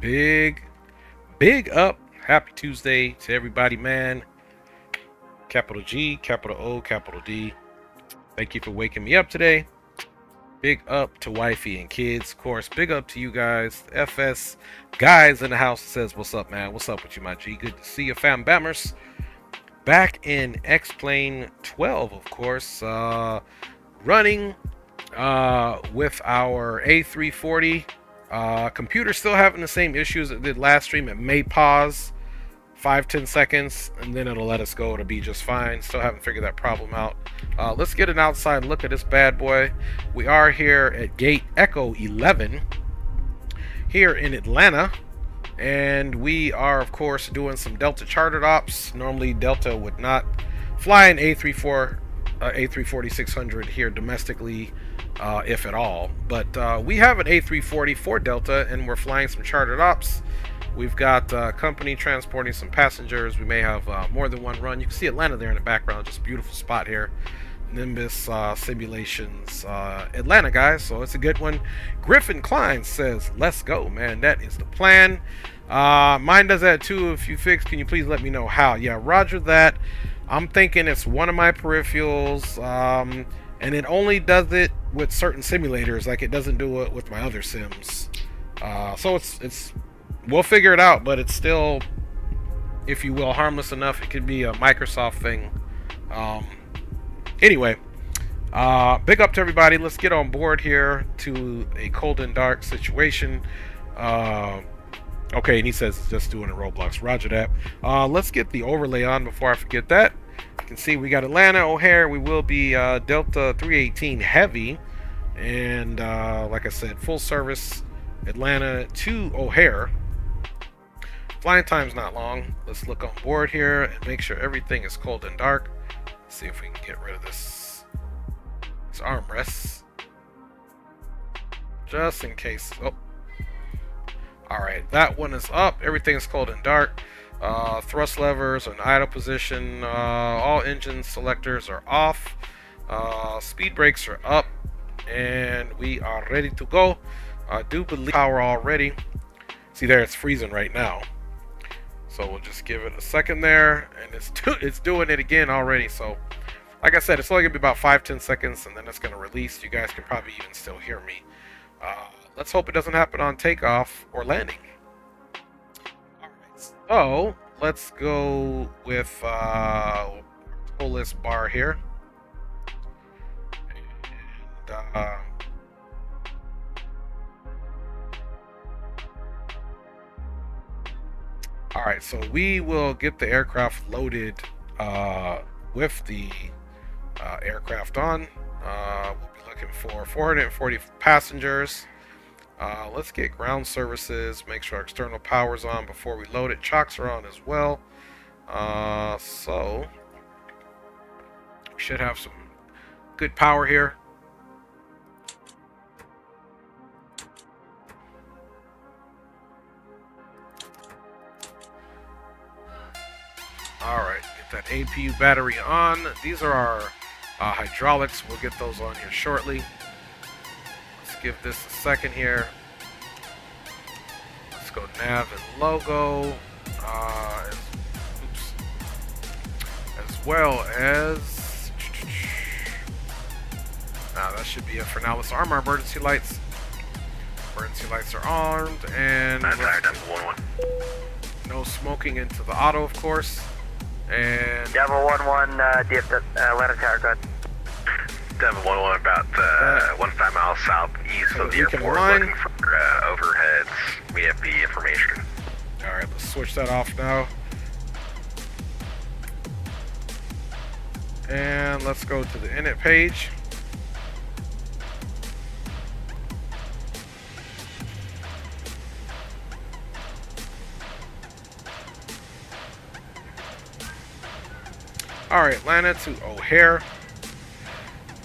Big up. Happy Tuesday to everybody, man. Capital G, capital O, capital D. Thank you for waking me up today. Big up to wifey and kids, of course. Big up to you guys. FS guys in the house says, what's up, man? What's up with you, my G? Good to see you, fam bammers. Back in X-Plane 12, of course. Running with our A340. Computer still having the same issues it did last stream. It may pause 5-10 seconds and then it'll let us go. It'll be just fine. Still haven't figured that problem out. Let's get an outside look at this bad boy. We are here at gate Echo 11 here in Atlanta, and we are of course doing some Delta chartered ops. Normally Delta would not fly an A340-600 here domestically, if at all, but we have an A340 for Delta and we're flying some chartered ops. We've got company transporting some passengers. We may have more than one run. You can see Atlanta there in the background, just a beautiful spot here. Nimbus Simulations Atlanta, guys, so it's a good one. Griffin Klein says let's go, man. That is the plan. Mine does that too. If you fix, can you please let me know how? Yeah, roger that. I'm thinking it's one of my peripherals, and it only does it with certain simulators, like it doesn't do it with my other sims. So it's we'll figure it out, but it's still, if you will, harmless enough. It could be a Microsoft thing. Anyway, big up to everybody. Let's get on board here to a cold and dark situation. Okay, and he says it's just doing a Roblox. Roger that. Let's get the overlay on before I forget that. You can see we got Atlanta O'Hare. We will be Delta 318 heavy, and like I said, full service Atlanta to O'Hare. Flying time's not long. Let's look on board here and make sure everything is cold and dark. Let's see if we can get rid of this armrests, just in case. Oh, all right, that one is up. Everything is cold and dark. Thrust levers are in idle position. All engine selectors are off. Speed brakes are up, and we are ready to go. I do believe power already. See there, it's freezing right now. So we'll just give it a second there, and it's doing it again already. So like I said, it's only gonna be about 5-10 seconds, and then it's gonna release. You guys can probably even still hear me. Let's hope it doesn't happen on takeoff or landing. So let's go with Toliss bar here, and all right, so we will get the aircraft loaded with the aircraft on. We'll be looking for 440 passengers. Let's get ground services, make sure our external power's on before we load it. Chocks are on as well. So we should have some good power here. All right, get that APU battery on. These are our hydraulics. We'll get those on here shortly. Let's give this a second here. Let's go nav and logo, as well as. Now that should be it for now. Let's arm our emergency lights. Emergency lights are armed, and no smoking into the auto, of course. And Devil 1-1, DF Atlanta Tower, go ahead. Devil 1-1 about 15 miles southeast of the airport, looking for overheads. We have the information. Alright, let's switch that off now. And let's go to the init page. Alright, Atlanta to O'Hare.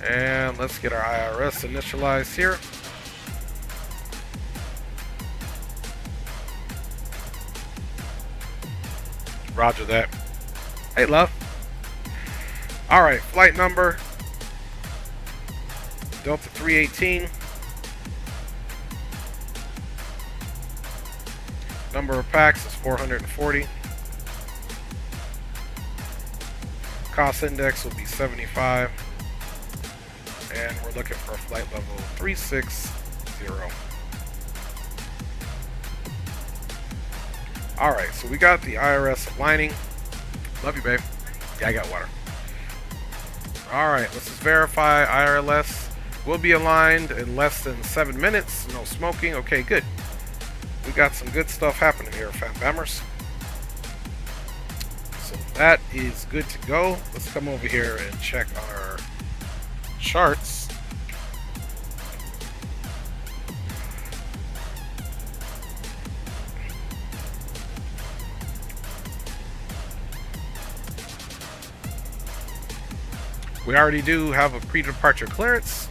And let's get our IRS initialized here. Roger that. Hey, love. Alright, flight number Delta 318. Number of packs is 440. Cost index will be 75. And we're looking for flight level 360. Alright, so we got the IRS aligning. Love you, babe. Yeah, I got water. Alright, let's just verify IRS will be aligned in less than 7 minutes. No smoking. Okay, good. We got some good stuff happening here, fam bammers. So that is good to go. Let's come over here and check our charts. We already do have a pre-departure clearance.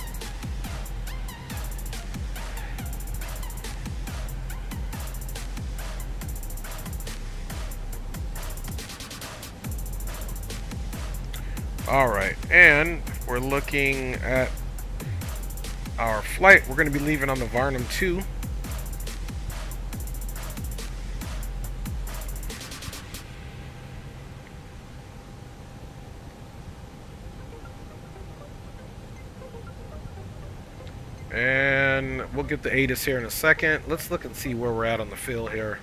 All right, and we're looking at our flight. We're going to be leaving on the Varnum 2. And we'll get the ATIS here in a second. Let's look and see where we're at on the field here.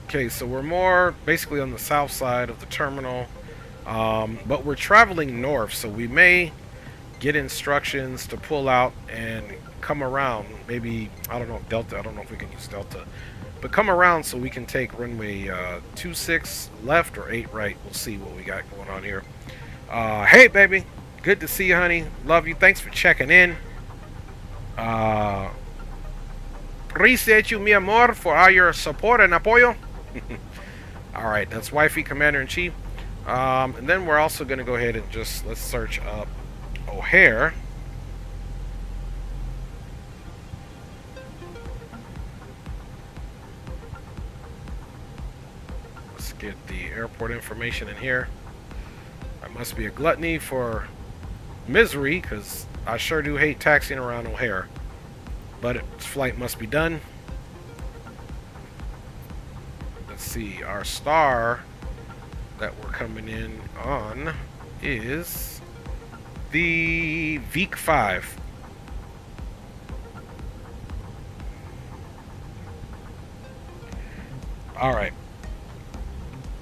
Okay, so we're more basically on the south side of the terminal. But we're traveling north, so we may get instructions to pull out and come around. Maybe, I don't know, Delta. I don't know if we can use Delta. But come around so we can take runway 26 left or 8 right. We'll see what we got going on here. Hey, baby. Good to see you, honey. Love you. Thanks for checking in. Appreciate you, mi amor, for all your support and apoyo. Alright, that's Wifey Commander-in-Chief. And then we're also going to go ahead and just, let's search up O'Hare. Let's get the airport information in here. I must be a gluttony for misery, because I sure do hate taxiing around O'Hare. But its flight must be done. Let's see, our star that we're coming in on is the VEEC 5. Alright.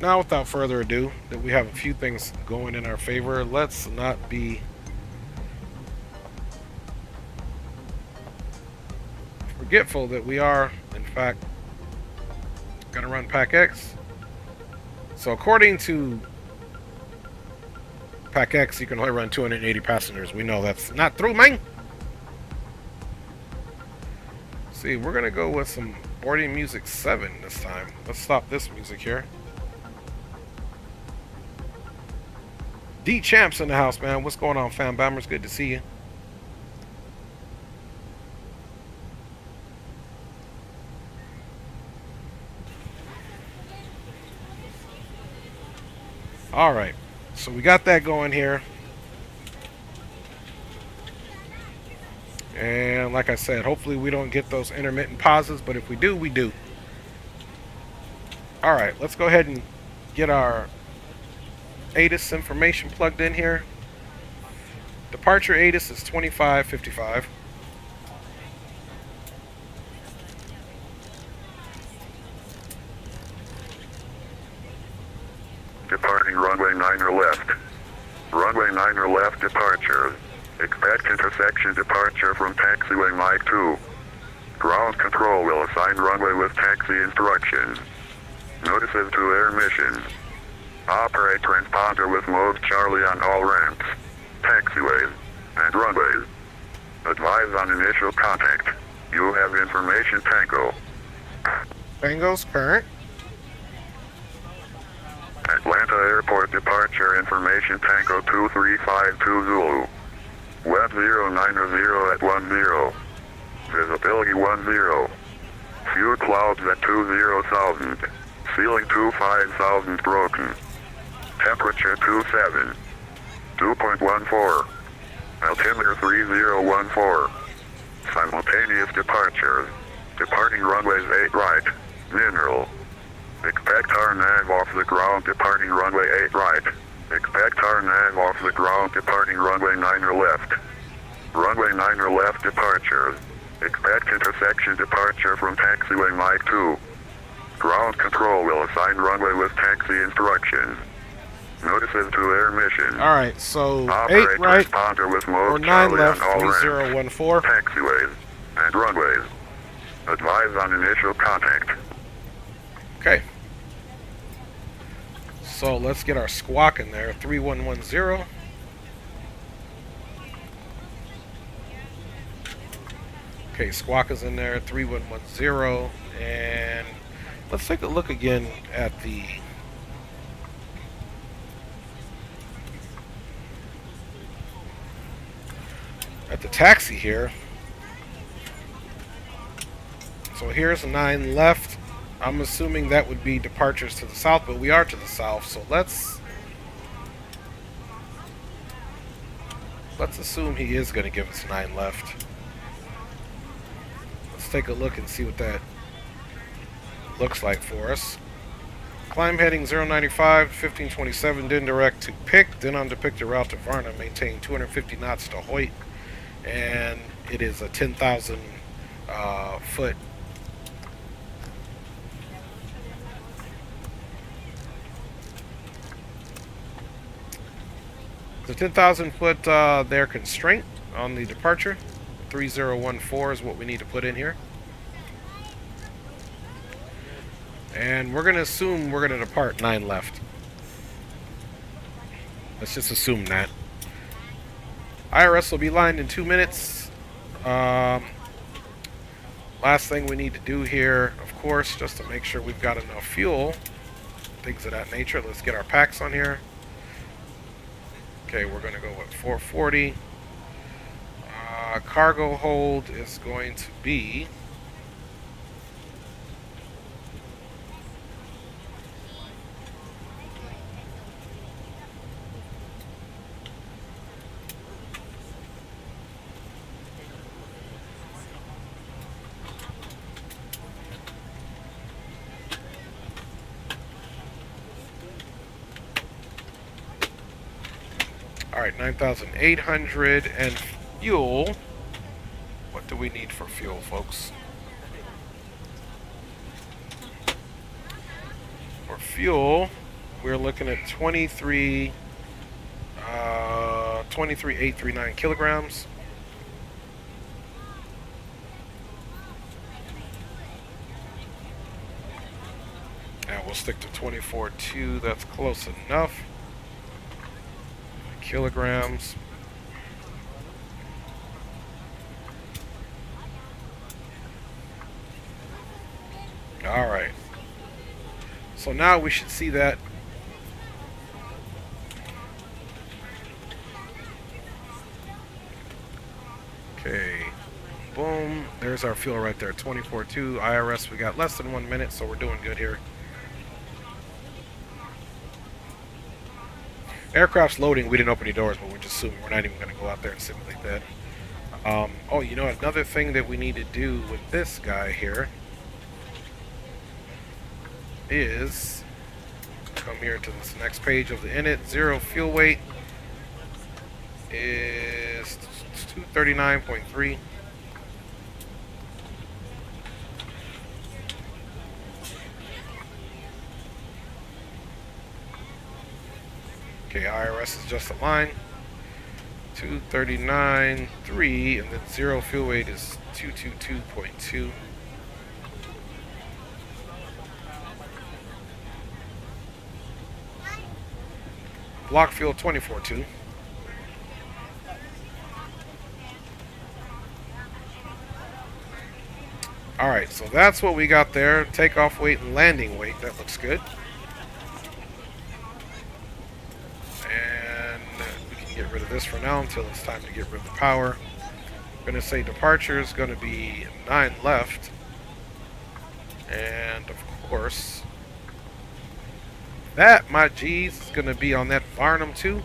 Now, without further ado, that we have a few things going in our favor, let's not be forgetful that we are, in fact, going to run Pack X. So according to Pack X, you can only run 280 passengers. We know that's not true, man. See, we're going to go with some boarding music 7 this time. Let's stop this music here. D-Champs in the house, man. What's going on, fam bombers? Good to see you. Alright, so we got that going here. And like I said, hopefully we don't get those intermittent pauses, but if we do, we do. Alright, let's go ahead and get our ATIS information plugged in here. Departure ATIS is 2555. Departing runway 9 left. Runway 9 left departure. Expect intersection departure from taxiway Mike 2. Ground control will assign runway with taxi instructions. Notices to air missions. Operate transponder with mode Charlie on all ramps, taxiways, and runways. Advise on initial contact. You have information Tango. Tango's current. Atlanta Airport departure information Tango 2352 Zulu. Web 090 at 10. Visibility 10. Few clouds at 20,000. Ceiling 25,000 broken. Temperature 27. 2.14. Altimeter 3014. Simultaneous departures. departing runways 8 right. Mineral. Expect our nav off the ground departing runway 8 right. Expect our nav off the ground departing runway 9 or left. Runway 9 or left departure. Expect intersection departure from taxiway Mike 2. Ground control will assign runway with taxi instructions. Notices to air mission. Alright, so Operate 8 right transponder with mode or 9 Charlie left, on all ramps, 3014. taxiways, and runways. Advise on initial contact. Okay. So let's get our squawk in there, 3110. Okay, squawk is in there, 3110, and let's take a look again at the taxi here. So here's 9 left. I'm assuming that would be departures to the south, but we are to the south, so let's assume he is going to give us 9 left. Let's take a look and see what that looks like for us. Climb heading 095, 1527, then direct to Pick, then on to Pick the route to Varna, maintain 250 knots to Hoyt, and it is a 10,000 foot. The 10,000 foot their constraint on the departure. 3014 is what we need to put in here. And we're going to assume we're going to depart 9 left. Let's just assume that. IRS will be lined in 2 minutes. Last thing we need to do here, of course, just to make sure we've got enough fuel, things of that nature. Let's get our packs on here. Okay, we're going to go with 440. Cargo hold is going to be alright, 9,800, and fuel. What do we need for fuel, folks? For fuel, we're looking at 23,839 kilograms. And we'll stick to 24.2, that's close enough. Kilograms. All right. So now we should see that. Okay. Boom. There's our fuel right there. 24.2 IRS. We got less than 1 minute, so we're doing good here. Aircraft's loading. We didn't open any doors, but we're just assuming we're not even going to go out there and simulate that. Oh, you know, another thing that we need to do with this guy here is come here to this next page of the init. 0 fuel weight is 239.3. Okay, IRS is just a line. 239.3, and then 0 fuel weight is 222.2. Block fuel 24.2. Alright, so that's what we got there. Takeoff weight and landing weight. That looks good. And we can get rid of this for now until it's time to get rid of the power. I'm going to say departure is going to be 9 left. And of course, that, my G's, is going to be on that Varnum too.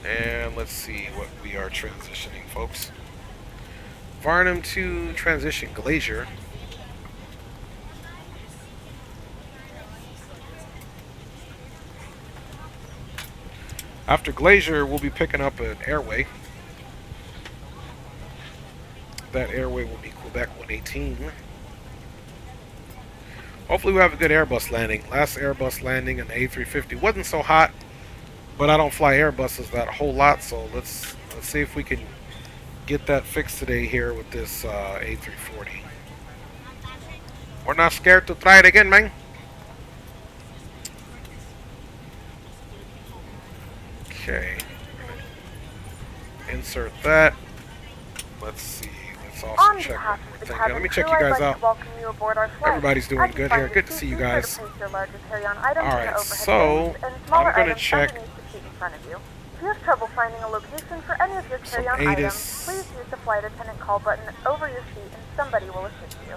And let's see what we are transitioning, folks. Varnum to transition Glacier. After Glacier, we'll be picking up an airway. That airway will be Quebec 118. Hopefully we have a good Airbus landing. Last Airbus landing in the A350 wasn't so hot, but I don't fly Airbuses that whole lot, so let's see if we can get that fixed today here with this A340. We're not scared to try it again, man. Okay. Insert that. Let's see. Let's also check everything. Let me check you guys out. Everybody's doing good here. Good to see you guys. Alright, so I'm going to check If you have trouble finding a location for any of your carry-on items, please use the flight attendant call button over your seat and somebody will assist you.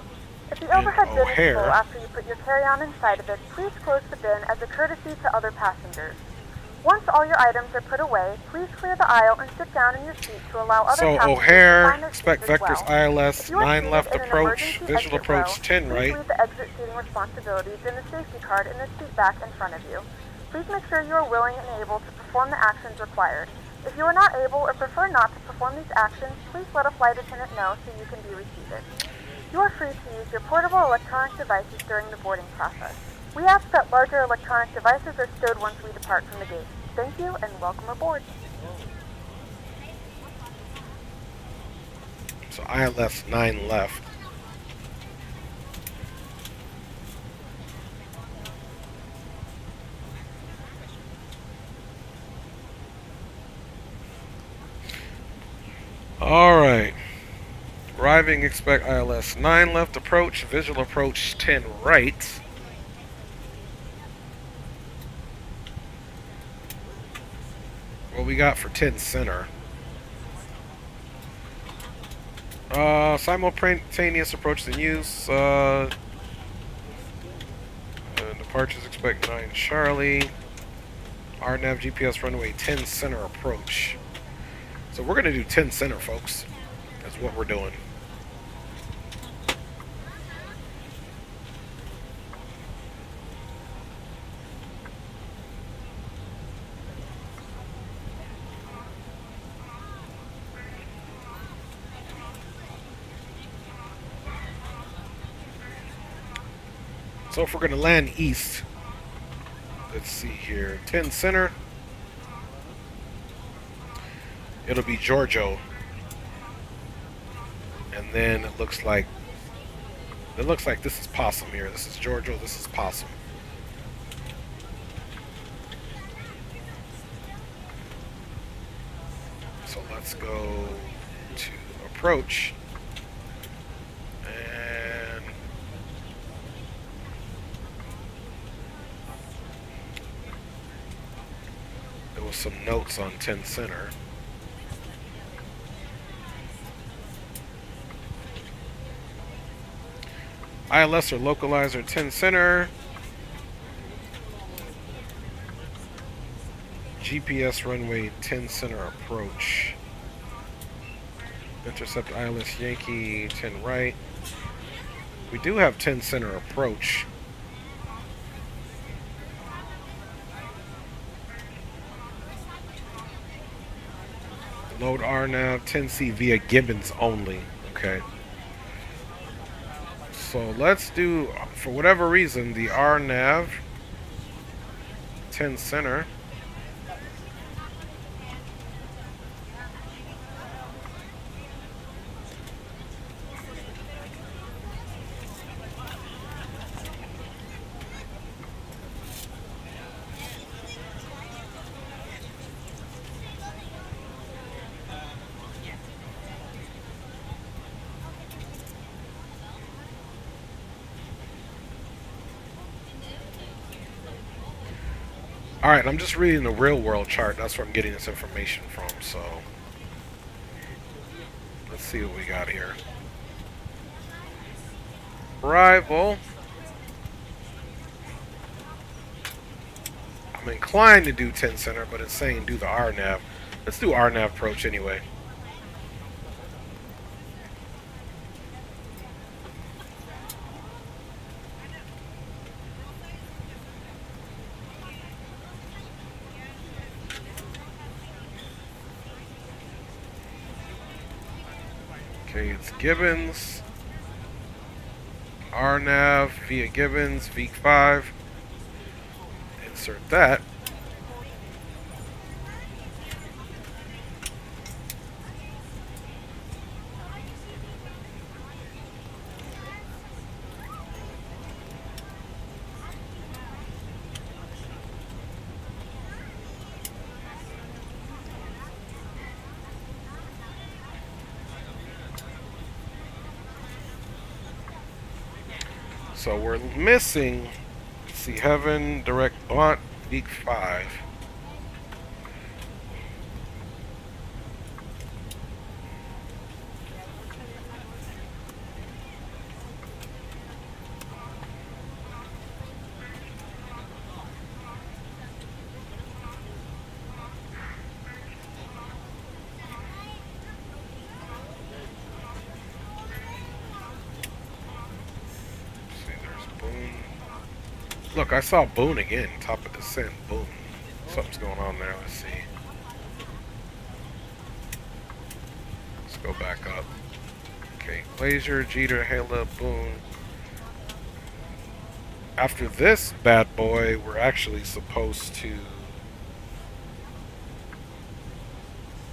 If the overhead bin is full after you put your carry-on inside of it, please close the bin as a courtesy to other passengers. Once all your items are put away, please clear the aisle and sit down in your seat to allow other passengers O'Hare, to find their expect seats as vectors well. ILS, 9 left approach, visual approach 10 right. Please leave the exit seating responsibilities in the safety card in the seat back in front of you. Please make sure you are willing and able to perform the actions required. If you are not able or prefer not to perform these actions, please let a flight attendant know so you can be reseated. You are free to use your portable electronic devices during the boarding process. We ask that larger electronic devices are stowed once we depart from the gate. Thank you and welcome aboard. So ILS 9 left. Alright. Arriving, expect ILS 9 left approach, visual approach 10 right. What we got for 10 center? Simultaneous approach in use. Departures expect 9 Charlie. RNAV GPS runway 10 center approach. So we're gonna do 10 center, folks. That's what we're doing. So if we're going to land east, let's see here, 10 center, it'll be Giorgio, and then it looks like this is Possum here. This is Giorgio, this is Possum. So let's go to approach. Some notes on 10 center. ILS or localizer 10 center. GPS runway 10 center approach. Intercept ILS Yankee 10 right. We do have 10 center approach. Load RNAV 10C via Gibbons only. Okay. So let's do, for whatever reason, the RNAV 10 center. Alright, I'm just reading the real world chart. That's where I'm getting this information from. So, let's see what we got here. Arrival. I'm inclined to do 10 center, but it's saying do the RNAV. Let's do RNAV approach anyway. Okay, it's Gibbons. RNAV via Gibbons, V5. Insert that. So we're missing, let's see, Heaven, Direct Blunt, Week 5. Look, I saw Boone again, top of descent, Boone. Something's going on there, let's see. Let's go back up. Okay, Glazier, Jeter, Halo, Boone. After this bad boy, we're actually supposed to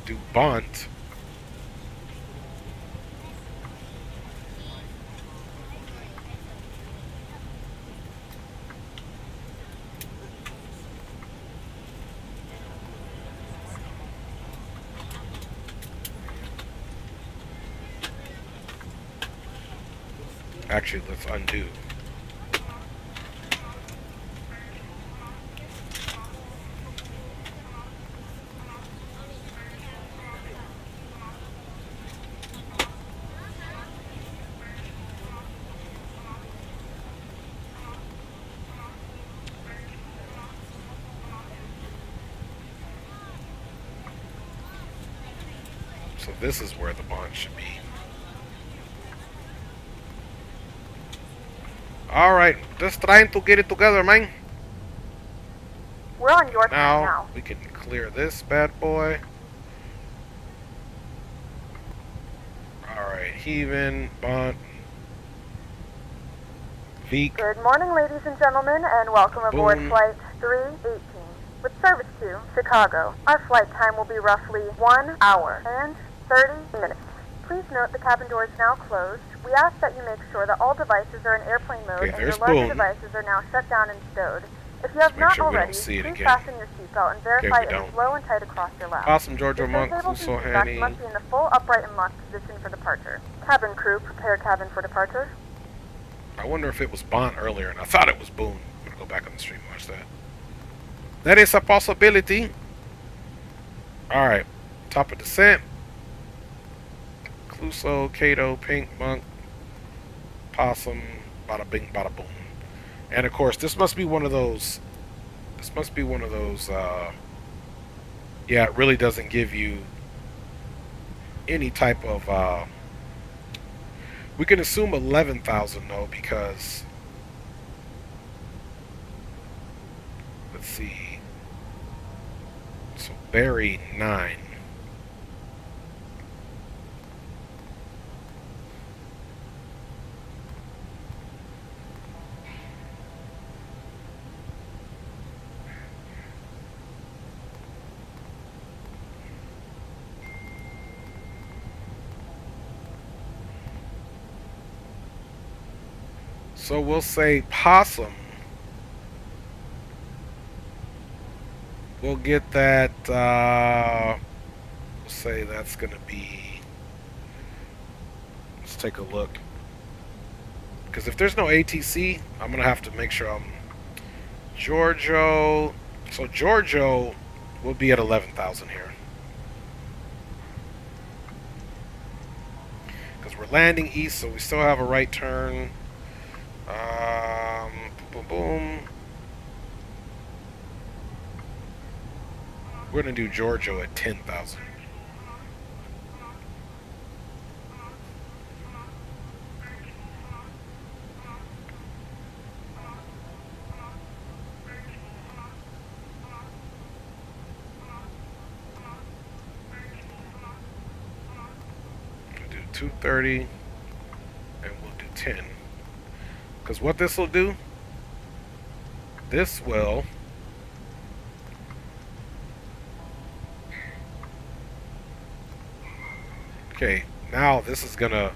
do bunt. Actually, let's undo. So this is where the bond should be. Alright, just trying to get it together, man. We're on your time now. We can clear this bad boy. Alright, heaving, bunt. Veek. Good morning, ladies and gentlemen, and welcome aboard Boom. Flight 318 with service to Chicago. Our flight time will be roughly 1 hour and 30 minutes. Please note the cabin door is now closed. We ask that you make sure that all devices are in airplane mode and your larger Boom. devices are now shut down and stowed. If you have not sure we don't already, see it please again. fasten your seatbelt and verify we it don't. is low and tight across your lap. Awesome, Georgia If Monk, disabled so seat handy. must be in the full upright and locked position for departure. Cabin crew, prepare cabin for departure. I wonder if it was Bond earlier, and I thought it was Boone. I'm gonna go back on the stream and watch that. That is a possibility. Alright, top of descent. Cluso, Cato, Pink, Monk, Possum, bada bing, bada boom. And of course, this must be one of those. This must be one of those. Yeah, it really doesn't give you any type of. We can assume 11,000 though, because let's see. So Barry 9. So we'll say Possum. We'll get that, we'll say that's going to be, let's take a look. Because if there's no ATC, I'm going to have to make sure I'm Giorgio. So Giorgio will be at 11,000 here. Because we're landing east, so we still have a right turn. Boom, boom. We're gonna do Giorgio at 10,000. Do 230, and we'll do 10. Because what this will do, this will okay, now this is gonna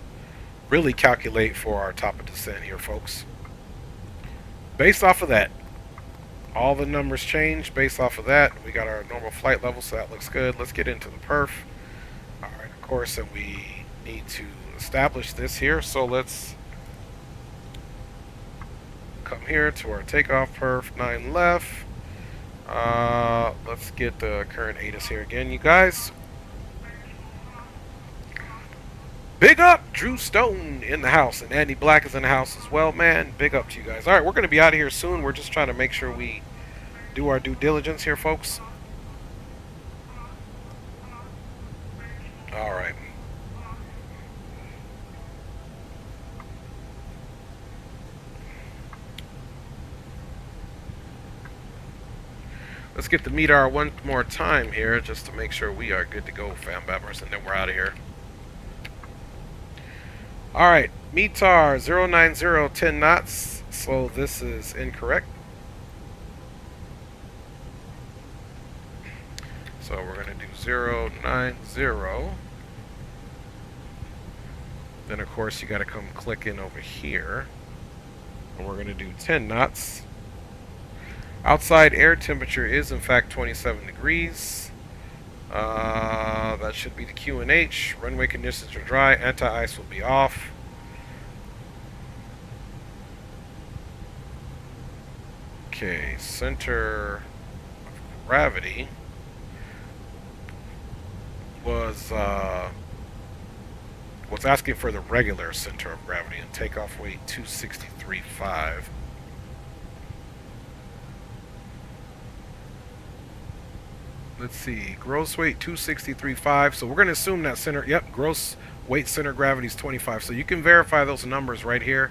really calculate for our top of descent here, folks. Based off of that, all the numbers change based off of that. We got our normal flight level, so that looks good. Let's get into the perf. Alright, of course, and we need to establish this here, so let's come here to our takeoff perf, 9 left. Let's get the current ATIS here again, you guys. Big up, Drew Stone in the house, and Andy Black is in the house as well, man. Big up to you guys. All right, we're going to be out of here soon. We're just trying to make sure we do our due diligence here, folks. All right. Let's get the METAR one more time here, just to make sure we are good to go, fam babbers, and then we're out of here. Alright, METAR 090, 10 knots, so this is incorrect. So we're going to do 090. Then of course you got to come click in over here. And we're going to do 10 knots. Outside air temperature is in fact 27 degrees. That should be the QNH. Runway conditions are dry. Anti-ice will be off. Okay, center of gravity was asking for the regular center of gravity, and takeoff weight 263.5. Let's see, gross weight 263.5. So we're going to assume that center, yep, gross weight center gravity is 25. So you can verify those numbers right here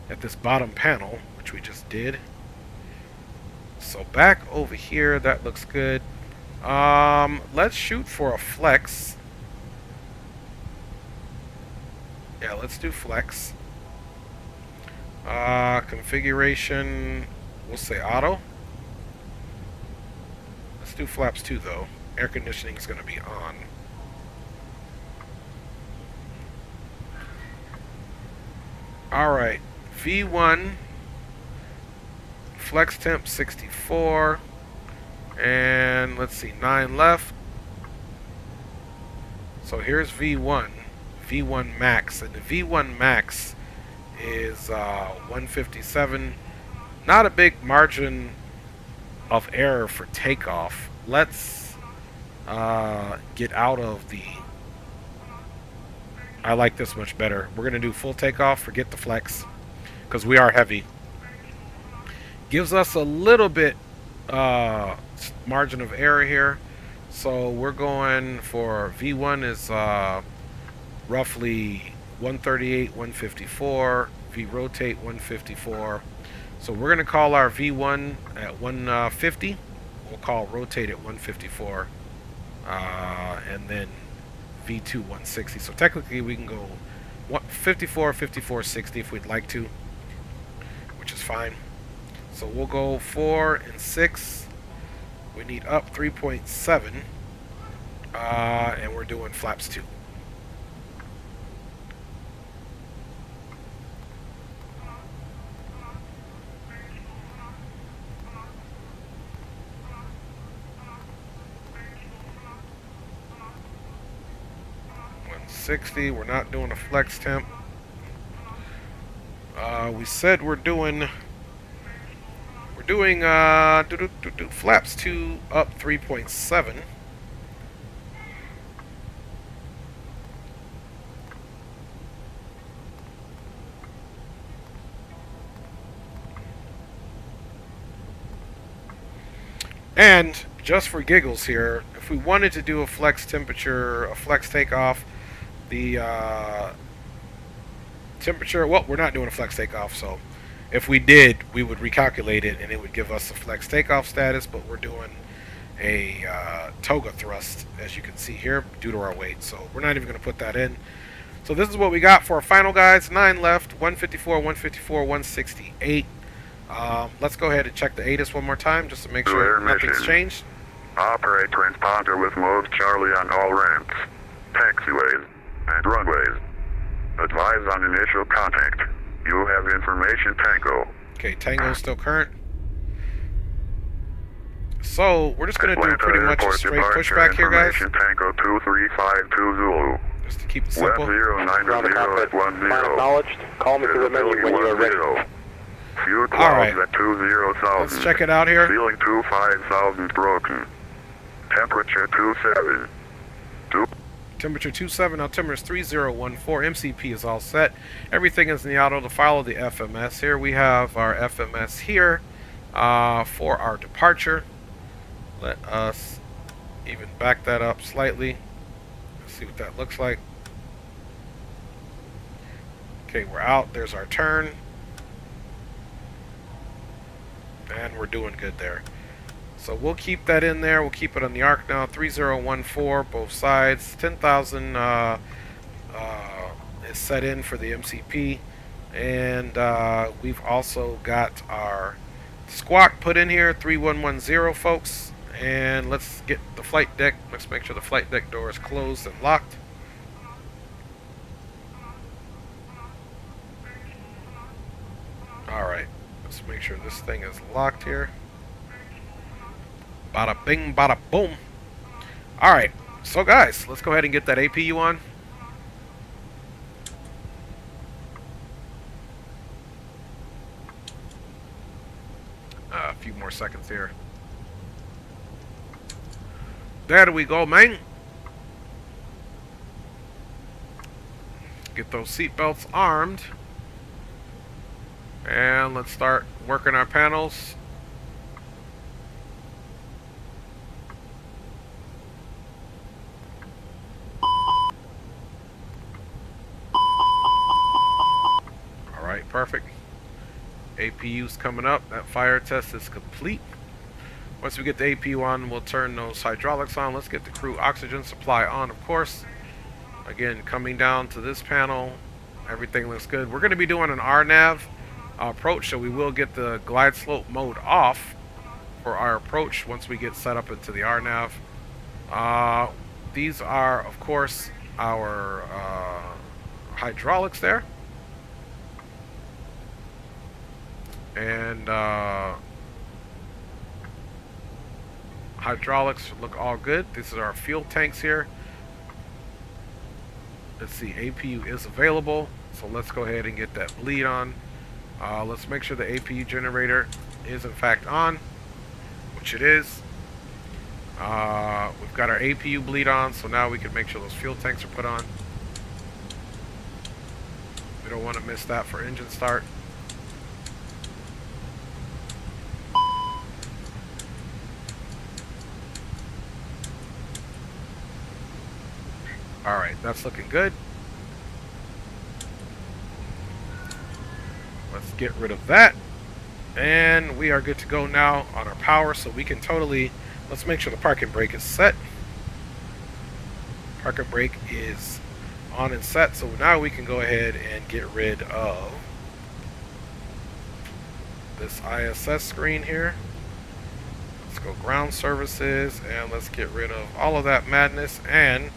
at this bottom panel, which we just did. So back over here, that looks good. Let's shoot for a flex. Yeah, let's do flex. Configuration, we'll say auto. Let's do flaps 2 though. Air conditioning is going to be on. Alright, V1, flex temp 64, and let's see, 9 left. So here's V1, V1 max, and the V1 max is 157. Not a big margin of error for takeoff. Let's get out of the... I like this much better. We're going to do full takeoff, forget the flex, because we are heavy. Gives us a little bit margin of error here. So we're going for V1 is roughly 138, 154. V rotate 154. So we're going to call our V1 at 150. We'll call rotate at 154. And then V2 160. So technically we can go 54, 54, 60 if we'd like to, which is fine. So we'll go 4 and 6. We need up 3.7. And we're doing flaps 2. We're not doing a flex temp. We said we're doing flaps 2 up 3.7. And just for giggles here, if we wanted to do a flex temperature, a flex takeoff, the temperature, well, we're not doing a flex takeoff, so if we did, we would recalculate it and it would give us a flex takeoff status, but we're doing a toga thrust, as you can see here, due to our weight, so we're not even going to put that in. So this is what we got for our final, guys. 9 left, 154, 154, 168. Let's go ahead and check the ATIS one more time just to make sure nothing's changed. Operate transponder with mode Charlie on all ramps, taxiways, and runways. Advise on initial contact. You have information Tango. Okay, Tango's still current. So we're just going to do pretty much a straight pushback here, guys. Tango 2352 Zulu. Just to keep it simple. 1090 at 10. Acknowledged. Call me to the menu when you are ready. Fuel clouds at 20,000. Let's check it out here. Ceiling 25,000 broken. Temperature 27. Temperature 27, altimeter is 3014, MCP is all set. Everything is in the auto to follow the FMS. Here we have our FMS here for our departure. Let us even back that up slightly. Let's see what that looks like. Okay, we're out. There's our turn. And we're doing good there. So we'll keep that in there. We'll keep it on the arc now. 3014, both sides. 10,000 is set in for the MCP. And we've also got our squawk put in here, 3110, folks. And let's get the flight deck. Let's make sure the flight deck door is closed and locked. Alright, let's make sure this thing is locked here. Bada bing, bada boom. Alright, so guys, let's go ahead and get that APU on. A few more seconds here. There we go, man. Get those seatbelts armed. And let's start working our panels. Alright, perfect. APU's coming up. That fire test is complete. Once we get the APU on, we'll turn those hydraulics on. Let's get the crew oxygen supply on, of course. Again, coming down to this panel, everything looks good. We're going to be doing an RNAV approach, so we will get the glide slope mode off for our approach once we get set up into the RNAV. These are, of course, our hydraulics there. And hydraulics look all good. These are our fuel tanks here. Let's see, APU is available, so let's go ahead and get that bleed on. Let's make sure the APU generator is in fact on, which it is. We've got our APU bleed on, so now we can make sure those fuel tanks are put on. We don't want to miss that for engine start. Alright, that's looking good. Let's get rid of that. And we are good to go now on our power, so we can totally... Let's make sure the parking brake is set. Parking brake is on and set, so now we can go ahead and get rid of this ISS screen here. Let's go ground services, and let's get rid of all of that madness. And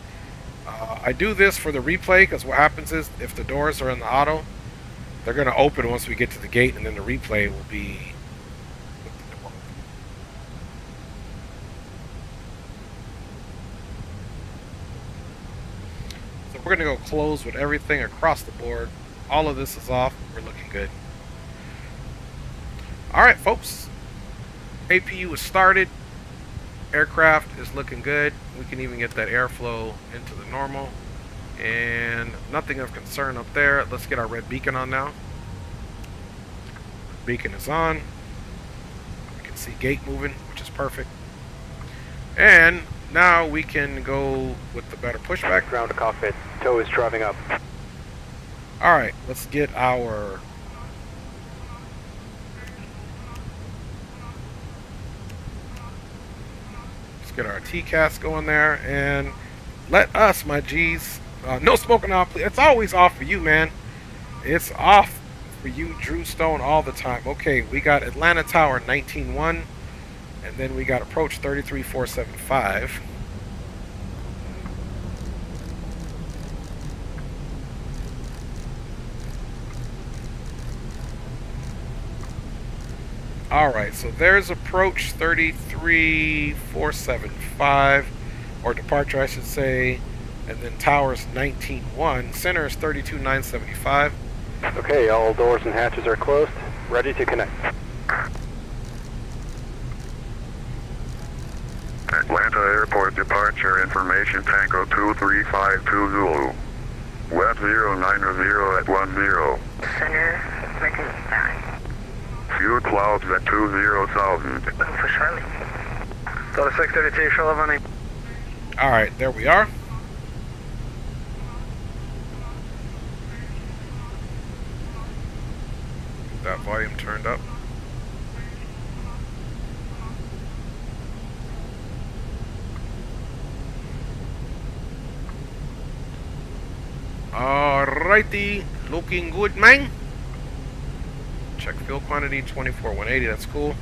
I do this for the replay because what happens is if the doors are in the auto, they're going to open once we get to the gate, and then the replay will be with the door. So we're going to go close with everything across the board. All of this is off. We're looking good. Alright, folks. APU is started. Aircraft is looking good. We can even get that airflow into the normal. And nothing of concern up there. Let's get our red beacon on now. Beacon is on. We can see gate moving, which is perfect. And now we can go with the better pushback. Ground to cockpit. Tow is driving up. Alright, let's get our... Let's get our TCAS going there. And let us, my G's, No smoking off. It's always off for you, man. It's off for you, Drew Stone, all the time. Okay, we got Atlanta Tower 19-1, and then we got approach 33-475. Alright, so there's approach 33-475, or departure I should say, and then tower's 19-1, center is 32-975. Okay, all doors and hatches are closed. Ready to connect. Atlanta Airport departure information Tango 2352 Zulu. Web 090 at 10. Center, making time. Fuel clouds at 20,000. Looking for Charlie. Toliss 632, show of money. Alright, there we are. That volume turned up. Alrighty, looking good, man. Check fuel quantity 24,180. That's cool.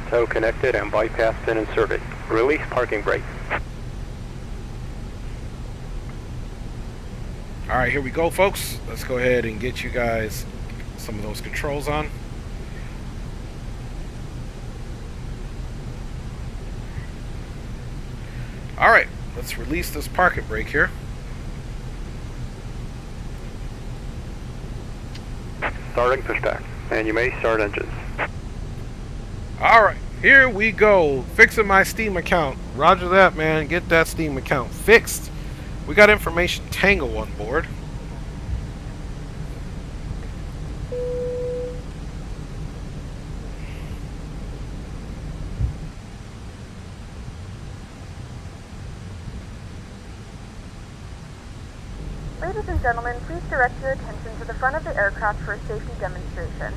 Tow connected and bypass pin inserted. Release parking brake. Alright, here we go, folks. Let's go ahead and get you guys some of those controls on. Alright, let's release this parking brake here. Starting pushback. And you may start engines. Alright, here we go. Fixing my Steam account. Roger that, man. Get that Steam account fixed. We got information Tango on board. Ladies and gentlemen, please direct your attention to the front of the aircraft for a safety demonstration.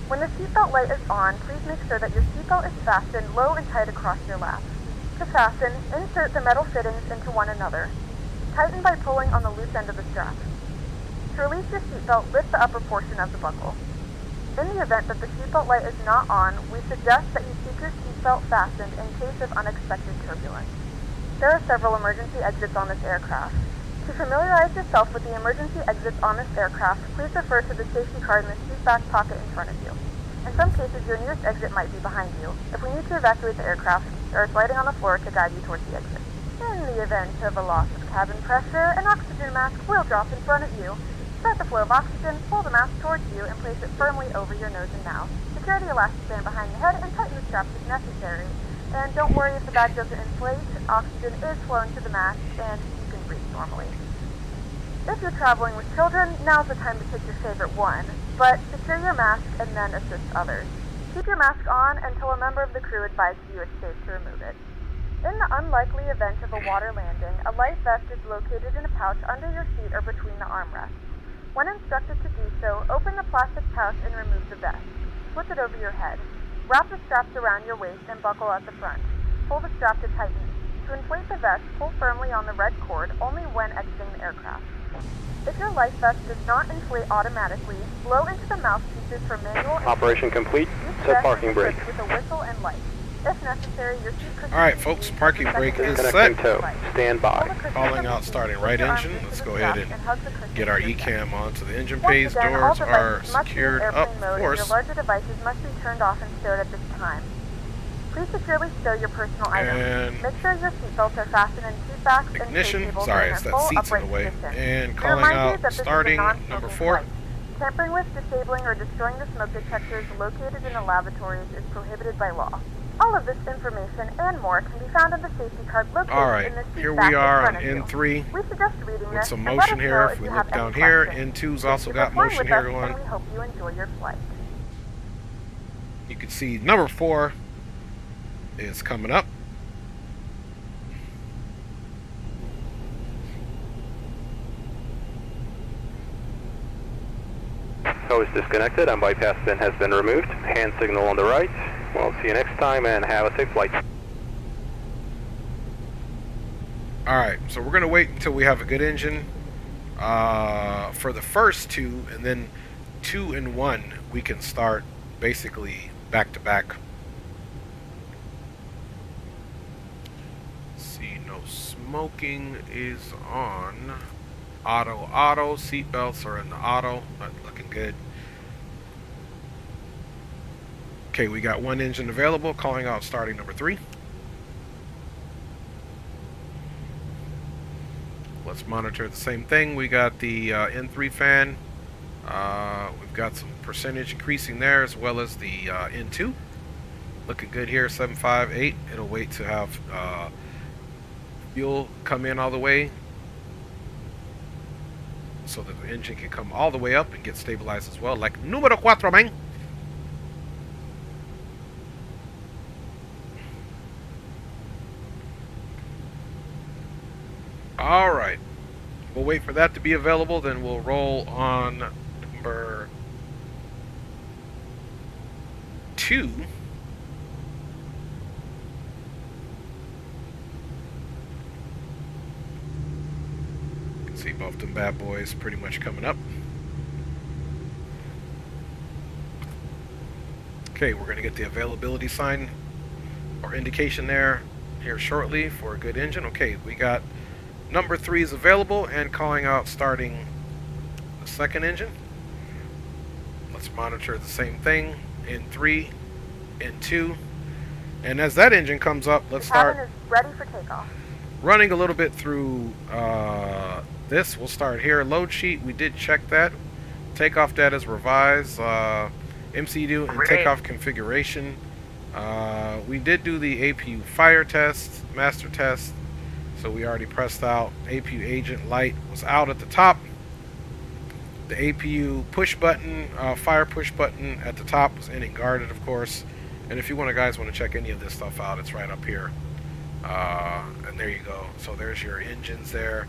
When the seatbelt light is on, please make sure that your seatbelt is fastened low and tight across your lap. To fasten, insert the metal fittings into one another. Tighten by pulling on the loose end of the strap. To release your seatbelt, lift the upper portion of the buckle. In the event that the seatbelt light is not on, we suggest that you keep your seatbelt fastened in case of unexpected turbulence. There are several emergency exits on this aircraft. To familiarize yourself with the emergency exits on this aircraft, please refer to the safety card in the seat back pocket in front of you. In some cases, your nearest exit might be behind you. If we need to evacuate the aircraft, there is lighting on the floor to guide you towards the exit. In the event of a loss of cabin pressure, an oxygen mask will drop in front of you. Start the flow of oxygen, pull the mask towards you, and place it firmly over your nose and mouth. Secure the elastic band behind the head and tighten the straps if necessary. And don't worry if the bag doesn't inflate. Oxygen is flowing to the mask, and you can breathe normally. If you're traveling with children, now's the time to pick your favorite one, but secure your mask and then assist others. Keep your mask on until a member of the crew advises you it's safe to remove it. In the unlikely event of a water landing, a life vest is located in a pouch under your seat or between the armrests. When instructed to do so, open the plastic pouch and remove the vest. Slip it over your head. Wrap the straps around your waist and buckle at the front. Pull the strap to tighten. To inflate the vest, pull firmly on the red cord only when exiting the aircraft. If your life vest does not inflate automatically, blow into the mouthpieces for manual Operation complete. Set parking brake. With a whistle and light. If necessary, your seat cushion. Alright, folks, parking brake is Connecting set. tow. Stand by. Calling out starting right engine. Let's go ahead and get our ECAM onto the engine bays. Doors are secured up, of course. Your larger devices must be turned off and stowed at this time. Please securely stow your personal items. Make sure your seatbelts are fastened in seat backs and Ignition. tables Sorry, in it's their that full seat's in the upright way. position. And To calling remind you out that this is a starting non-smoking number 4. flight. Tampering with, disabling, or destroying the smoke detectors located in the lavatories is prohibited by law. All of this information and more can be found in the safety card located in the seat here back we are in on front of you. N3 We suggest reading with this some and let motion us here. know If we you look have down any here, questions. N2's Thank also you got for flying motion with here us, going. and we hope you enjoy your flight. You can see number 4 is coming up. Tow is disconnected and bypass pin has been removed. Hand signal on the right. We'll see you next time and have a safe flight. Alright, so we're going to wait until we have a good engine for the first two, and then 2 and 1 we can start basically back to back. See, no smoking is on. Auto, seatbelts are in the auto, not looking good. Okay, we got 1 engine available, calling out starting number 3. Let's monitor the same thing. We got the N3 fan. We've got some percentage increasing there, as well as the N2. Looking good here, 758. It'll wait to have fuel come in all the way, so that the engine can come all the way up and get stabilized as well, like numero 4, man. Alright, we'll wait for that to be available, then we'll roll on number 2. You can see both them bad boys pretty much coming up. Okay, we're going to get the availability sign or indication there here shortly for a good engine. Okay, we got number 3 is available and calling out starting the second engine. Let's monitor the same thing in 3, in 2, and as that engine comes up, let's start Cabin is ready for takeoff. running a little bit through this. We'll start here. Load sheet, we did check that. Takeoff data is revised. MCU and takeoff configuration. We did do the APU fire test, master test. So we already pressed out. APU agent light was out at the top. The APU push button, fire push button at the top was in and guarded, of course. And if you guys want to check any of this stuff out, it's right up here. And there you go. So there's your engines there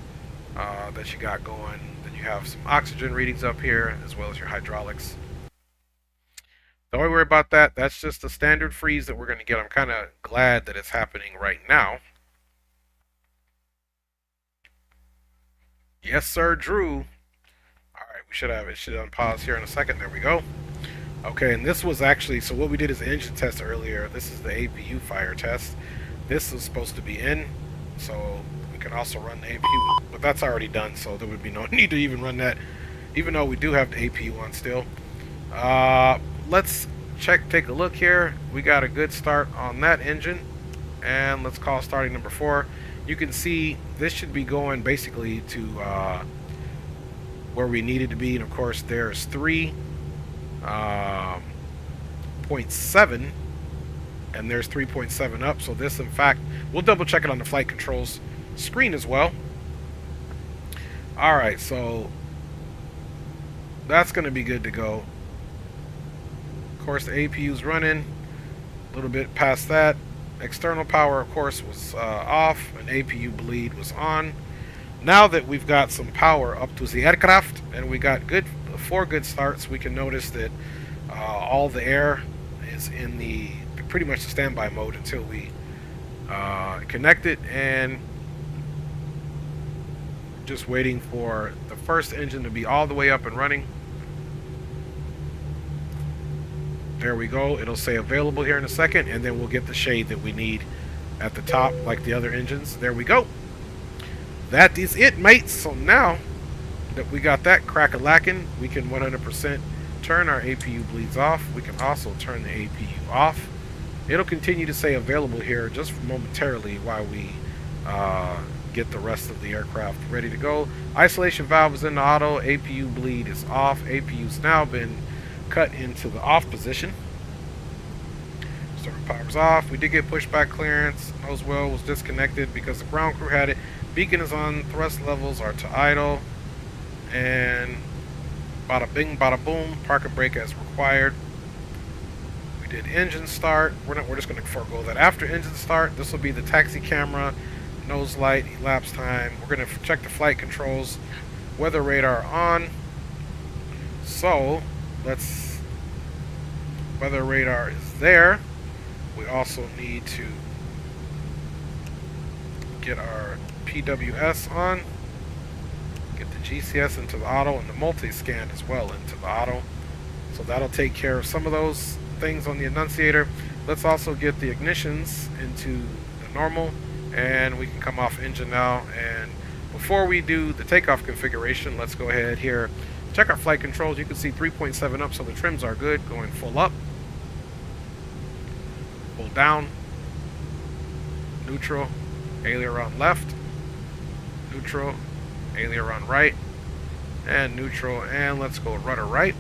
that you got going. Then you have some oxygen readings up here, as well as your hydraulics. Don't worry about that. That's just the standard freeze that we're going to get. I'm kind of glad that it's happening right now. Yes, sir, Drew. Alright, we should have it. Should unpause here in a second. There we go. Okay, and this was actually, so what we did is the engine test earlier. This is the APU fire test. This is supposed to be in, so we can also run the APU, but that's already done, so there would be no need to even run that, even though we do have the APU on still. Let's take a look here. We got a good start on that engine, and let's call starting number 4. You can see this should be going basically to where we needed to be, and of course there's 3.7 and there's 3.7 up. So this, in fact, we'll double check it on the flight controls screen as well. Alright, so that's going to be good to go. Of course the APU's running a little bit past that. External power, of course, was off, and APU bleed was on. Now that we've got some power up to the aircraft, and we got 4 good starts, we can notice that all the air is in the pretty much the standby mode until we connect it, and just waiting for the first engine to be all the way up and running. There we go. It'll say available here in a second, and then we'll get the shade that we need at the top like the other engines. There we go. That is it, mates. So now that we got that crack-a-lackin', we can 100% turn our APU bleeds off. We can also turn the APU off. It'll continue to say available here just momentarily while we get the rest of the aircraft ready to go. Isolation valve is in the auto. APU bleed is off. APU's now been cut into the off position. Starter power's off. We did get pushback clearance. Nose well was disconnected because the ground crew had it. Beacon is on. Thrust levels are to idle. And bada bing, bada boom. Park and brake as required. We did engine start. We're just going to forego that. After engine start, this will be the taxi camera, nose light, elapsed time. We're going to check the flight controls. Weather radar on. So let's, weather radar is there. We also need to get our PWS on. Get the GCS into the auto and the multi-scan as well into the auto. So that'll take care of some of those things on the annunciator. Let's also get the ignitions into the normal, and we can come off engine now. And before we do the takeoff configuration, let's go ahead here, check our flight controls. You can see 3.7 up, so the trims are good. Going full up, full down, neutral, aileron left, neutral, aileron right, and neutral. And let's go rudder right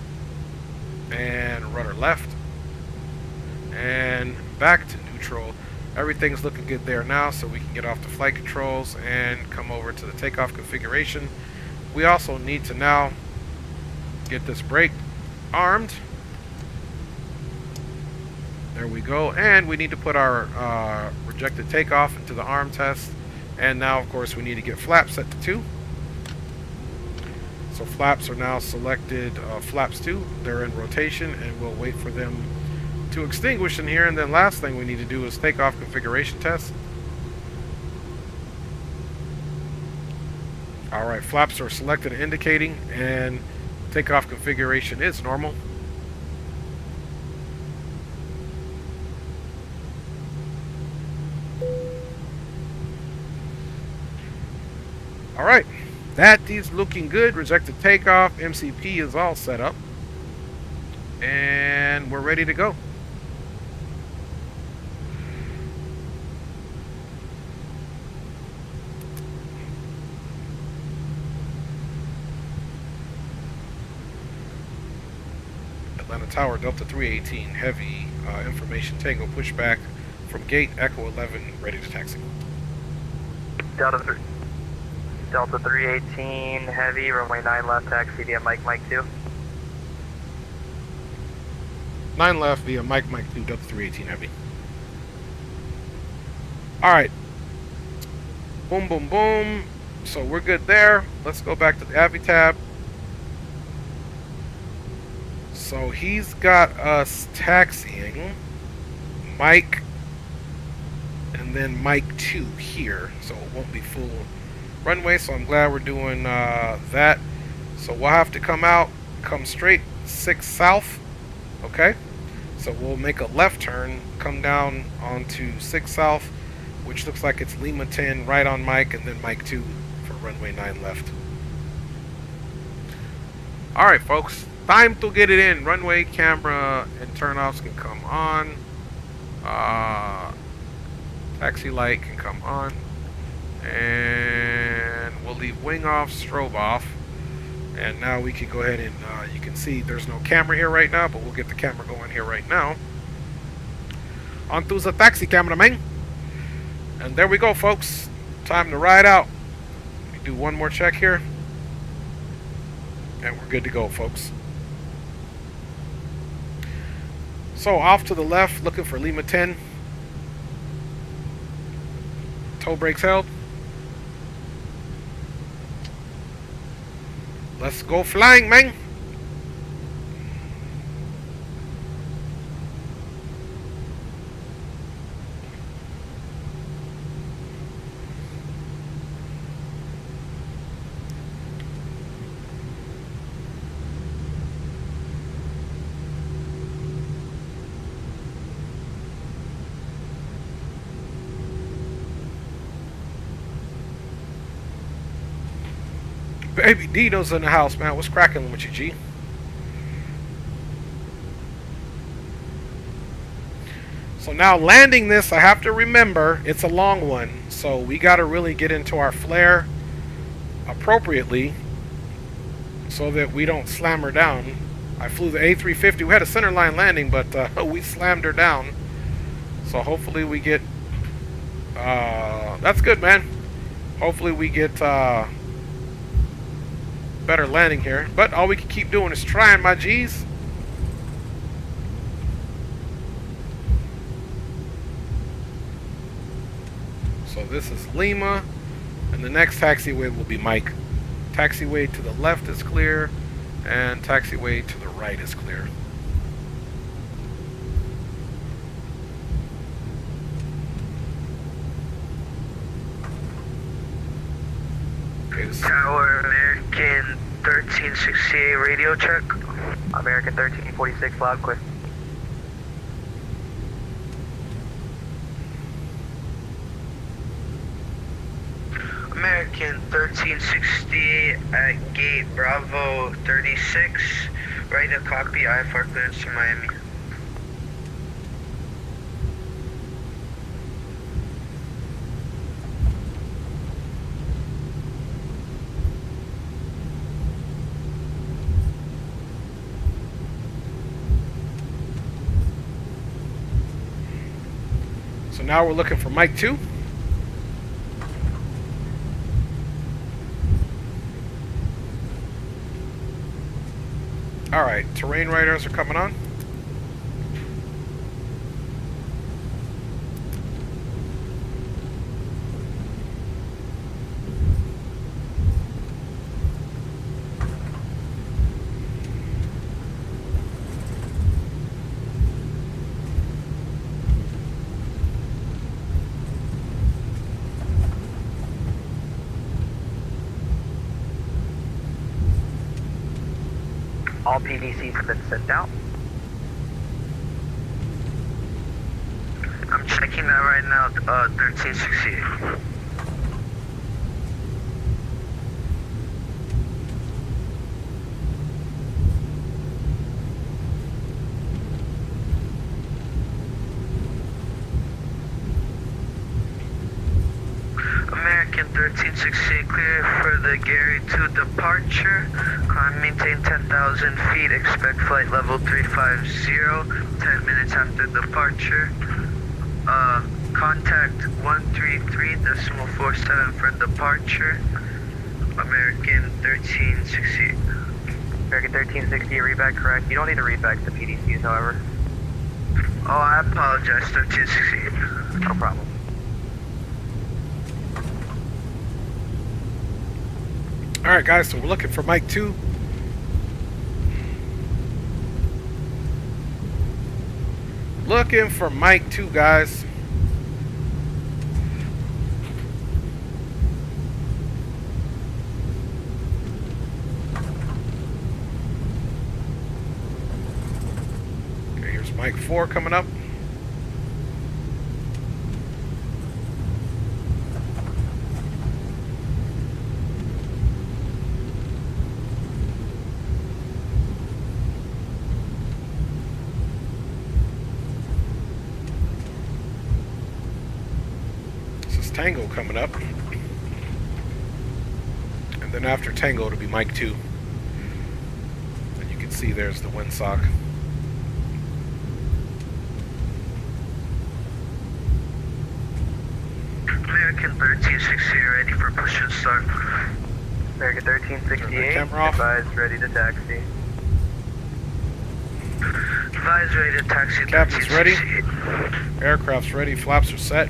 and rudder left and back to neutral. Everything's looking good there now, so we can get off the flight controls and come over to the takeoff configuration. We also need to now get this brake armed. There we go. And we need to put our rejected takeoff into the arm test. And now, of course, we need to get flaps set to 2. So flaps are now selected, flaps 2. They're in rotation, and we'll wait for them to extinguish in here. And then last thing we need to do is takeoff configuration test. Alright, flaps are selected and indicating, and takeoff configuration is normal. Alright, that is looking good. Rejected takeoff, MCP is all set up, and we're ready to go. Atlanta Tower, Delta 318, heavy, information Tango pushback from gate, Echo 11, ready to taxi. Delta 318, heavy, runway 9 left, taxi via Mike 2. 9 left via Mike 2, Delta 318, heavy. Alright. Boom, boom, boom. So we're good there. Let's go back to the Avi tab. So he's got us taxiing Mike and then Mike 2 here, so it won't be full runway. So I'm glad we're doing that. So we'll have to come straight 6 south. Okay, so we'll make a left turn, come down onto 6 south, which looks like it's Lima 10 right on Mike, and then Mike 2 for runway 9 left. Alright folks, time to get it in. Runway camera and turnoffs can come on. Taxi light can come on. And we'll leave wing off, strobe off. And now we can go ahead and, you can see there's no camera here right now, but we'll get the camera going here right now. Onto the taxi, cameraman. And there we go, folks. Time to ride out. Let me do one more check here. And we're good to go, folks. So off to the left, looking for Lima 10. Toe brakes held. Let's go flying, man. Baby Dino's in the house, man. What's cracking with you, G? So now landing this, I have to remember it's a long one. So we got to really get into our flare appropriately so that we don't slam her down. I flew the A350. We had a center line landing, but we slammed her down. So hopefully we get... that's good, man. Hopefully we get... better landing here, but all we can keep doing is trying, my G's. So this is Lima, and the next taxiway will be Mike. Taxiway to the left is clear, and taxiway to the right is clear. is. Tower, American 1368 radio check. American 1346, loud, clear. American 1368 at gate Bravo 36. Ready to copy IFR clearance to Miami. So now we're looking for Mike 2. Alright, terrain radars are coming on. All PVCs have been sent out. I'm checking that right now, 1368. American 1368 clear for the Gary 2 departure. Climb, maintain 10,000 feet, expect flight level 350, 10 minutes after departure. Contact 133.47 for departure. American 1368. American 1360, read back correct. You don't need to read back the PDCs, however. Oh, I apologize, 1368. No problem. Alright guys, so we're looking for Mike 2. Looking for Mike 2, guys. Okay, here's Mike 4 coming up. Tango coming up, and then after Tango it'll be Mike 2, and you can see there's the windsock. American 1368 ready for push and start. American 1368, Camera off. advised, ready to taxi. Advise ready to taxi. Captain's ready. 1368. Aircraft's ready. Flaps are set.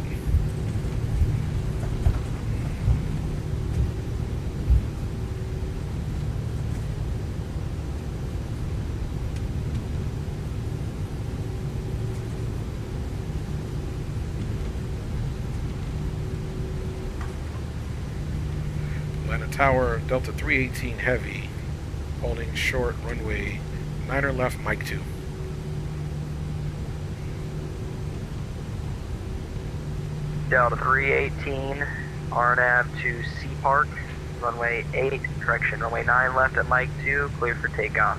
Atlanta Tower, Delta 318 Heavy, holding short runway 9er left, Mike 2. Delta 318, RNAV to C Park, runway 8, correction, runway 9 left at Mike 2, clear for takeoff.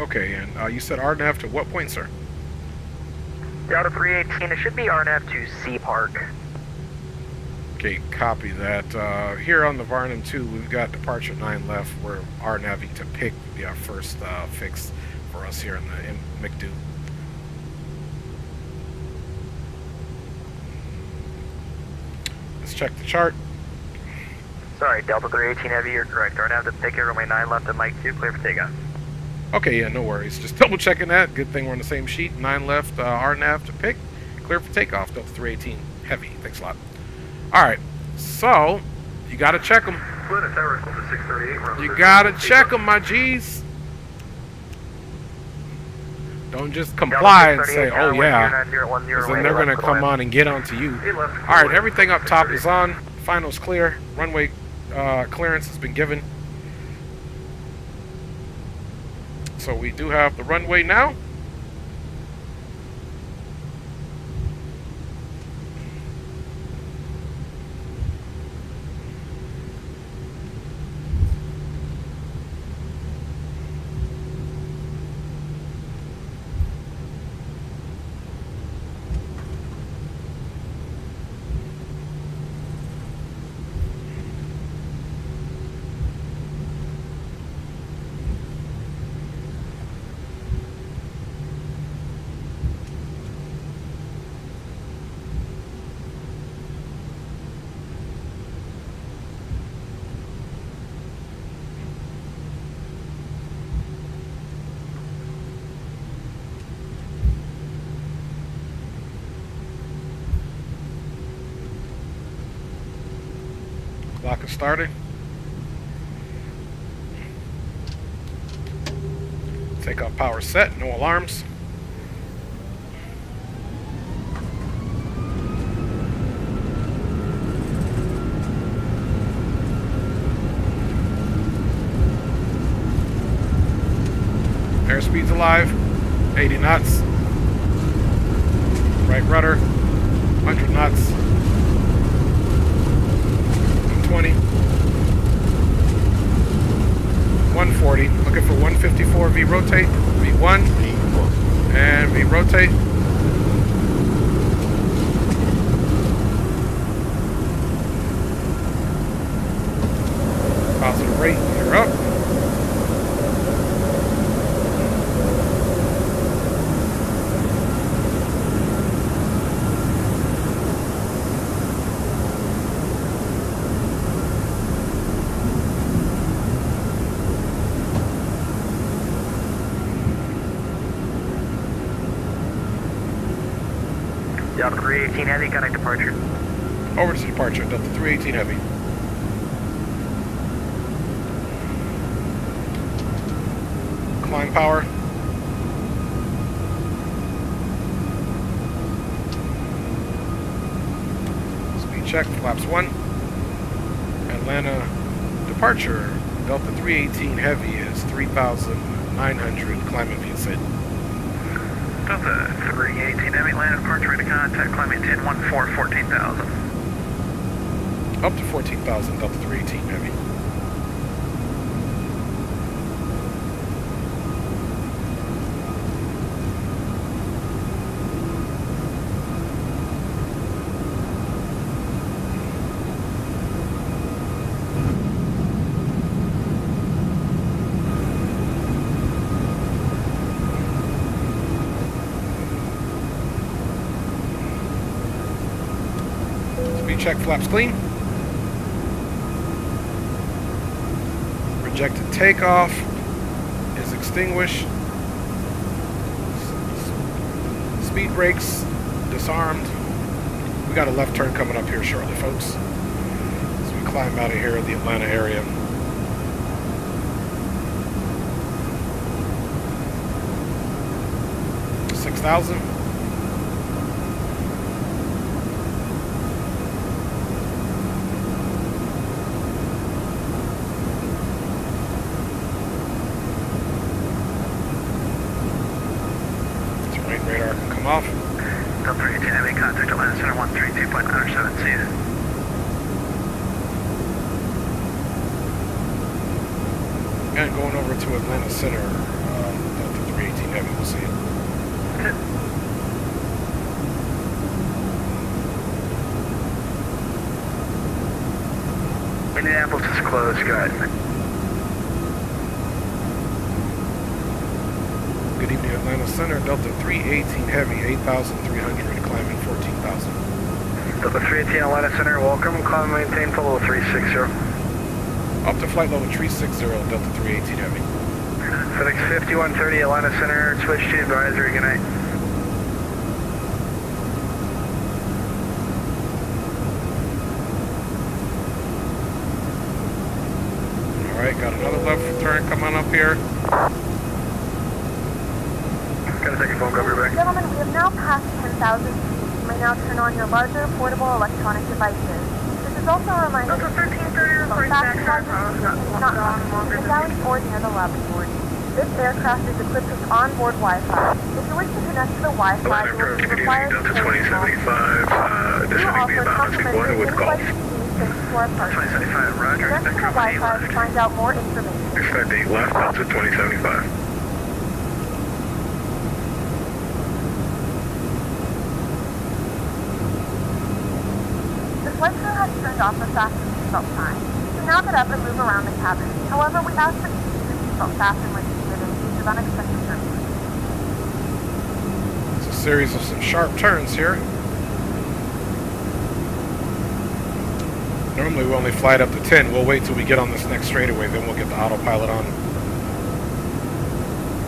Okay, and you said RNAV to what point, sir? Delta 318, it should be RNAV to C Park. Okay, copy that. Here on the Varnum 2, we've got departure 9 left. We're RNAVing to pick will be our first fix for us here in McDo. Let's check the chart. Sorry, Delta 318 Heavy, you're correct. RNAV to pick, runway 9 left at Mike 2, clear for takeoff. Okay, yeah, no worries. Just double checking that. Good thing we're on the same sheet. 9 left, RNAV to pick. Clear for takeoff. Delta 318 Heavy. Thanks a lot. Alright, so you gotta check them. You gotta check them, my G's. Don't just comply and say, oh yeah, because then they're going to come on and get onto you. Alright, everything up top is on. Final's clear. Runway clearance has been given. So we do have the runway now. Clock is started. Takeoff power set, no alarms. Airspeed's alive, 80 knots. Right rudder, 100 knots. 120. 140. Looking for 154 V rotate. V1. And V rotate. Positive rate. You're up. Delta 318 Heavy, connect departure. Over to departure, Delta 318 Heavy. Climb power. Speed check, flaps 1. Atlanta departure, Delta 318 Heavy is 3,900, climb if you said. Delta 318 Heavy, land departure, ready to contact, climb maintain 14, 14,000. Up to 14,000, Delta 318 Heavy. Check flaps clean. Rejected takeoff is extinguished. Speed brakes disarmed. We got a left turn coming up here shortly, folks, as we climb out of here in the Atlanta area. $6,000. Radar can come off. Delta 318 Heavy, contact Atlanta Center 132.97, see you. And going over to Atlanta Center, Delta 318 Heavy, we'll see you. That's it. Indianapolis is closed, go ahead. Good evening, Atlanta Center, Delta 318 Heavy, 8,300, climbing 14,000. Delta 318 Atlanta Center, welcome, climb maintain full level 360. Up to flight level 360, Delta 318 Heavy. FedEx 5130 Atlanta Center, switch to advisory, good night. Alright, got another left turn coming up here. Gotta take Gentlemen, we have now passed 10,000 feet. You may now turn on your larger portable electronic devices. This is also a reminder that not in the galley or near the lavatory. This aircraft is equipped with onboard Wi-Fi. If you wish to connect to the Wi-Fi, you will be required to pay a small fee. You will also complimentary in-flight thanks to our partners. 2075, Roger. Connect to the Wi-Fi to find out more information. Expect 8 left, out to 2075. The flight crew has turned off the fasten seatbelt sign. You can now get up and move around the cabin. However, we ask that you keep your seatbelt fastened when needed in case of unexpected turbulence. It's a series of some sharp turns here. Normally we only fly it up to 10. We'll wait till we get on this next straightaway, then we'll get the autopilot on.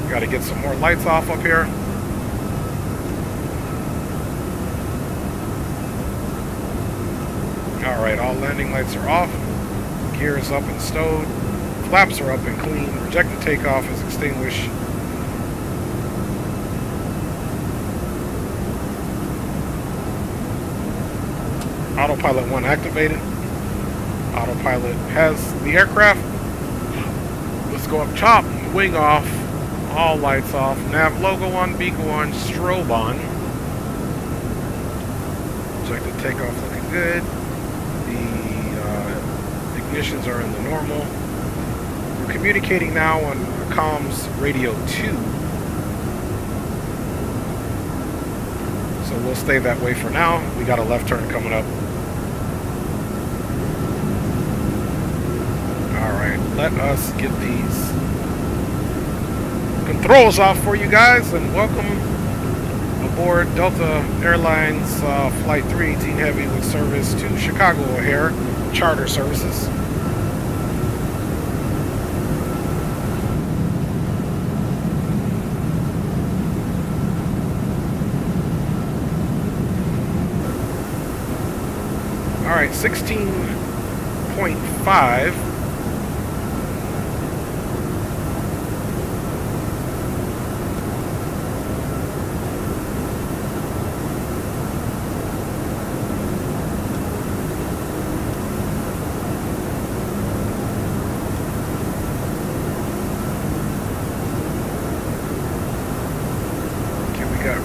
Got to get some more lights off up here. Alright, all landing lights are off. Gear is up and stowed. Flaps are up and clean. Rejected takeoff is extinguished. Autopilot 1 activated. Autopilot has the aircraft. Let's go up top. Wing off. All lights off. Nav logo on, beacon on, strobe on. Rejected takeoff looking good. The ignitions are in the normal. We're communicating now on comms radio 2. So we'll stay that way for now. We got a left turn coming up. Alright, let us get these controls off for you guys, and welcome aboard Delta Airlines Flight 318 Heavy with service to Chicago O'Hare charter services. Alright, 16.5.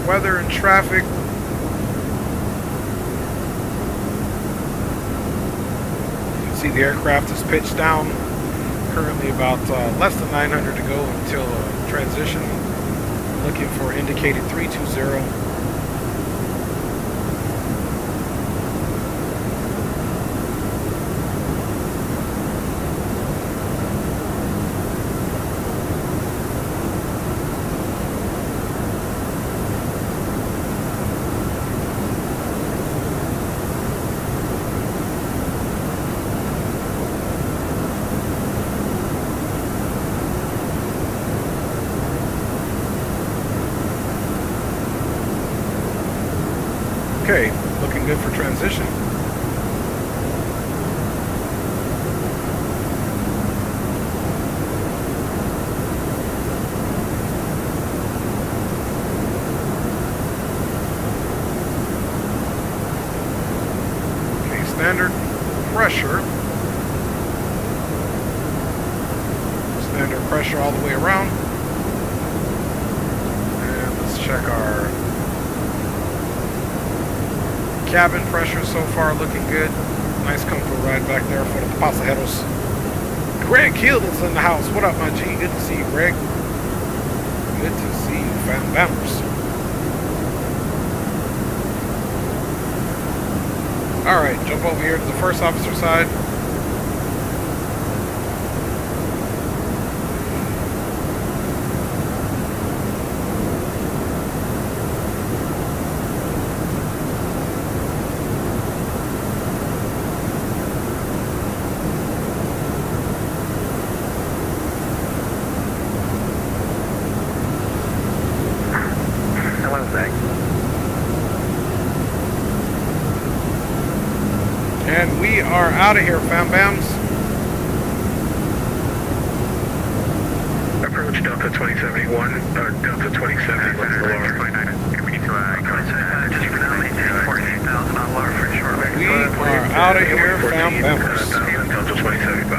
Weather and traffic. You can see the aircraft is pitched down. Currently about less than 900 to go until transition. Looking for indicated 320. Okay, looking good for transition. Okay, standard pressure. Standard pressure all the way around. And let's check our cabin pressure so far, looking good. Nice comfortable ride back there for the pasajeros. Greg Hill is in the house. What up, my G? Good to see you, Greg. Good to see you, fam bammers. Alright, jump over here to the first officer side. And we are out of here, fam bams. Approach Approach Delta 2071, or Delta 2070, what's the lower? We need to, just for now, maintain 14,000 on lower for short. We are out of here, fam members. Delta 2075.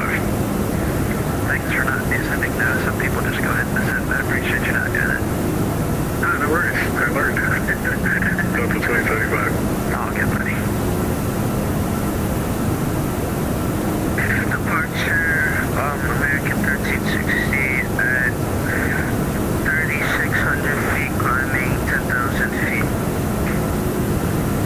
Thanks for not descending now. Some people just go ahead and descend. I appreciate you not doing it. No worries. I learned. Delta 2075. I'll get ready. Departure, American 1360 at 3,600 feet, climbing 10,000 feet.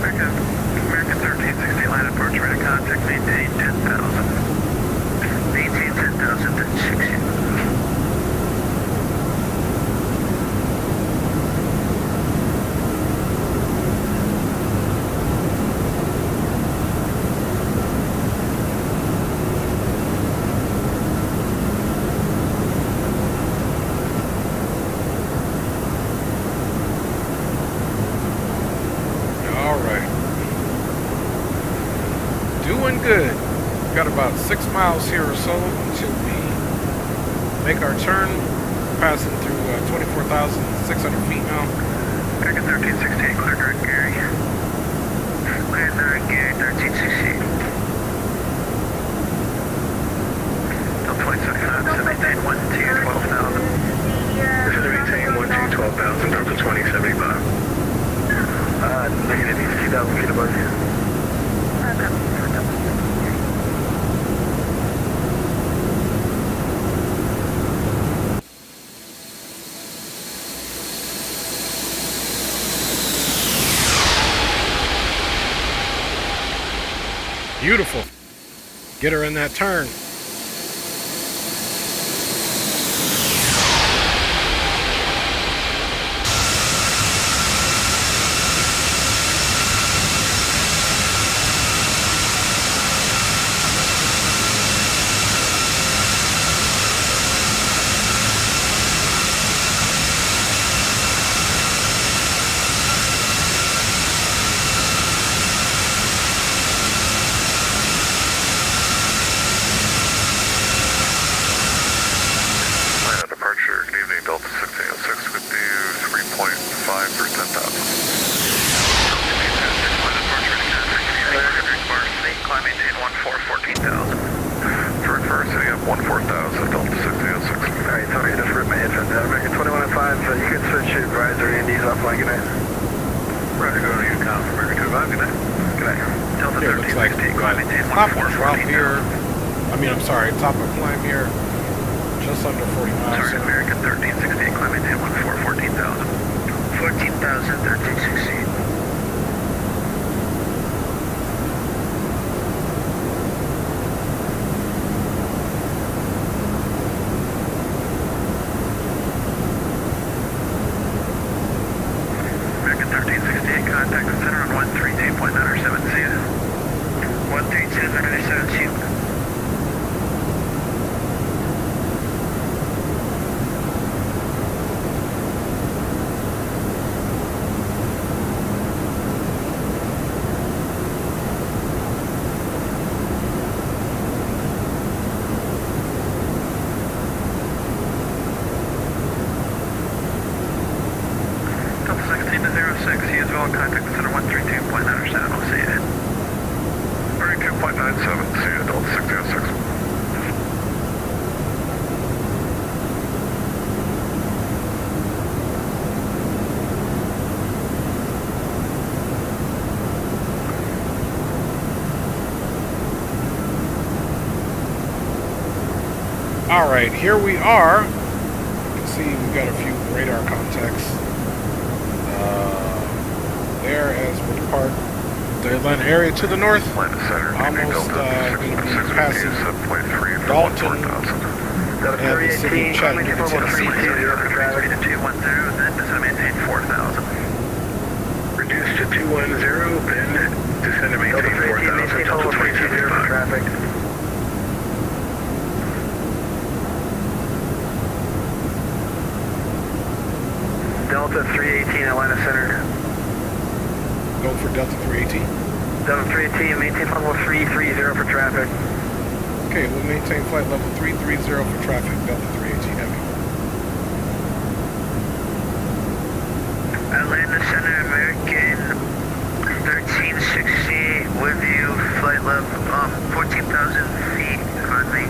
American 1360, line approach, ready contact, maintain 10,000. Maintain 10,000 at 60. Doing good. Got about 6 miles here or so until we make our turn, passing through 24,600 feet now. American 1368, clear direct Gary. Clear direct Gary, 1368. Delta 2075, so maintain 12,000. This is maintain 12,000, Delta 2075. Negative, he's 2,000 feet above you. Beautiful. Get her in that turn. Top of climb here, just under 40 miles. Sorry, American 1368, climb maintain 14,000. 14,000, 1368. American 1368, contact the center on 132.970. 132.970. Alright, here we are. You can see we've got a few radar contacts there as we depart the Atlanta area to the north. Almost going to be passing Dalton and the city of Chattanooga, Tennessee. Then descend maintain 4,000. Reduce to 210, then descend to maintain 4,000, Delta 2075. Traffic. Delta 318, Atlanta Center. Go for Delta 318. Delta 318, maintain level 330 for traffic. Okay, we'll maintain flight level 330 for traffic, Delta 318 Heavy. Atlanta Center, American 1368 with you, flight level 14,000 feet, runway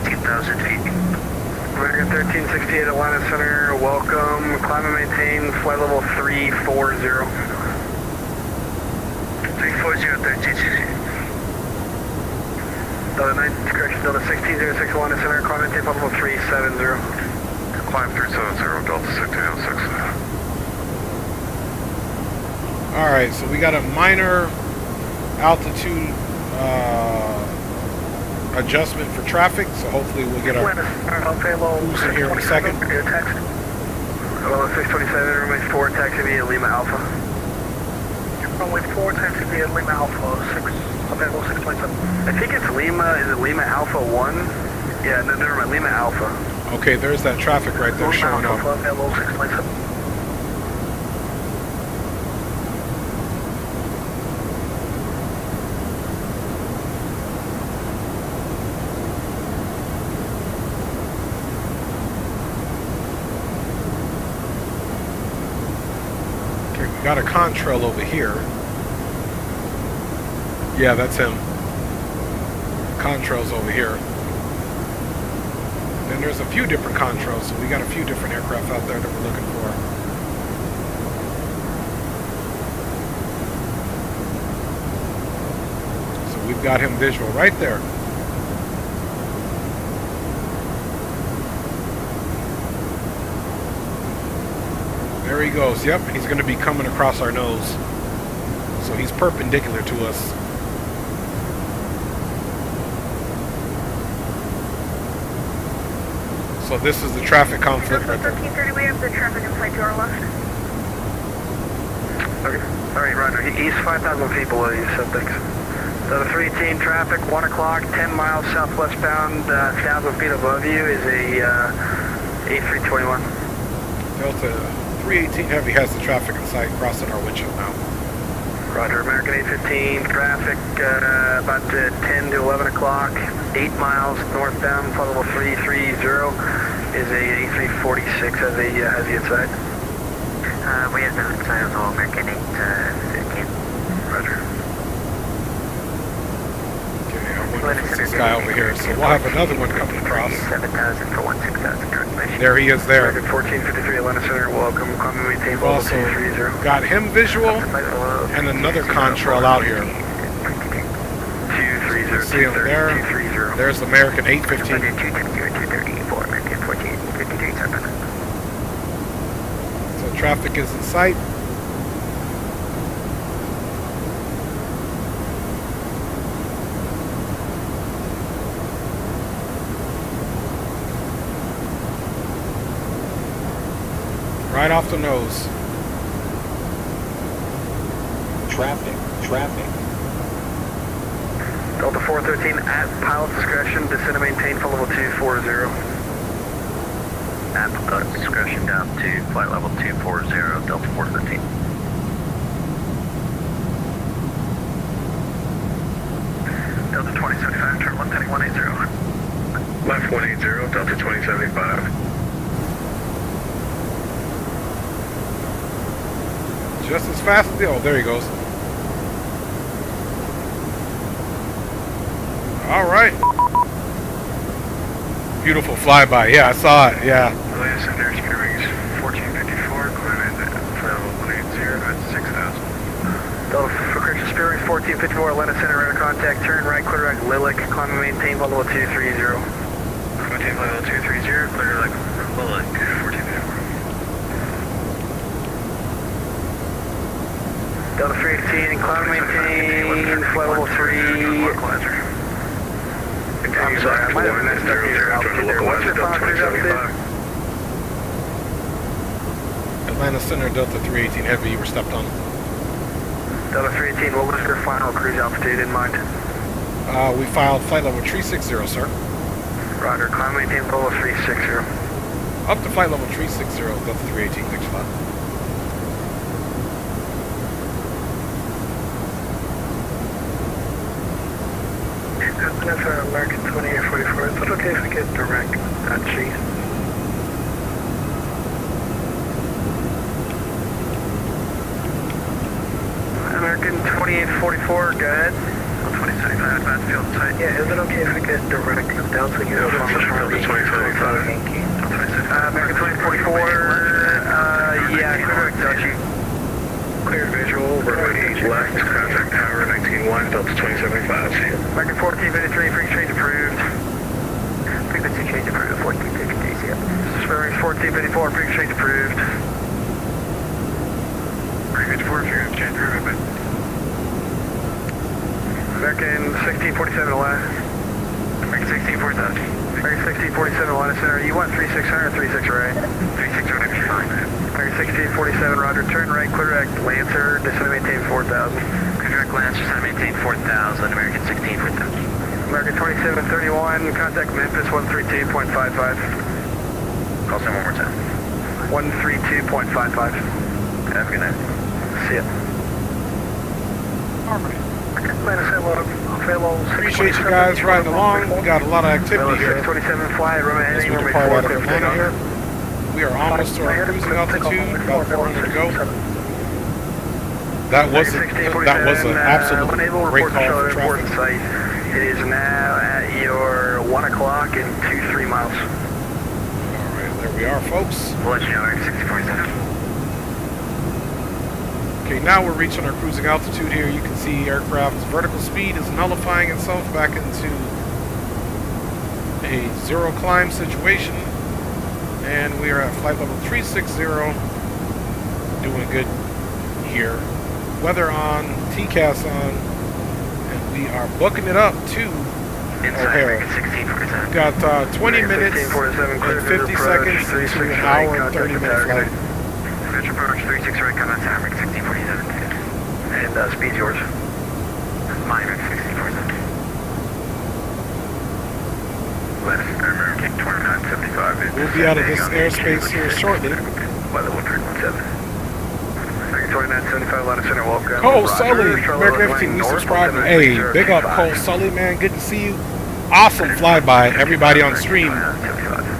15,000 feet. American 1368 Atlanta Center, welcome, climb and maintain, flight level 340. 340, 1368. Delta 9, correction, Delta 1606 Atlanta Center, climb and maintain, flight level 370. Climb 370, Delta 1606. Alright, so we got a minor altitude adjustment for traffic, so hopefully we'll get our boost in here in a second. Hello, 627, runway 4, taxi via Lima Alpha. Runway 4, taxi via Lima Alpha, available 627. I think it's Lima, is it Lima Alpha 1? Yeah, no, never mind, Lima Alpha. Okay, there's that traffic right there showing up. Available 627. Got a contrail over here. Yeah, that's him. Contrail's over here. Then there's a few different contrails, so we got a few different aircraft out there that we're looking for. So we've got him visual right there. There he goes. Yep, he's going to be coming across our nose. So he's perpendicular to us. So this is the traffic conflict right there. 1330, we have the traffic in sight to our left. Okay. Alright, Roger. He's 5,000 feet below you, so thanks. So the 318 traffic, 1 o'clock, 10 miles southwestbound, 1,000 feet above you is a A321. Delta 318 Heavy has the traffic in sight, crossing our windshield now. Roger, American 815 traffic about 10 to 11 o'clock, 8 miles northbound, flight level 330 is a A340-6 has the inside. We have the inside of American 815. Roger. Okay, I wonder if it's this guy over here. So we'll have another one coming across. 7,000 for 16,000 transmission. There he is there. American 1453 Atlanta Center, welcome, climb and maintain, We've level also 230. got him visual and another contrail out here. 230, See him there. 230. There's American 815. 234, American 1453, 7. So traffic is in sight. Right off the nose. Traffic. Delta 413 at pilot's discretion, descend and maintain for level 240. At pilot's discretion down to flight level 240, Delta 413. Delta 2075, turn left heading 180. Left 180, Delta 2075. Just as fast as oh, there he goes. All right. Beautiful flyby. Yeah, I saw it. Yeah. Latest and their speed rings 1454, climbing at level 180 at 6,000. Delta for correction, speed rings 1454, Atlanta Center, radar contact, turn right, quarterback, Lilac, climb and maintain, flight level 230. Maintain flight level 230, clear like Lilac 1454. Delta 318, climb and maintain, flight level 3. I'm sorry, I might have messed up your altitude there. What's your final cruise altitude? Atlanta Center, Delta 318 Heavy, you were stepped on. Delta 318, what was your final cruise altitude in mind? We filed flight level 360, sir. Roger, climb and maintain, flight level 360. Up to flight level 360, Delta 318, thanks a lot. That's our American 2844. Is it okay if we get direct at G? 2844, go ahead. 2075, advanced field tight. Yeah, is it okay if we get direct down so you know from the 2075? American 2044, yeah, clear Dutchie. Clear visual, runway 8 left, contact tower 19-1, Delta 2075, see you. American 1453, free change approved. Frequency change approved, 1453, see you. Springs 1454, free change approved. Frequency 4, change approved. American 1647 Atlanta. American 1647. American 1647 Atlanta Center. You want 3600 or 36 right? 3600 is fine. American 1647 Roger. Turn right, clear direct Lancer. Descend and maintain 4000. Clear direct Lancer, descend and maintain 4000. American 1647. American 2731. Contact Memphis 132.55. Call sign one more time. 132.55. Have a good night. See ya. Appreciate you guys riding along. We got a lot of activity here. As we depart out of Atlanta here. We are almost to our cruising altitude, about 400 to go. That was an absolute great call for traffic. It is now at your 1 o'clock and 23 miles. Alright, there we are, folks. We'll let you know, Eric 6047. Okay, now we're reaching our cruising altitude here. You can see aircraft's vertical speed is nullifying itself back into a zero climb situation. And we are at flight level 360, doing good here. Weather on, TCAS on, and we are booking it up to O'Hare. We've got 20 minutes and 50 seconds to an hour and 30-minute flight. Metro approach 36 right, come on tower, American 1647. And speed's yours. My American 1647. American 2975. We'll be out of this airspace here shortly. Weather 1317. American 2975, Atlanta Center, welcome. Cole Sully, American 15, we subscribe. Hey, big up Cole Sully, man. Good to see you. Awesome flyby. Everybody on stream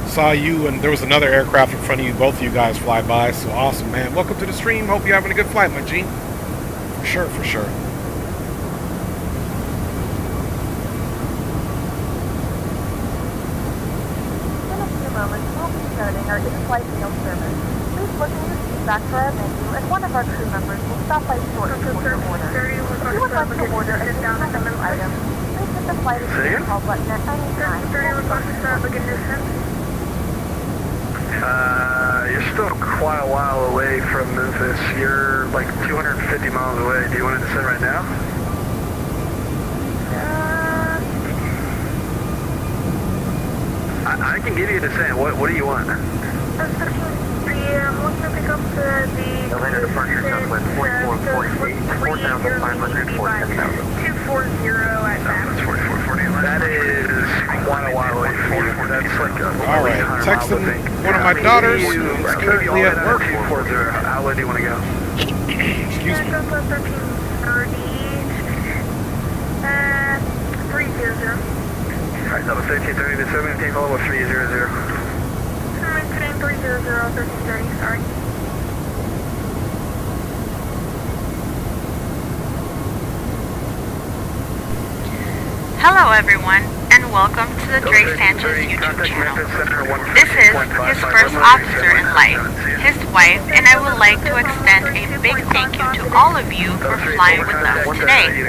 saw you, and there was another aircraft in front of you. Both of you guys fly by, so awesome, man. Welcome to the stream. Hope you're having a good flight, my G. For sure, for sure. In a few moments, we'll be starting our in-flight meal service. Please look in your seat back for our menu, and one of our crew members will stop by shortly for your order. If you would like to order a different menu item, please hit the flight attendant call button at any time. You're still quite a while away from Memphis. You're like 250 miles away. Do you want to descend right now? I can give you a descent. What do you want? I'm looking to pick up the Atlanta departure Southwest 4448, 4,500, 4,000. 240 at that. That is quite a while away from you. That's like a Alright, texting one of my daughters who's currently at work. How low do you want to go? Excuse me. 1330, 300. Alright, level 1330 to 17, follow up 300. Maintain 300, 1330, sorry. Hello everyone, and welcome to the Dre Sanchez YouTube channel. This is his first officer in life, his wife, and I would like to extend a big thank you to all of you for flying with us today.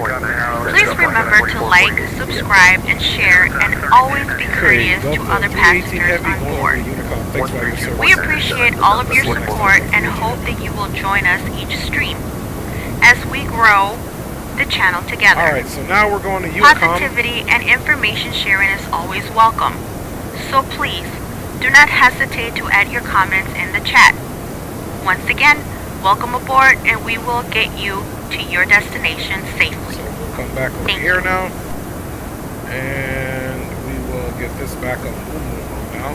Please remember to like, subscribe, and share, and always be courteous to other passengers on board. We appreciate all of your support and hope that you will join us each stream as we grow the channel together. Alright, so now we're going to Unicom. Positivity and information sharing is always welcome. So please, do not hesitate to add your comments in the chat. Once again, welcome aboard, and we will get you to your destination safely. So we'll come back over here now. And we will get this back on now.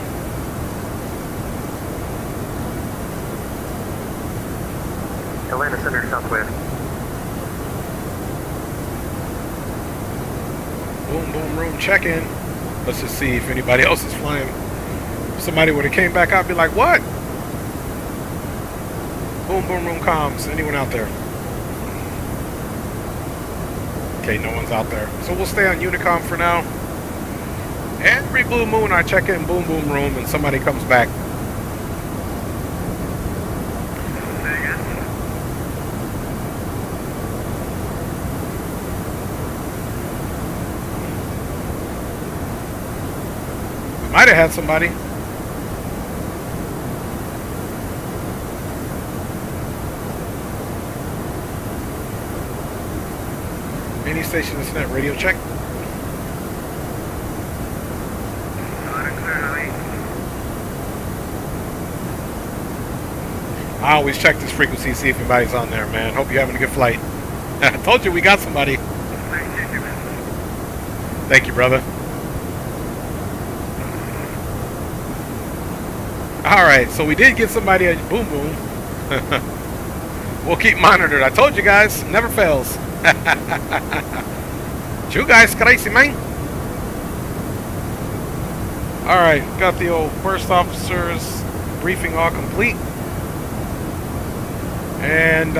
Atlanta Center Southwest. Boom, boom, room check-in. Let's just see if anybody else is flying. If somebody would have came back out and be like, what? Boom, boom, room comms. Anyone out there? Okay, no one's out there. So we'll stay on Unicom for now. Every blue moon I check in boom boom room and somebody comes back. We might have had somebody. Any station that's net radio check. I always check this frequency, see if anybody's on there, man. Hope you're having a good flight. I told you we got somebody. Thank you, brother. Alright, so we did get somebody at Boom Boom. We'll keep monitored. I told you guys, never fails. You guys crazy, man. Alright, got the old first officer's briefing all complete. And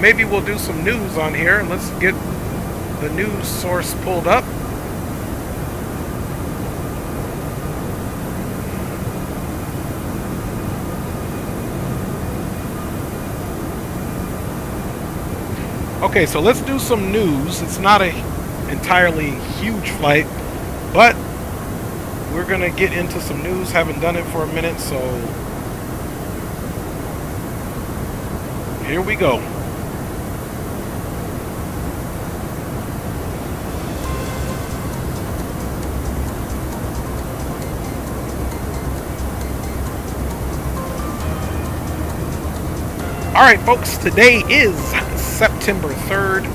maybe we'll do some news on here. Let's get the news source pulled up. Okay, so let's do some news. It's not a entirely huge flight, but we're gonna get into some news. Haven't done it for a minute, so here we go. All right, folks, today is September 3rd,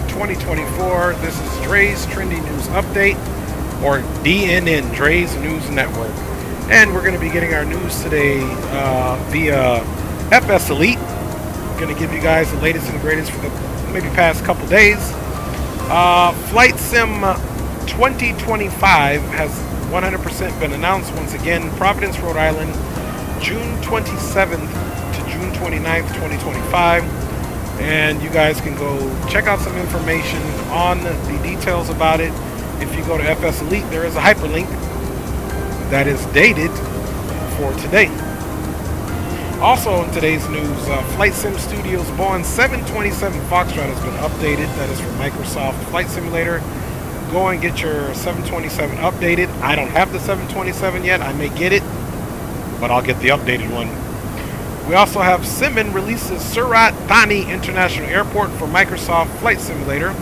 2024. This is Dre's Trendy News Update, or DNN, Dre's News Network. And we're going to be getting our news today via FS Elite. Going to give you guys the latest and greatest for the maybe past couple days. Flight Sim 2025 has 100% been announced once again. Providence, Rhode Island, June 27th to June 29th, 2025. And you guys can go check out some information on the details about it. If you go to FS Elite, there is a hyperlink that is dated for today. Also in today's news, Flight Sim Studios Boeing 727 Foxtrot has been updated. That is for Microsoft Flight Simulator. Go and get your 727 updated. I don't have the 727 yet. I may get it, but I'll get the updated one. We also have Simmons releases Surat Thani International Airport for Microsoft Flight Simulator.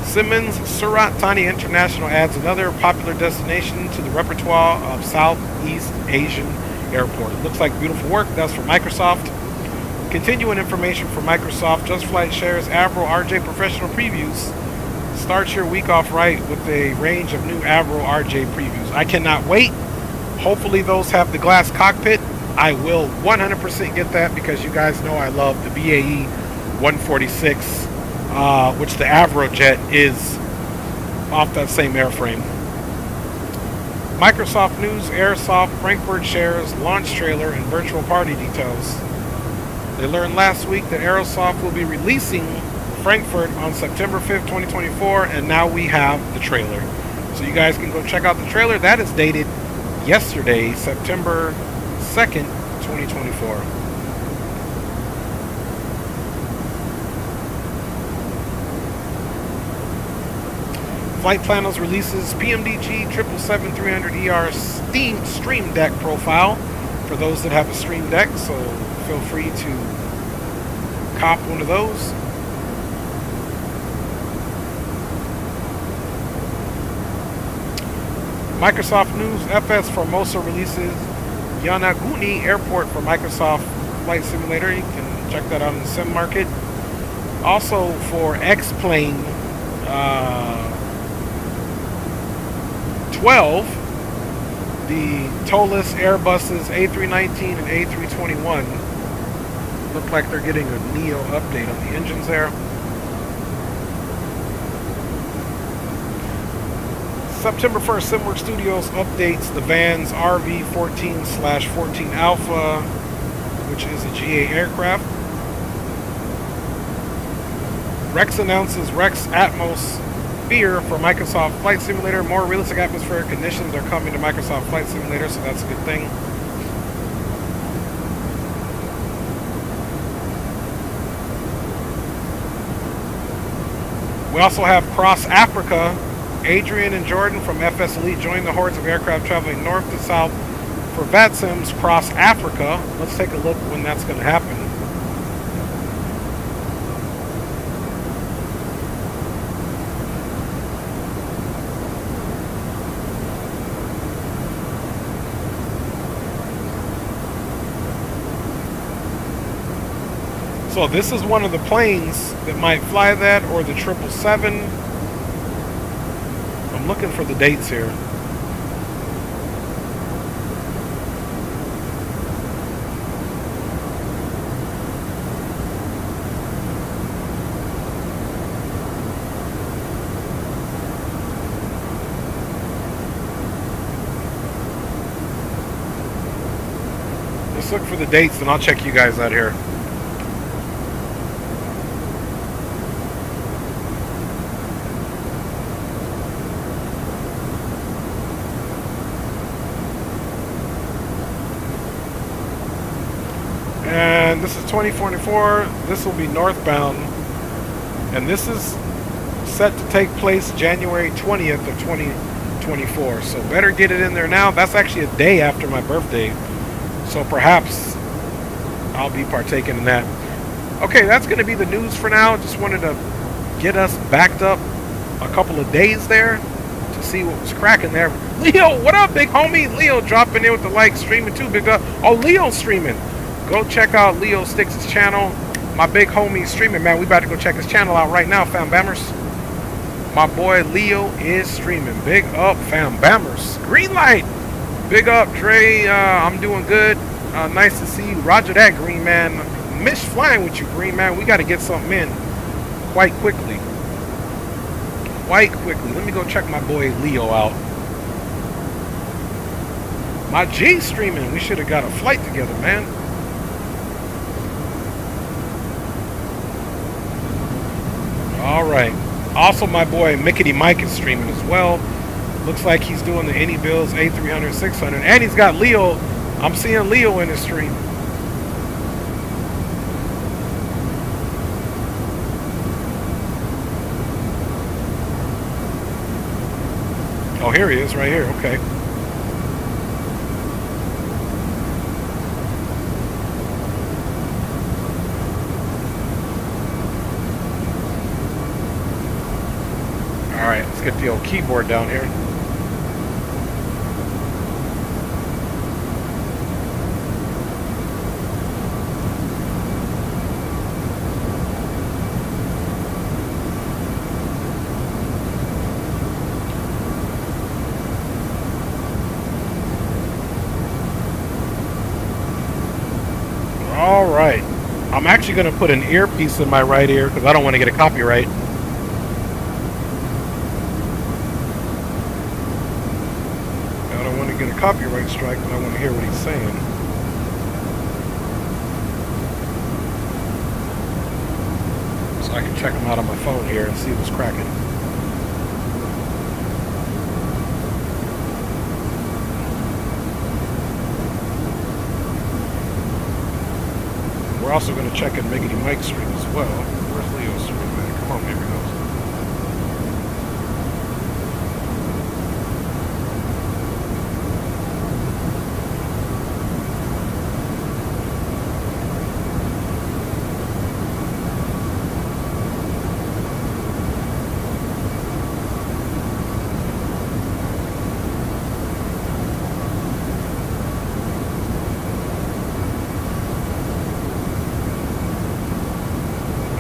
Simmons Surat Thani International adds another popular destination to the repertoire of Southeast Asian Airport. It looks like beautiful work. That's for Microsoft. Continuing information for Microsoft, Just Flight shares Avro RJ Professional Previews. Start your week off right with a range of new Avro RJ previews. I cannot wait. Hopefully those have the glass cockpit. I will 100% get that because you guys know I love the BAE 146, which the Avrojet is off that same airframe. Microsoft News, Airsoft Frankfurt shares launch trailer and virtual party details. They learned last week that Airsoft will be releasing Frankfurt on September 5th, 2024, and now we have the trailer. So you guys can go check out the trailer. That is dated yesterday, September 2nd, 2024. Flight Planners releases PMDG 777-300ER Steam Stream Deck profile for those that have a Stream Deck, so feel free to cop one of those. Microsoft News, FS Formosa releases Yanaguni Airport for Microsoft Flight Simulator. You can check that out in the sim market. Also for X-Plane 12, the Toliss Airbuses A319 and A321 look like they're getting a Neo update on the engines there. September 1st, SimWorks Studios updates the Vans RV14/14 Alpha, which is a GA aircraft. Rex announces Rex Atmos Fear for Microsoft Flight Simulator. More realistic atmospheric conditions are coming to Microsoft Flight Simulator, so that's a good thing. We also have Cross Africa. Adrian and Jordan from FS Elite join the hordes of aircraft traveling north to south for VATSIM's Cross Africa. Let's take a look when that's going to happen. So this is one of the planes that might fly that, or the 777. I'm looking for the dates here. Let's look for the dates and I'll check you guys out here. And this is 2044. This will be northbound. And this is set to take place January 20th of 2024. So better get it in there now. That's actually a day after my birthday. So perhaps I'll be partaking in that. Okay, that's going to be the news for now. Just wanted to get us backed up a couple of days there to see what was cracking there. Leo, what up, big homie? Leo dropping in with the like, streaming too, big up. Oh, Leo's streaming. Go check out Leo Sticks' channel. My big homie streaming, man. We about to go check his channel out right now, fam bammers. My boy Leo is streaming. Big up, fam bammers. Green light. Big up, Dre. I'm doing good. Nice to see you. Roger that, Green man. Miss flying with you, Green man. We got to get something in quite quickly. Quite quickly. Let me go check my boy Leo out. My G streaming. We should have got a flight together, man. All right. Also, my boy Mickety Mike is streaming as well. Looks like he's doing the Any Bills A340-600. And he's got Leo. I'm seeing Leo in his stream. Oh, here he is right here. Okay. All right, let's get the old keyboard down here. All right, I'm actually going to put an earpiece in my right ear because I don't want to get a copyright. Get a copyright strike, but I want to hear what he's saying. So I can check him out on my phone here and see what's cracking. We're also going to check in Miggity Mike's stream as well. Where's Leo's stream, man? Come on, here we go.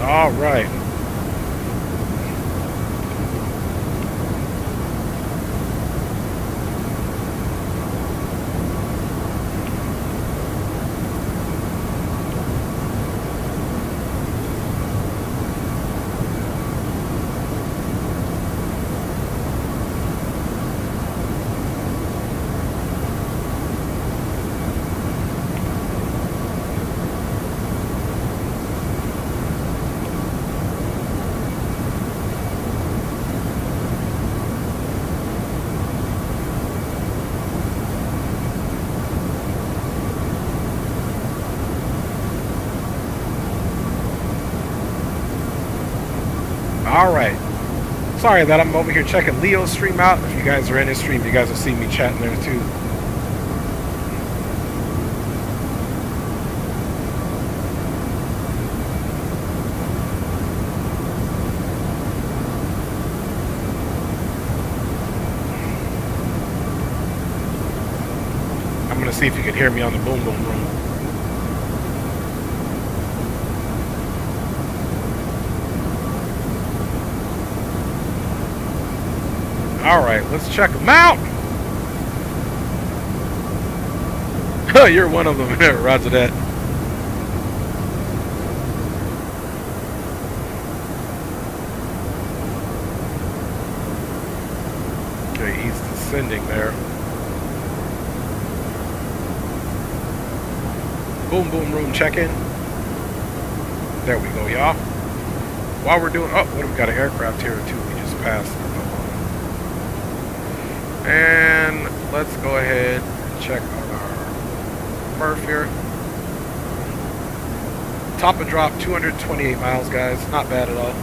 All right. Alright. Sorry that I'm over here checking Leo's stream out. If you guys are in his stream, you guys will see me chatting there too. I'm gonna see if you can hear me on the boom boom room. Alright, let's check them out. You're one of them. Roger that. Okay, he's descending there. Boom boom room check-in. There we go, y'all. While we're doing... Oh, what do we got? An aircraft here too. We just passed. And let's go ahead and check on our perf here. Top and drop 228 miles, guys. Not bad at all.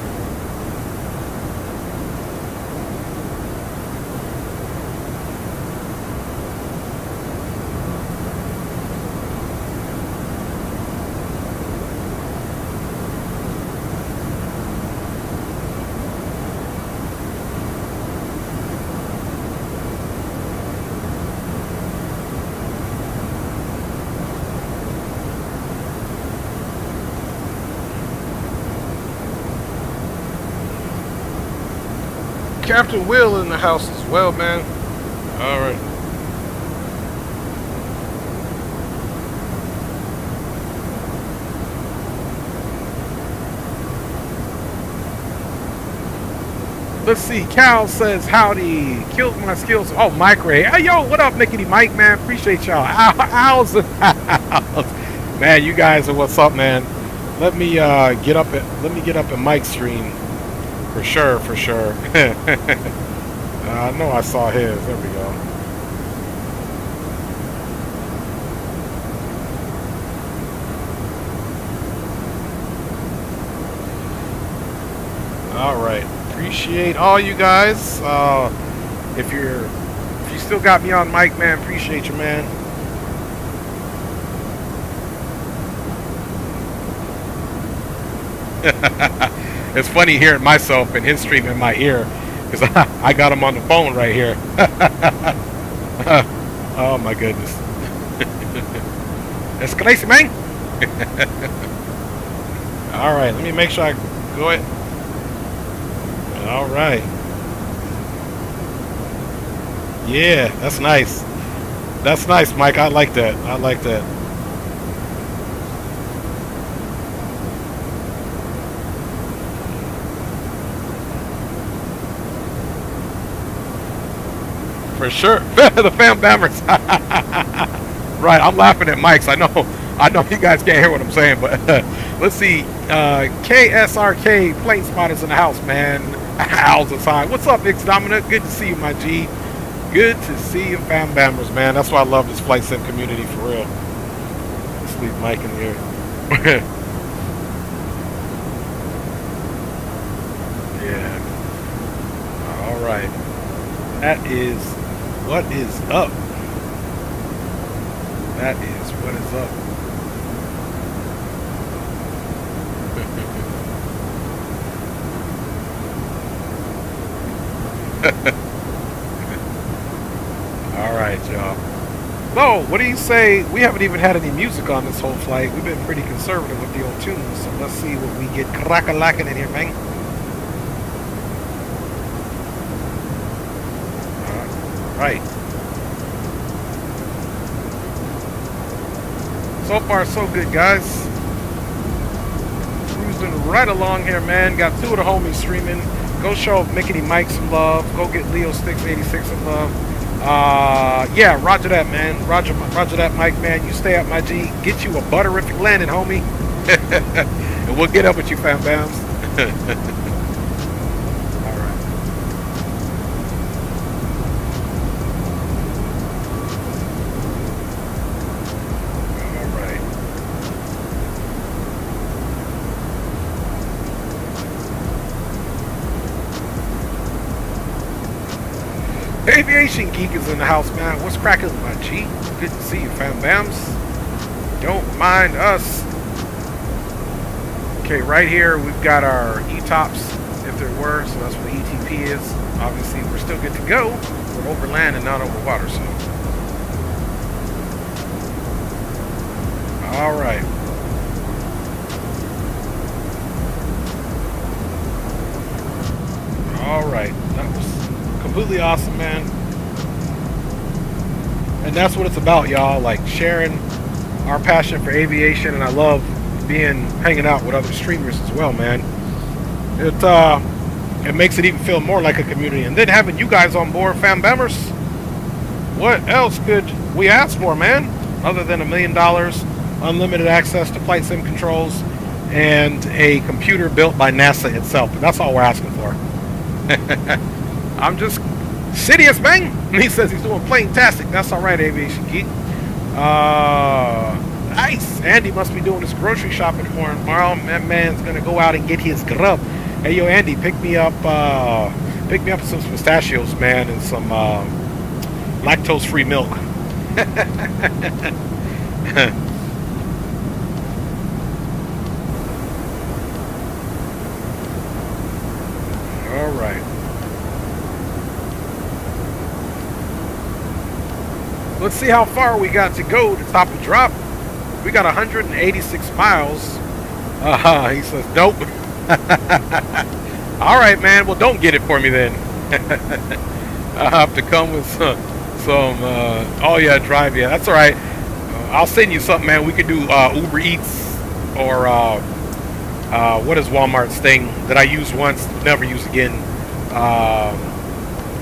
Captain Will in the house as well, man. All right. Let's see. Cal says, howdy. Kills my skills. Oh, Mike Ray. Hey, yo, what up, Nickety Mike, man? Appreciate y'all. Owls in the house. Man, you guys are what's up, man. Let me get up at Mike's stream. For sure, for sure. I know I saw his. There we go. All right. Appreciate all you guys. If you still got me on mic, man, appreciate you, man. It's funny hearing myself and his stream in my ear because I got him on the phone right here. Oh my goodness. It's crazy, man. All right, let me make sure I go it. All right. Yeah, that's nice. That's nice, Mike. I like that. I like that. For sure. The fam bammers. Right, I'm laughing at Mike's. I know you guys can't hear what I'm saying, but let's see. KSRK plane spotters in the house, man. Owls aside. What's up, X Dominic? Good to see you, my G. Good to see you, fam bammers, man. That's why I love this flight sim community for real. Let's leave Mike in here. Yeah. All right. That is what is up. That is what is up. All right, y'all. So, what do you say? We haven't even had any music on this whole flight. We've been pretty conservative with the old tunes. So let's see what we get crack-a-lacking in here, man. Right. So far, so good, guys. Cruising right along here, man. Got two of the homies streaming. Go show Mickety Mike some love. Go get Leo Sticks 86 some love. Yeah, roger that, man. Roger that, Mike, man. You stay up, my G. Get you a butterific landing, homie. And we'll get up with you, fam bams. Aviation Geek is in the house, man. What's cracking, my G? Good to see you, fam bams. Don't mind us. Okay, right here we've got our E-tops, if there were, so that's what the ETP is. Obviously, we're still good to go. We're over land and not over water, so. All right. All right. That was completely awesome, man. And that's what it's about, y'all. Like sharing our passion for aviation, and I love hanging out with other streamers as well, man. It makes it even feel more like a community. And then having you guys on board, fam bammers, what else could we ask for, man? Other than $1 million, unlimited access to flight sim controls, and a computer built by NASA itself. And that's all we're asking for. I'm just serious, man. He says he's doing plain-tastic. That's all right, Aviation Geek. Nice. Andy must be doing his grocery shopping tomorrow. That man's gonna go out and get his grub. Hey, yo, Andy, pick me up some pistachios, man, and some lactose-free milk. All right. Let's see how far we got to go to top of drop. We got 186 miles. He says, nope. All right, man. Well, don't get it for me then. I'll have to come with some oh, yeah, drive. Yeah, that's all right. I'll send you something, man. We could do Uber Eats or what is Walmart's thing that I used once, never use again?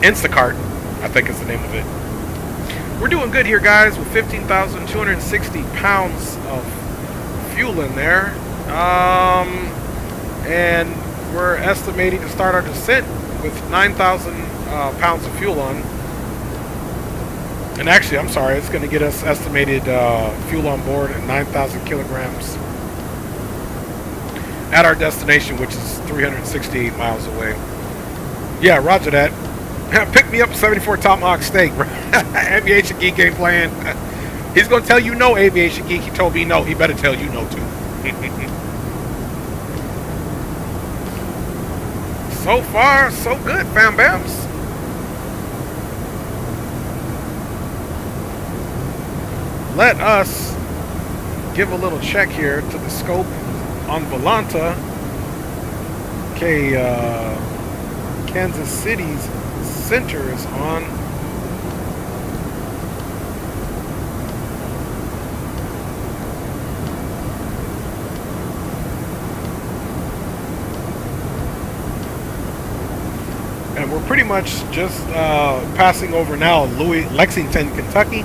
Instacart, I think is the name of it. We're doing good here, guys, with 15,260 pounds of fuel in there. And we're estimating to start our descent with 9,000 pounds of fuel on. And actually, I'm sorry, it's going to get us estimated fuel on board at 9,000 kilograms at our destination, which is 368 miles away. Yeah, roger that. Pick me up 74 Tomahawk steak. Aviation Geek ain't playing. He's going to tell you no, Aviation Geek. He told me no. He better tell you no, too. So far, so good, fam bams. Let us give a little check here to the scope on Volanta. Okay, Kansas City's center is on. And we're pretty much just passing over now Lexington, Kentucky.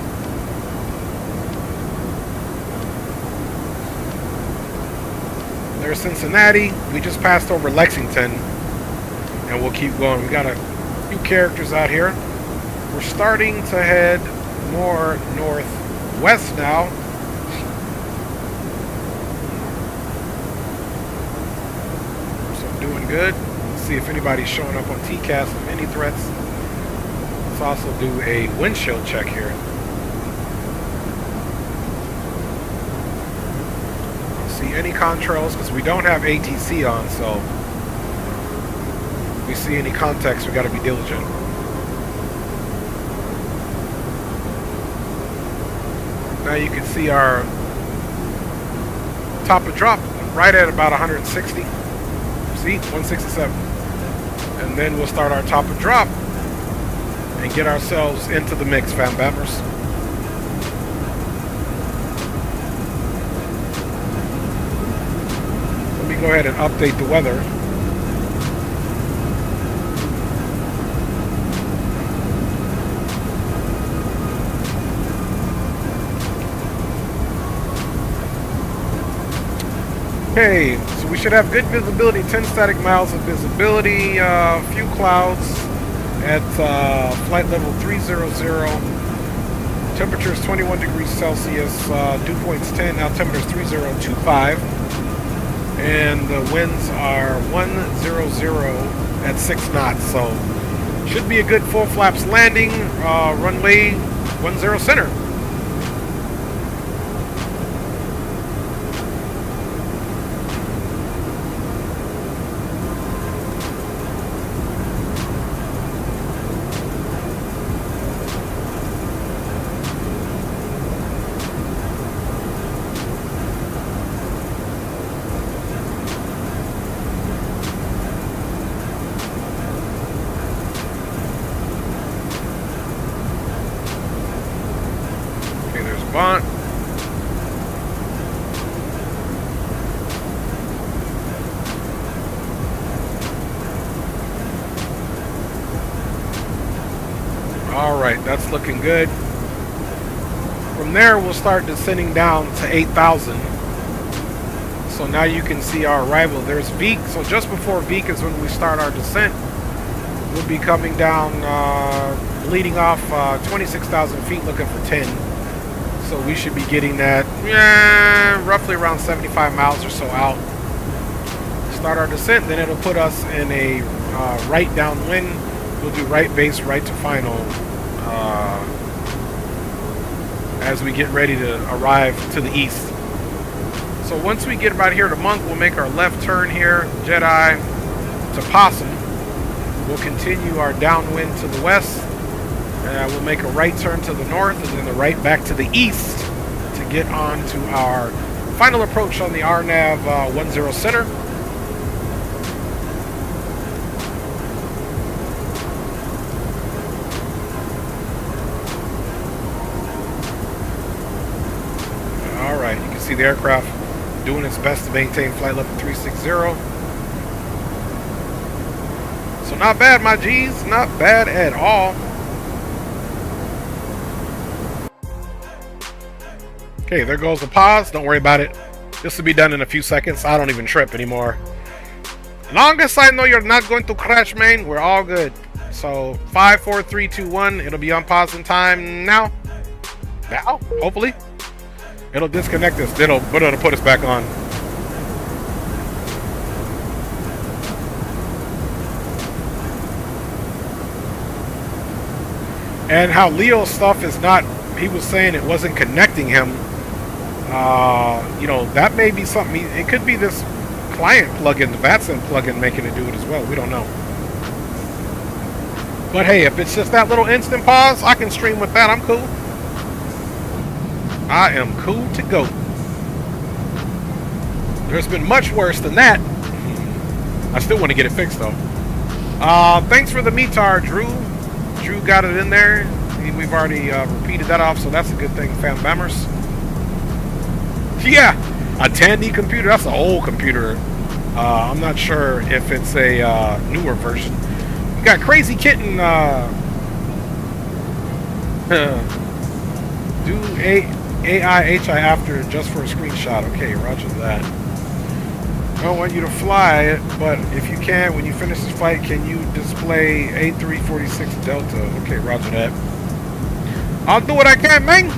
There's Cincinnati. We just passed over Lexington, and we'll keep going. We got a few characters out here. We're starting to head more northwest now. So doing good. Let's see if anybody's showing up on TCAS with any threats. Let's also do a windshield check here. Any contrails, because we don't have ATC on, so if we see any context, we got to be diligent. Now you can see our top of drop right at about 160. See, 167. And then we'll start our top of drop and get ourselves into the mix, fam bammers. Go ahead and update the weather. Okay, so we should have good visibility, 10 static miles of visibility, few clouds at flight level 300. Temperature is 21 degrees Celsius, dew point's 10, altimeter is 3025. And the winds are 100 at 6 knots, so Should be a good full flaps landing, runway 10 center. Bont. All right, that's looking good. From there, we'll start descending down to 8,000. So now you can see our arrival. There's Veek. So just before Veek is when we start our descent. We'll be coming down, leading off 26,000 feet, looking for 10. So we should be getting that, roughly around 75 miles or so out. Start our descent, then it'll put us in a right downwind. We'll do right base, right to final as we get ready to arrive to the east. So once we get about here to Monk, we'll make our left turn here, Jedi to Possum. We'll continue our downwind to the west. We'll make a right turn to the north and then the right back to the east to get on to our final approach on the RNAV 10 center. All right, you can see the aircraft doing its best to maintain flight level 360. So not bad, my G's, not bad at all. Okay, there goes the pause. Don't worry about it. This will be done in a few seconds. I don't even trip anymore. Long as I know you're not going to crash, man, we're all good. So 5, 4, 3, 2, 1. It'll be on pause in time now. Now, hopefully. It'll disconnect us. Then it'll put us back on. And how Leo's stuff is not, he was saying it wasn't connecting him. You know, that may be something. It could be this client plugin, the VATSIM plugin, making it do it as well. We don't know. But hey, if it's just that little instant pause, I can stream with that. I'm cool. I am cool to go. There's been much worse than that. I still want to get it fixed though. Thanks for the METAR, Drew. Drew got it in there. We've already repeated that off, so that's a good thing, fam bammers. Yeah, a Tandy computer. That's an old computer. I'm not sure if it's a newer version. We got Crazy Kitten. Do AIHI after just for a screenshot. Okay, roger that. I don't want you to fly, but if you can, when you finish this flight, can you display A340-600 Delta? Okay, roger that. I'll do what I can, man.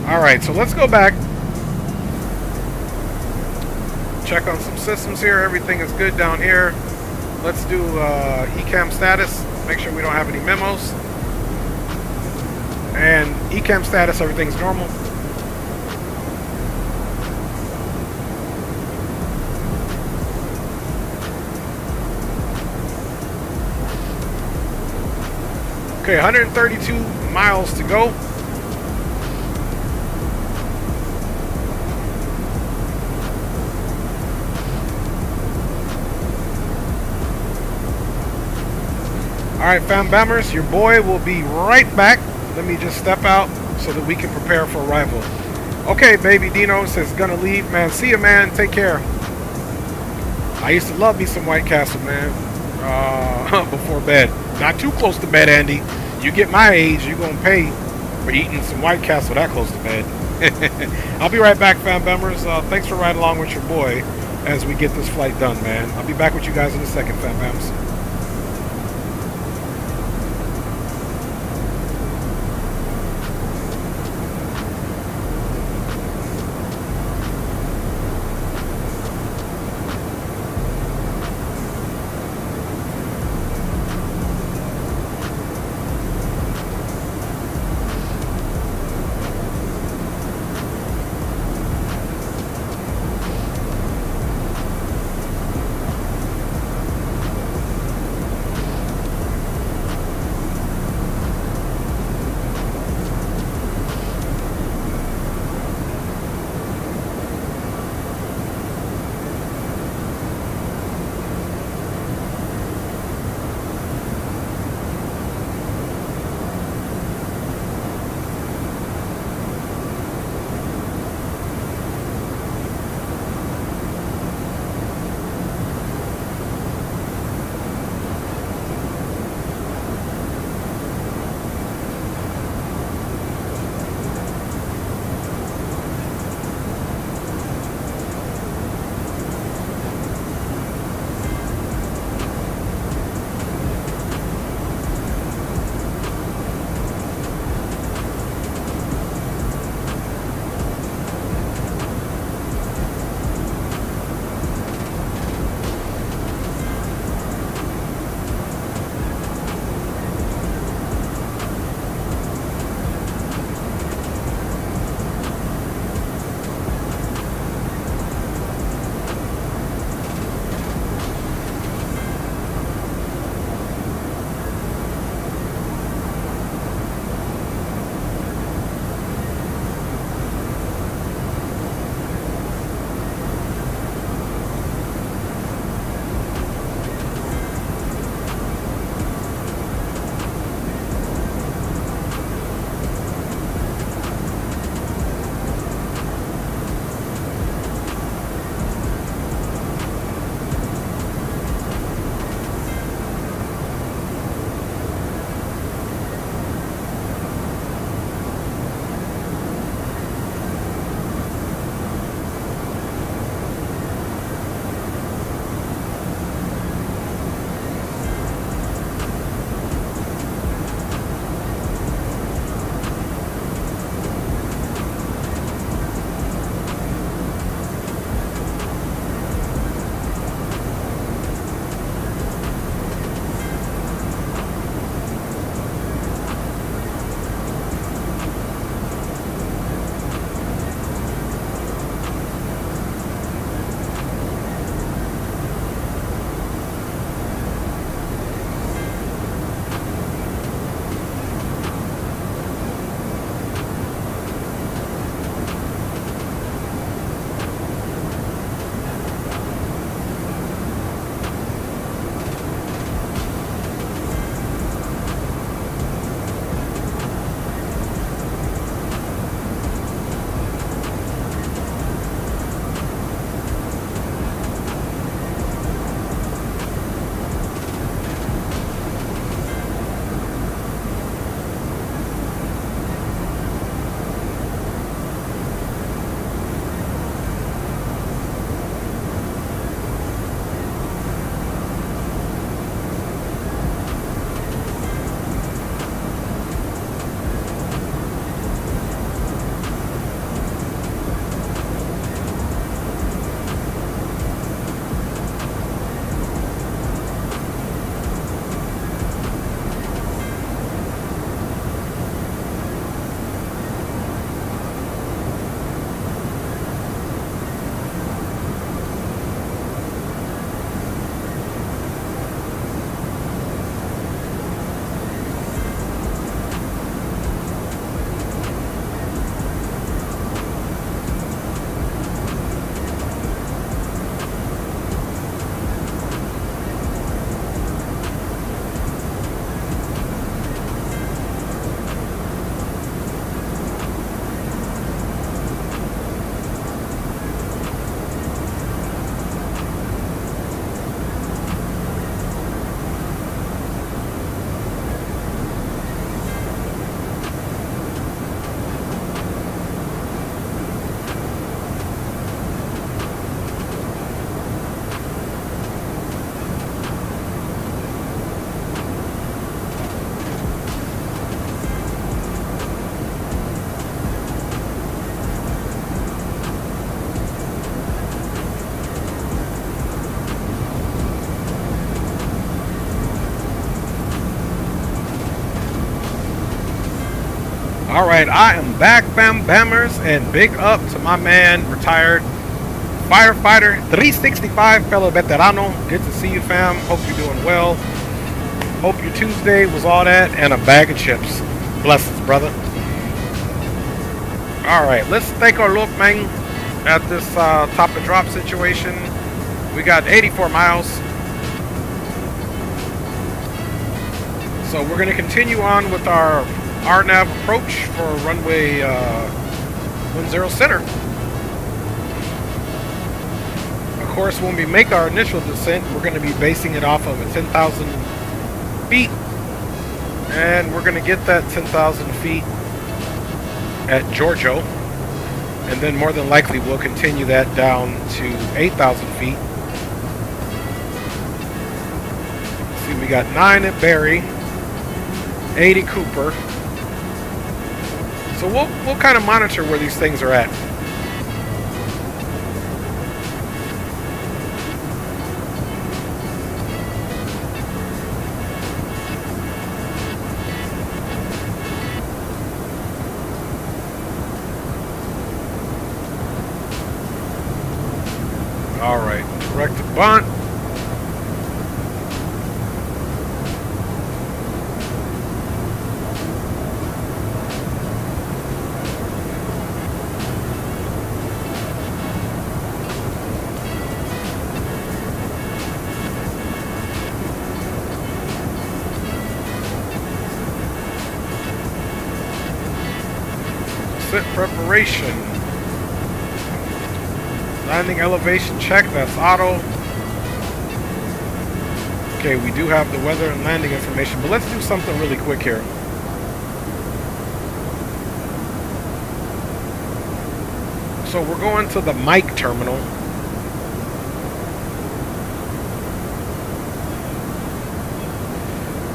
Alright, so let's go back. Check on some systems here. Everything is good down here. Let's do ECAM status. Make sure we don't have any memos. And ECAM status, everything's normal. Okay, 132 miles to go. Alright, fam bammers, your boy will be right back. Let me just step out so that we can prepare for arrival. Okay, baby Dino says gonna leave, man. See ya, man. Take care. I used to love me some White Castle, man. Before bed. Not too close to bed, Andy. You get my age, you're gonna pay for eating some White Castle that close to bed. I'll be right back, fam bammers. Thanks for riding along with your boy as we get this flight done, man. I'll be back with you guys in a second, fam bams. All right, I am back, Bam Bammers, and big up to my man, retired firefighter 365, fellow veterano. Good to see you, fam. Hope you're doing well. Hope your Tuesday was all that and a bag of chips. Blessings, brother. All right, let's take a look, man, at this top and drop situation. We got 84 miles. So we're going to continue on with our RNAV approach for runway 10 center. Of course, when we make our initial descent, we're going to be basing it off of a 10,000 feet. And we're going to get that 10,000 feet at Giorgio. And then more than likely we'll continue that down to 8,000 feet. Let's see, we got 9 at Barry, 80 Cooper. So we'll kind of monitor where these things are at. All right, direct to bunt. Sit preparation. Landing elevation check, that's auto. Okay, we do have the weather and landing information, but let's do something really quick here. So we're going to the mic terminal.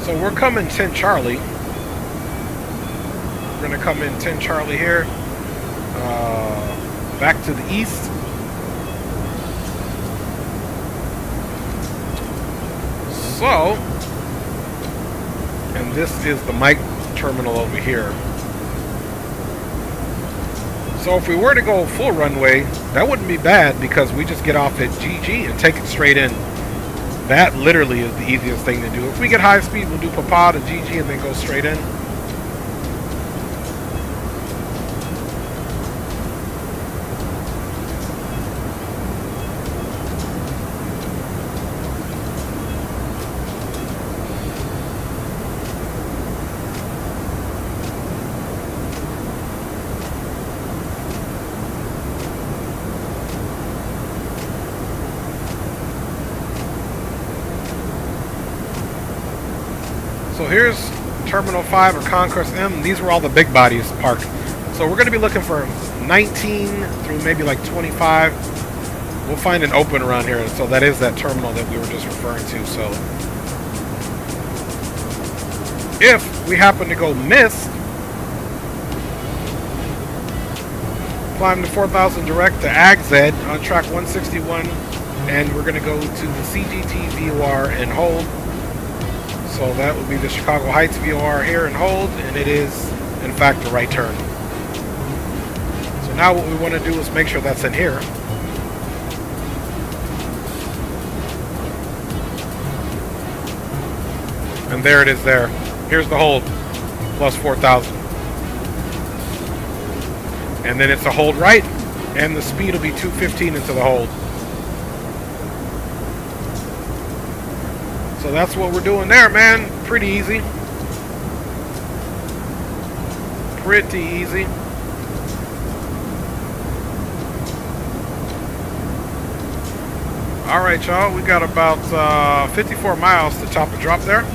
So we're coming 10 Charlie. We're going to come in 10 Charlie here. Back to the east. So, and this is the mic terminal over here. So if we were to go full runway, that wouldn't be bad because we just get off at GG and take it straight in. That literally is the easiest thing to do. If we get high speed, we'll do Papa to GG and then go straight in. So here's Terminal 5 or Concourse M. These were all the big bodies parked. So we're going to be looking for 19 through maybe like 25. We'll find an open around here. So that is that terminal that we were just referring to. So if we happen to go missed, climb to 4,000 direct to AgZ on track 161. And we're going to go to the CGT VOR and hold. So that would be the Chicago Heights VOR here and hold, and it is, in fact, a right turn. So now what we want to do is make sure that's in here. And there it is there. Here's the hold, plus 4,000. And then it's a hold right, and the speed will be 215 into the hold. So that's what we're doing there, man. Pretty easy. Pretty easy. All right, y'all. We got about 54 miles to top a drop there.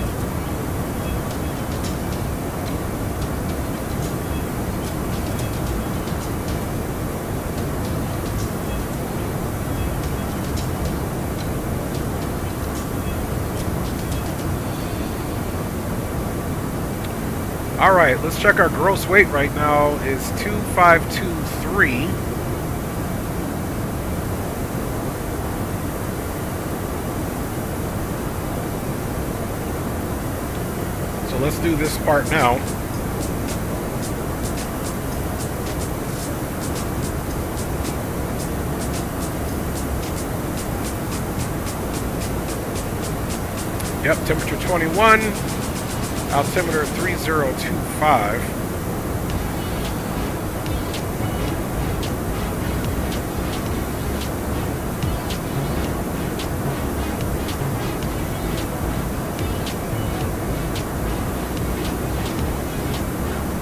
All right, let's check our gross weight right now is 2523. So let's do this part now. Yep, temperature 21, altimeter 3025.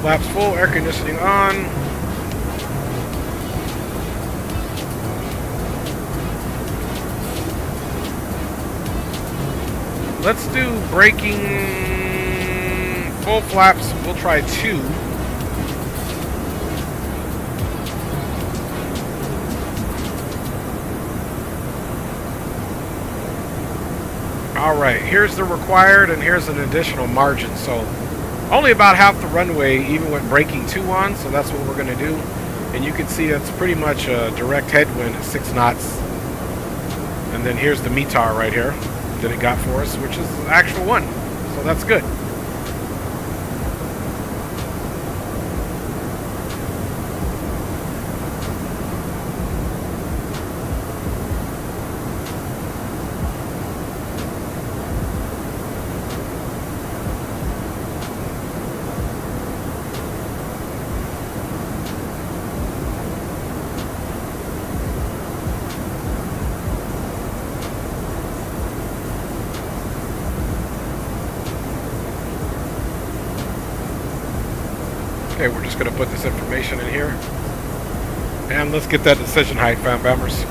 Flaps full, air conditioning on. Let's do braking full flaps. We'll try 2. All right, here's the required and here's an additional margin. So only about half the runway even with braking 2 on, so that's what we're going to do. And you can see it's pretty much a direct headwind at 6 knots. And then here's the METAR right here that it got for us, which is the actual one. So that's good. Okay, we're just going to put this information in here. And let's get that decision height, fam bammers.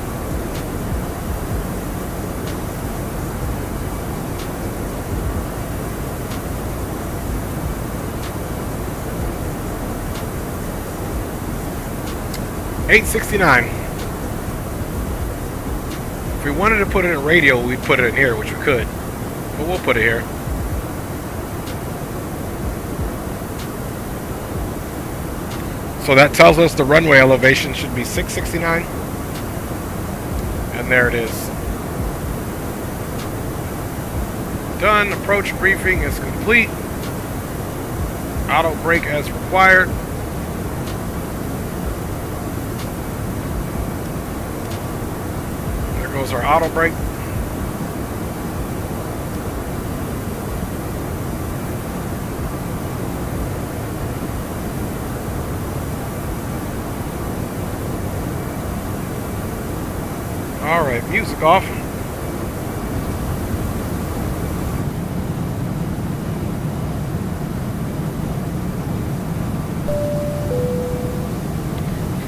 $869. If we wanted to put it in radio, we'd put it in here, which we could. But we'll put it here. So that tells us the runway elevation should be 669. And there it is. Done. Approach briefing is complete. Auto brake as required. There goes our auto brake. Alright, music off.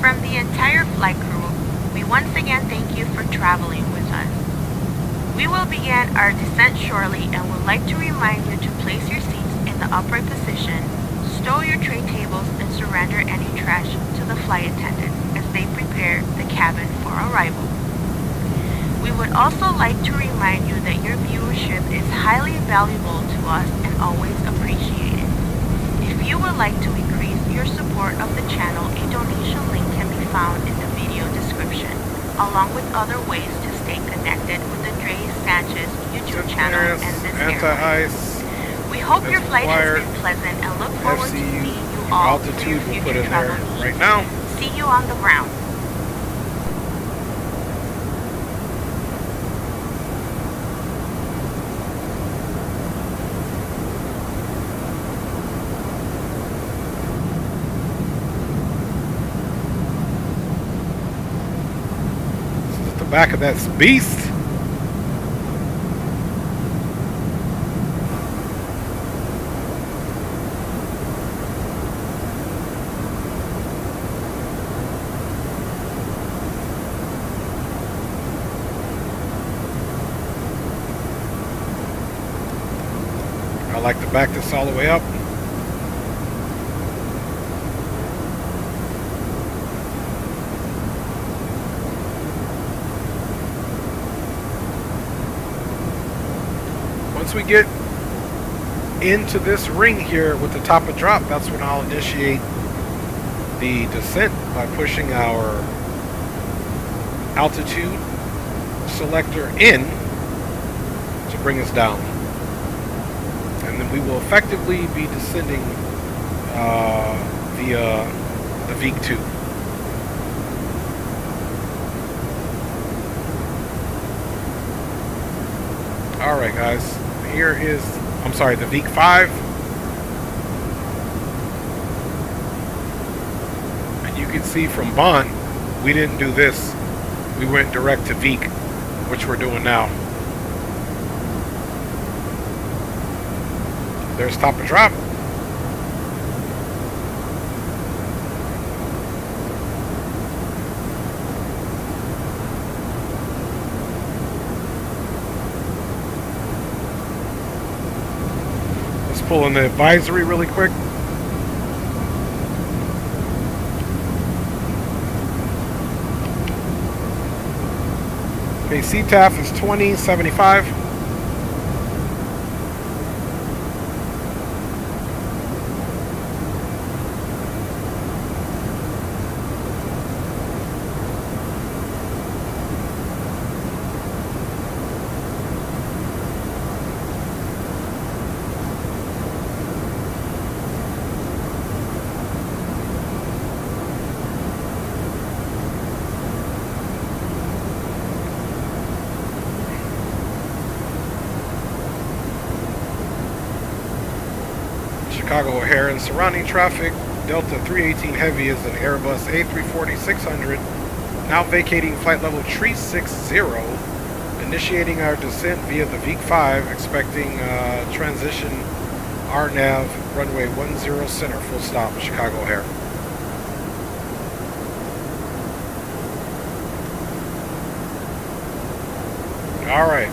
From the entire flight crew, we once again thank you for traveling with us. We will begin our descent shortly and would like to remind you to place your seats in the upright position, stow your tray tables, and surrender any trash to the flight attendants as they prepare the cabin for arrival. We would also like to remind you that your viewership is highly valuable to us and always appreciated. If you would like to increase your support of the channel, a donation link can be found in the video description, along with other ways to stay connected with the Dre Sanchez YouTube channel and this airline. We hope your flight has been pleasant and look forward to seeing you all for your future travel needs. Right now. See you on the ground. Back of that beast. I like to back this all the way up. Once we get into this ring here with the top of drop, that's when I'll initiate the descent by pushing our altitude selector in to bring us down. And then we will effectively be descending via the VEG-2. Alright guys, here is, I'm sorry, the VEEK-5. And you can see from Bond, we didn't do this. We went direct to VEEK, which we're doing now. There's top and drop. Let's pull in the advisory really quick. Okay, CTAF is 2075. Chicago O'Hare and surrounding traffic. Delta 318 Heavy is an Airbus A340-600, now vacating flight level 360, initiating our descent via the VEEK-5, expecting transition RNAV, runway 10 center, full stop, Chicago O'Hare. All right.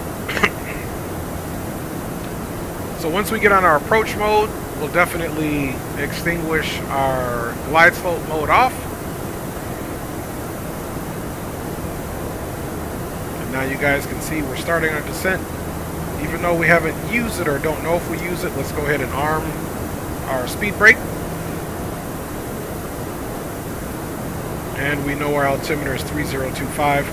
So once we get on our approach mode, we'll definitely extinguish our glide slope mode off. And now you guys can see we're starting our descent. Even though we haven't used it or don't know if we use it, let's go ahead and arm our speed brake. And we know our altimeter is 3025.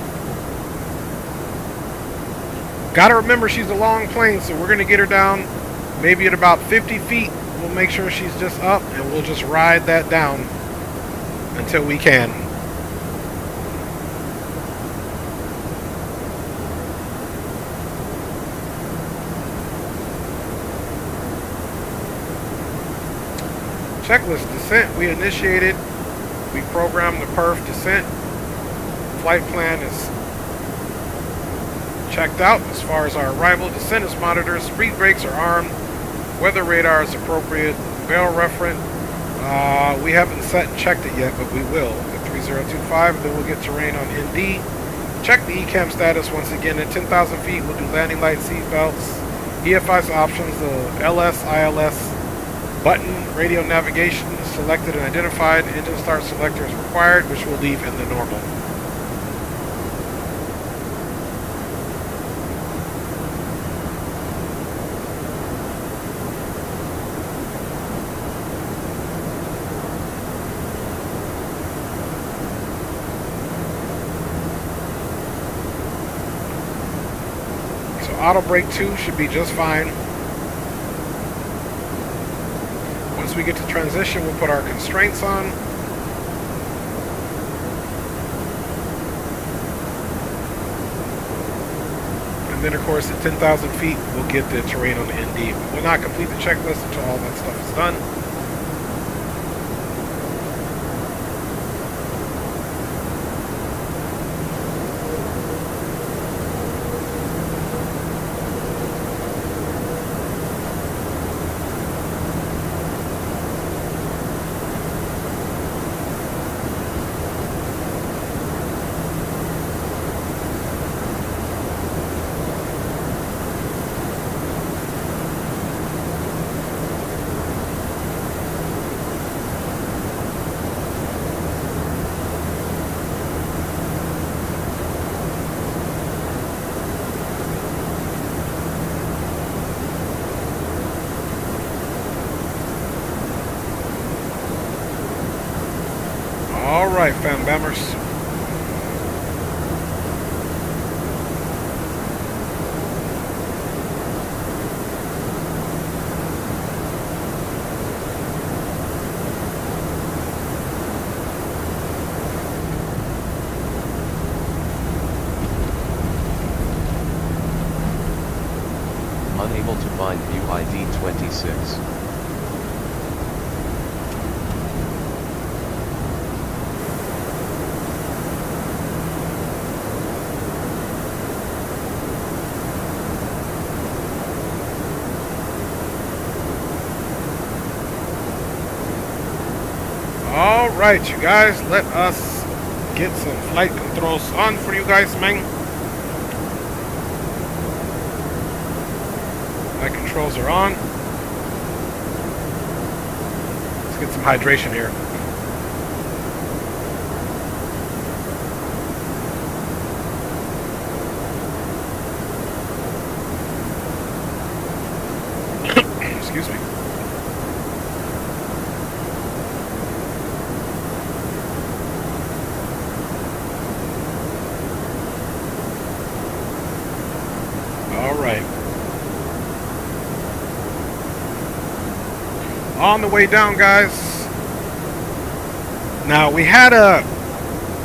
Gotta remember she's a long plane, so we're gonna get her down maybe at about 50 feet. We'll make sure she's just up and we'll just ride that down until we can. Checklist descent we initiated. We programmed the perf descent. Flight plan is checked out as far as our arrival. Descent is monitored. Speed brakes are armed. Weather radar is appropriate. Barrel referent. We haven't set and checked it yet, but we will at 3025. Then we'll get terrain on ND. Check the ECAM status once again at 10,000 feet. We'll do landing light, seat belts, EFI's options, the LS, ILS button, radio navigation is selected and identified. Engine start selector is required, which we'll leave in the normal. Auto brake 2 should be just fine. Once we get to transition, we'll put our constraints on. And then of course at 10,000 feet, we'll get the terrain on the ND. We'll not complete the checklist until all that stuff is done. Alright, fam bammers. Unable to find view ID 26. All right, you guys, let us get some flight controls on for you guys, man. Flight controls are on. Let's get some hydration here. Excuse me. On the way down, guys. Now, we had a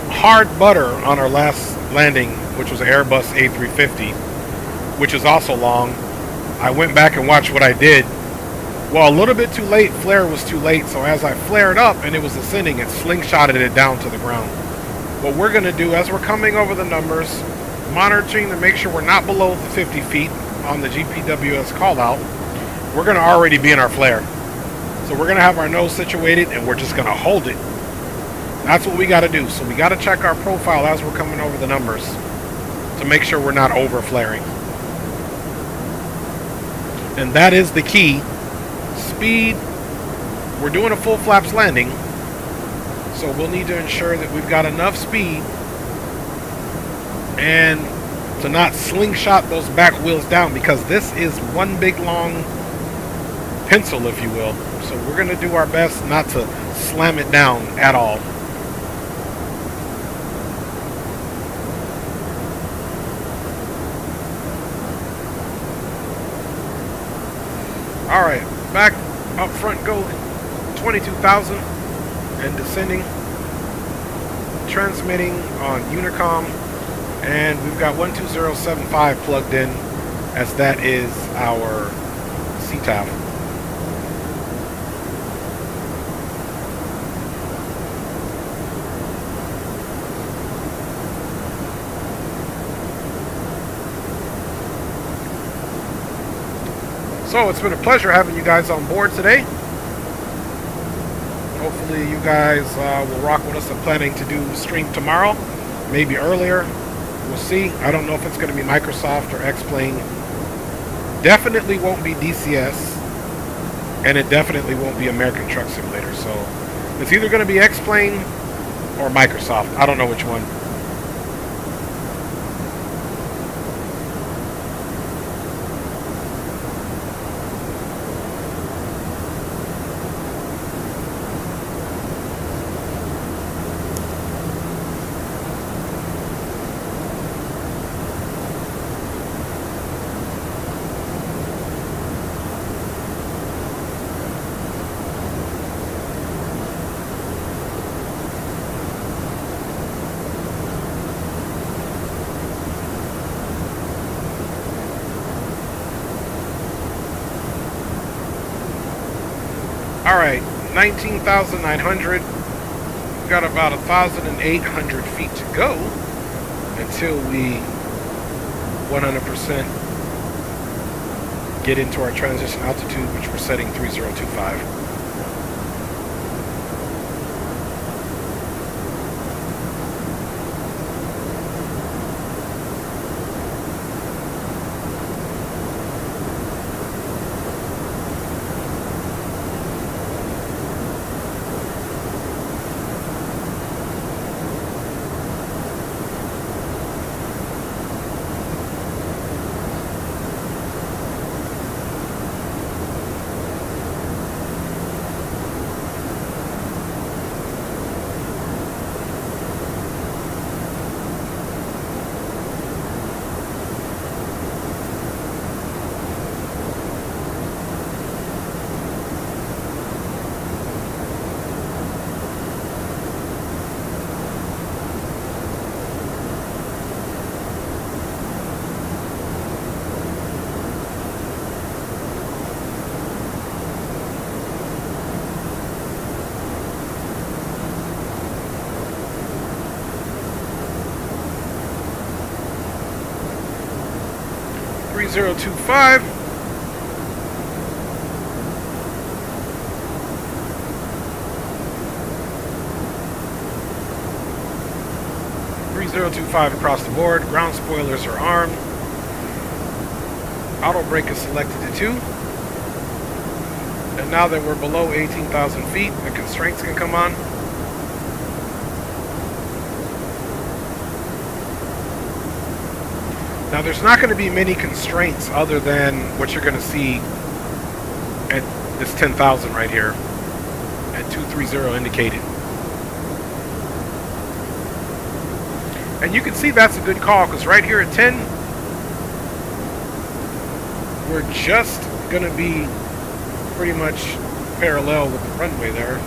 hard butter on our last landing, which was an Airbus A350, which is also long. I went back and watched what I did. Well, a little bit too late. Flare was too late, so as I flared up and it was ascending, it slingshotted it down to the ground. What we're going to do, as we're coming over the numbers, monitoring to make sure we're not below the 50 feet on the GPWS call out, we're going to already be in our flare. So we're going to have our nose situated and we're just going to hold it. That's what we got to do. So we got to check our profile as we're coming over the numbers to make sure we're not over flaring. And that is the key. Speed. We're doing a full flaps landing. So we'll need to ensure that we've got enough speed and to not slingshot those back wheels down, because this is one big long pencil, if you will. So we're going to do our best not to slam it down at all. All right, back up front, go 22,000 and descending, transmitting on Unicom, and we've got 12075 plugged in, as that is our CTAF. So it's been a pleasure having you guys on board today. Hopefully you guys will rock with us. I'm planning to do stream tomorrow, maybe earlier. We'll see. I don't know if it's going to be Microsoft or X-Plane. Definitely won't be DCS, and it definitely won't be American Truck Simulator. So it's either going to be X-Plane or Microsoft. I don't know which one. Alright, 19,900. We've got about 1,800 feet to go until we 100% get into our transition altitude, which we're setting 3025. 3025. Across the board. Ground spoilers are armed. Auto brake is selected to 2. And now that we're below 18,000 feet, the constraints can come on. Now there's not going to be many constraints other than what you're going to see at this 10,000 right here at 230 indicated. And you can see that's a good call, because right here at 10, we're just going to be pretty much parallel with the runway there,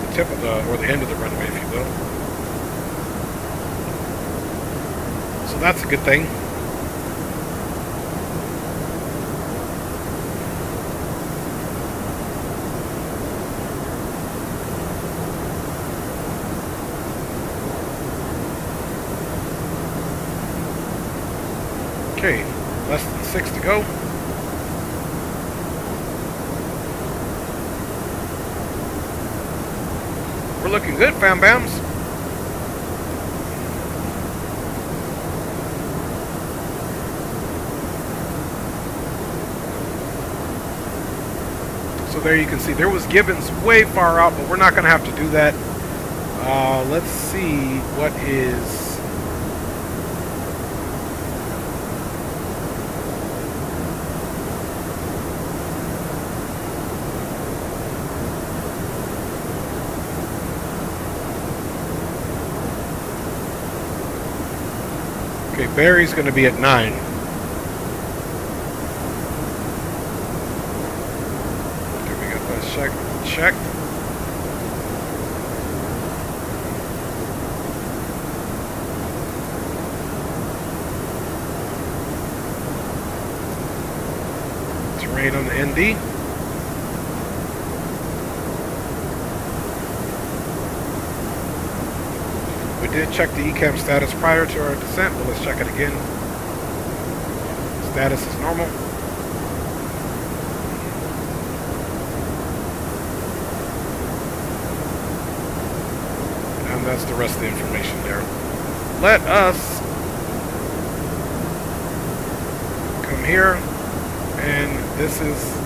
the tip of the, or the end of the runway, if you will. So that's a good thing. Okay, less than 6 to go. We're looking good, fam bams. So there you can see there was gibbons way far out, but we're not going to have to do that. Let's see what is. Okay, Barry's going to be at 9. Okay, we got that checked. Terrain on the ND. We did check the ECAM status prior to our descent, but let's check it again. Status is normal. And that's the rest of the information there. Let us come here, and this is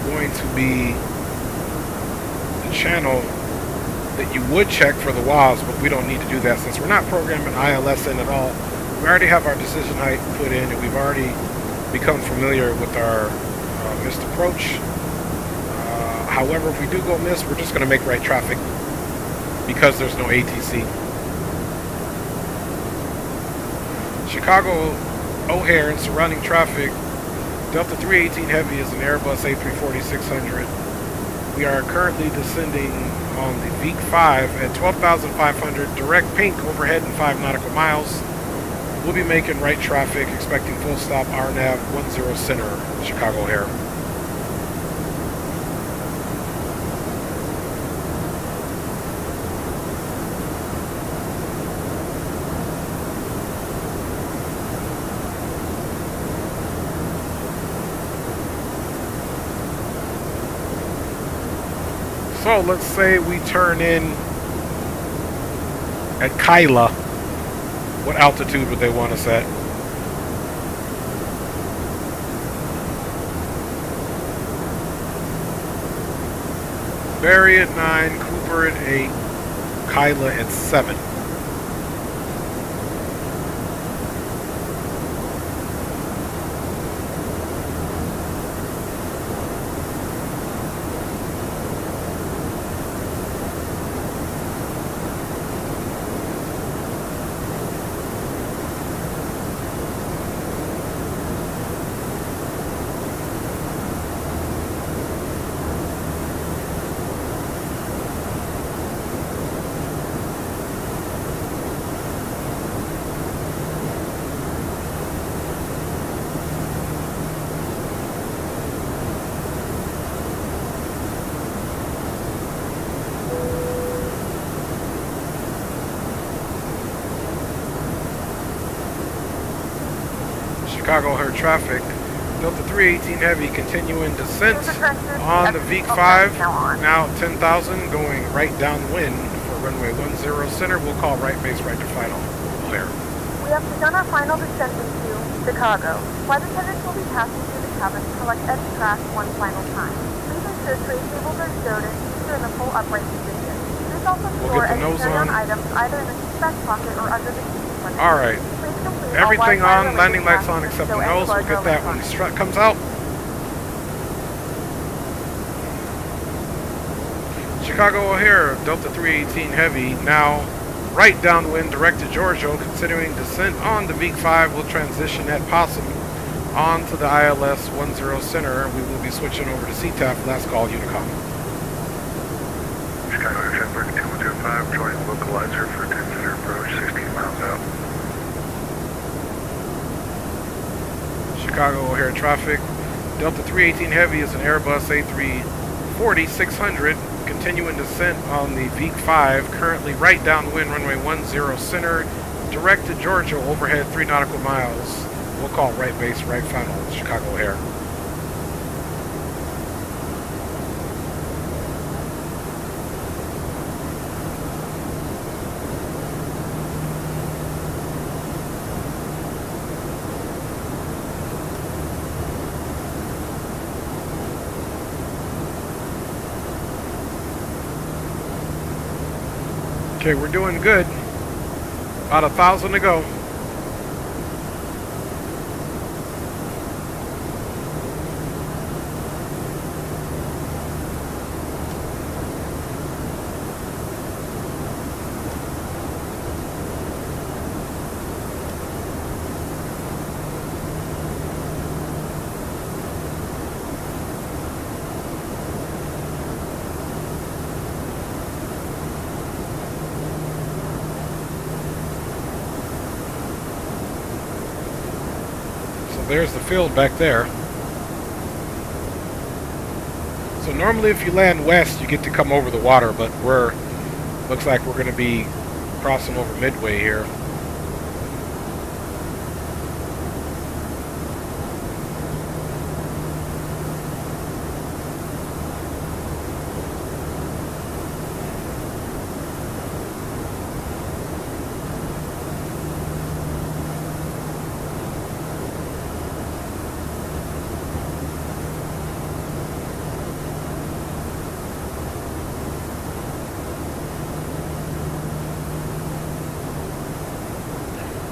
going to be the channel that you would check for the WASP, but we don't need to do that since we're not programming ILS in at all. We already have our decision height put in, and we've already become familiar with our missed approach. However, if we do go miss, we're just going to make right traffic because there's no ATC. Chicago O'Hare and surrounding traffic. Delta 318 Heavy is an Airbus A340-600. We are currently descending on the VEEC 5 at 12,500, direct pink overhead in 5 nautical miles. We'll be making right traffic, expecting full stop RNAV 10 center, Chicago O'Hare. So let's say we turn in at Kyla. What altitude would they want us at? Barry at 9, Cooper at 8, Kyla at 7. Chicago O'Hare traffic. Delta 318 Heavy continuing descent on the VATSIM, now 10,000, going right downwind for runway 10 center. We'll call right base right to final. Clear. We have begun our final descent into Chicago. Flight attendants will be passing through the cabin to collect any trash one final time. Please ensure tray tables are stowed and seats are in the full upright position. Please also store any carry-on items either in the seatback pocket or under the seat. Alright. Everything on, landing lights on except the nose. We'll get that when the strut comes out. Chicago O'Hare, Delta 318 Heavy, now right downwind, direct to Georgia, considering descent on the VATSIM. We'll transition at Possum on to the ILS 10 center. We will be switching over to CTAF, last call, Unicom. Chicago Air 2105, joining localizer for 10 center approach, 16 miles out. Chicago O'Hare traffic. Delta 318 Heavy is an Airbus A340-600, continuing descent on the VATSIM, currently right downwind, runway 10 center, direct to Georgia, overhead 3 nautical miles. We'll call right base, right final, Chicago O'Hare. Okay, we're doing good. About 1,000 to go. There's the field back there. So normally if you land west, you get to come over the water, but looks like we're going to be crossing over Midway here.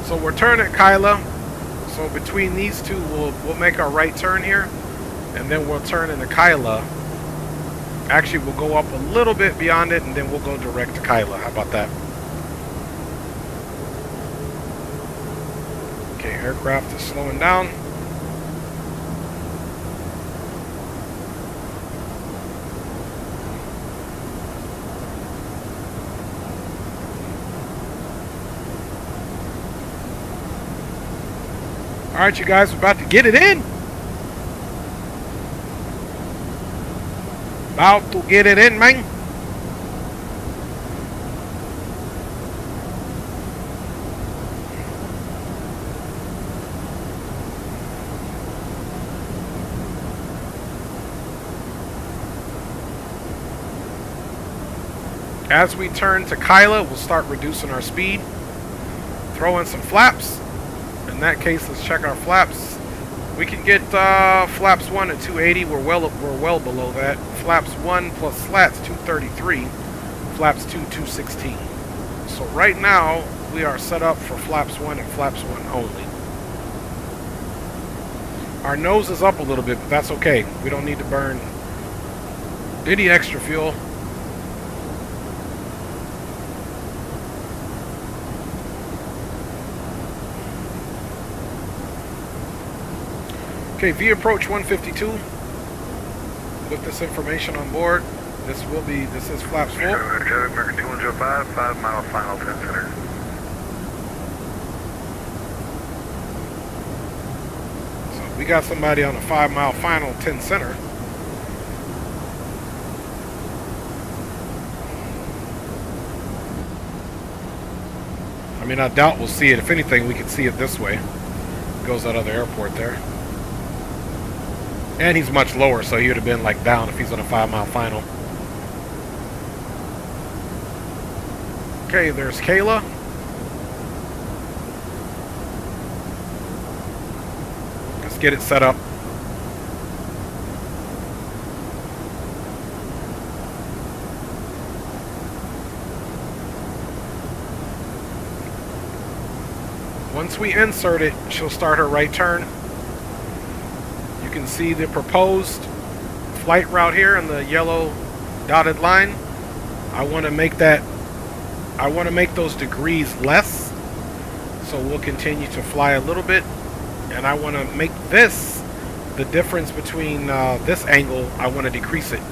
So we're turning at Kyla. So between these two, we'll make our right turn here, and then we'll turn into Kyla. Actually, we'll go up a little bit beyond it, and then we'll go direct to Kyla. How about that? Okay, aircraft is slowing down. Alright, you guys, we're about to get it in. About to get it in, man. As we turn to Kyla, we'll start reducing our speed. Throw in some flaps. In that case, let's check our flaps. We can get flaps 1 at 280. We're well below that. Flaps 1 plus slats 233. Flaps 2 216. So right now we are set up for flaps 1 and flaps 1 only. Our nose is up a little bit, but that's okay. We don't need to burn any extra fuel. Okay, V approach 152. With this information on board, this is flaps full. American 2105, 5 mile final 10 center. So we got somebody on a 5 mile final 10 center. I mean, I doubt we'll see it. If anything, we can see it this way. It goes that other airport there. And he's much lower, so he would have been like down if he's on a 5-mile final. Okay, there's Kayla. Let's get it set up. Once we insert it, she'll start her right turn. You can see the proposed flight route here in the yellow dotted line. I want to make those degrees less. So we'll continue to fly a little bit. And I want to make this, the difference between this angle, I want to decrease it.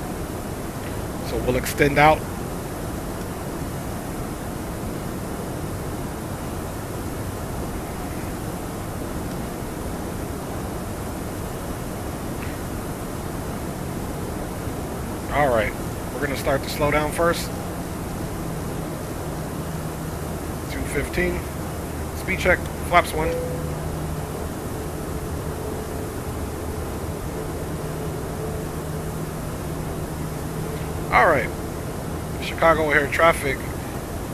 So we'll extend out. Alright, we're going to start to slow down first. 215. Speed check, flaps 1. Alright, Chicago air traffic.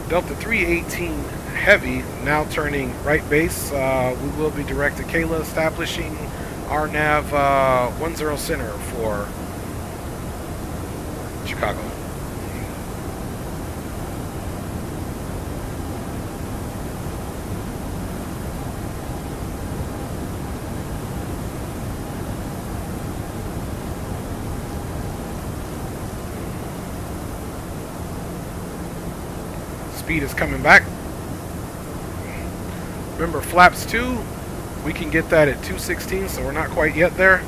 Delta 318 heavy, now turning right base. We will be direct to Kayla, establishing our nav 10 center for Chicago. Speed is coming back. Remember, flaps 2, we can get that at 216, so we're not quite yet there.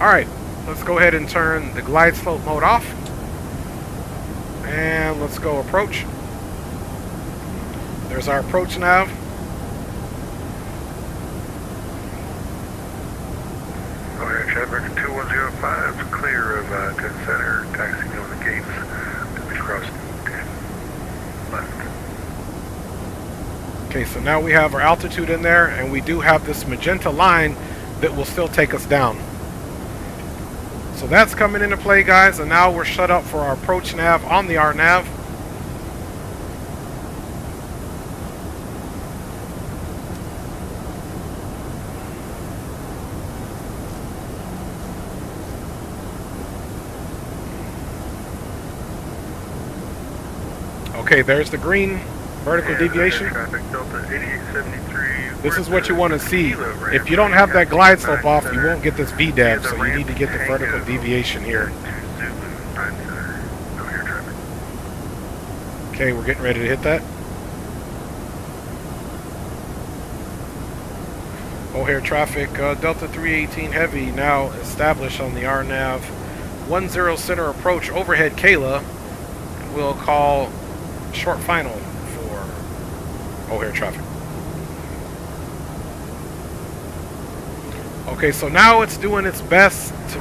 Alright, let's go ahead and turn the glide slope mode off. And let's go approach. There's our approach nav. Air traffic 2105, clear of 10 center, taxiing over the gates to be crossed 10 left. Okay, so now we have our altitude in there, and we do have this magenta line that will still take us down. So that's coming into play, guys, and now we're shut up for our approach nav on the RNAV. Okay, there's the green vertical deviation. This is what you want to see. If you don't have that glide slope off, you won't get this VDAV, so you need to get the vertical deviation here. Okay, we're getting ready to hit that. O'Hare traffic, Delta 318 heavy now established on the RNAV 10 center approach overhead Kayla. We'll call short final for O'Hare traffic. Okay, so now it's doing its best to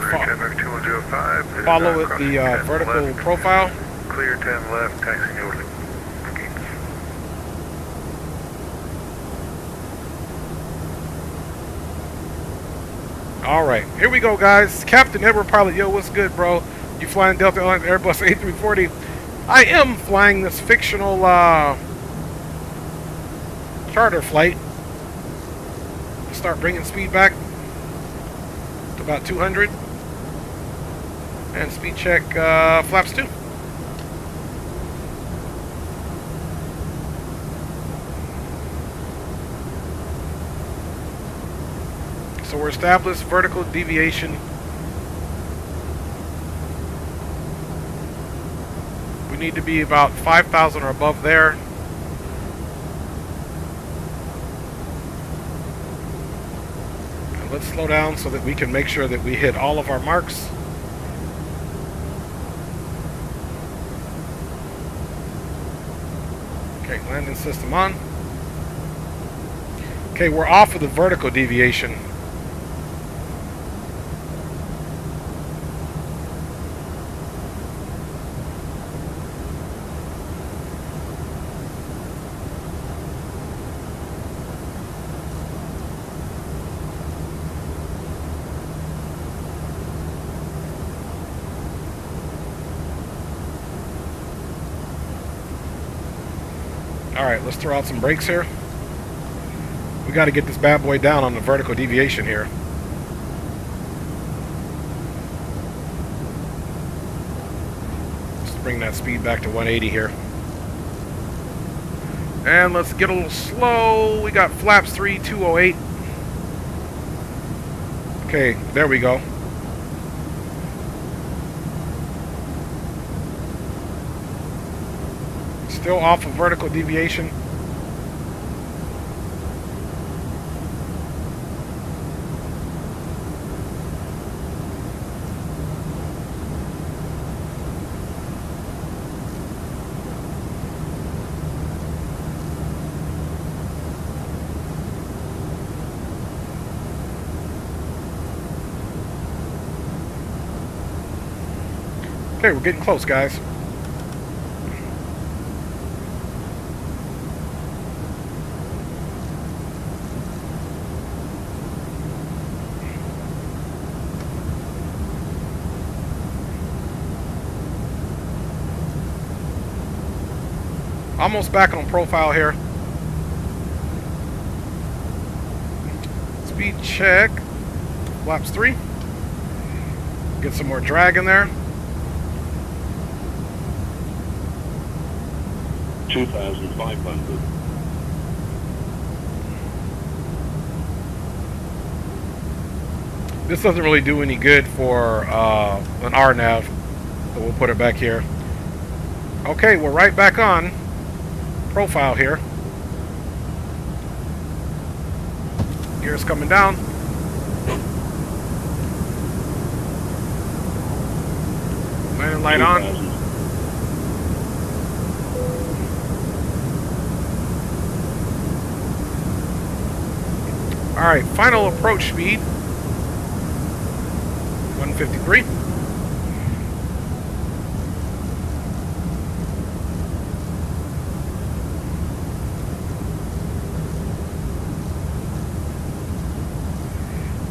follow it, the vertical profile. Clear 10 left, taxiing over the gates. Alright, here we go, guys. Captain Edward Pilot, yo, what's good, bro? You flying Delta Airlines Airbus A340? I am flying this fictional charter flight. Start bringing speed back to about 200. And speed check flaps 2. So we're established vertical deviation. We need to be about 5,000 or above there. let's slow down so that we can make sure that we hit all of our marks. Okay, landing system on. Okay, we're off of the vertical deviation. Alright, let's throw out some brakes here. We got to get this bad boy down on the vertical deviation here. Let's bring that speed back to 180 here. And let's get a little slow. We got flaps 3, 208. Okay, there we go. Still off of vertical deviation. Okay, we're getting close, guys. Almost back on profile here. Speed check. Flaps 3. Get some more drag in there. 2,500. This doesn't really do any good for an RNAV, so we'll put it back here. Okay, we're right back on profile here. Gears coming down. Landing light on. Alright, final approach speed. 153.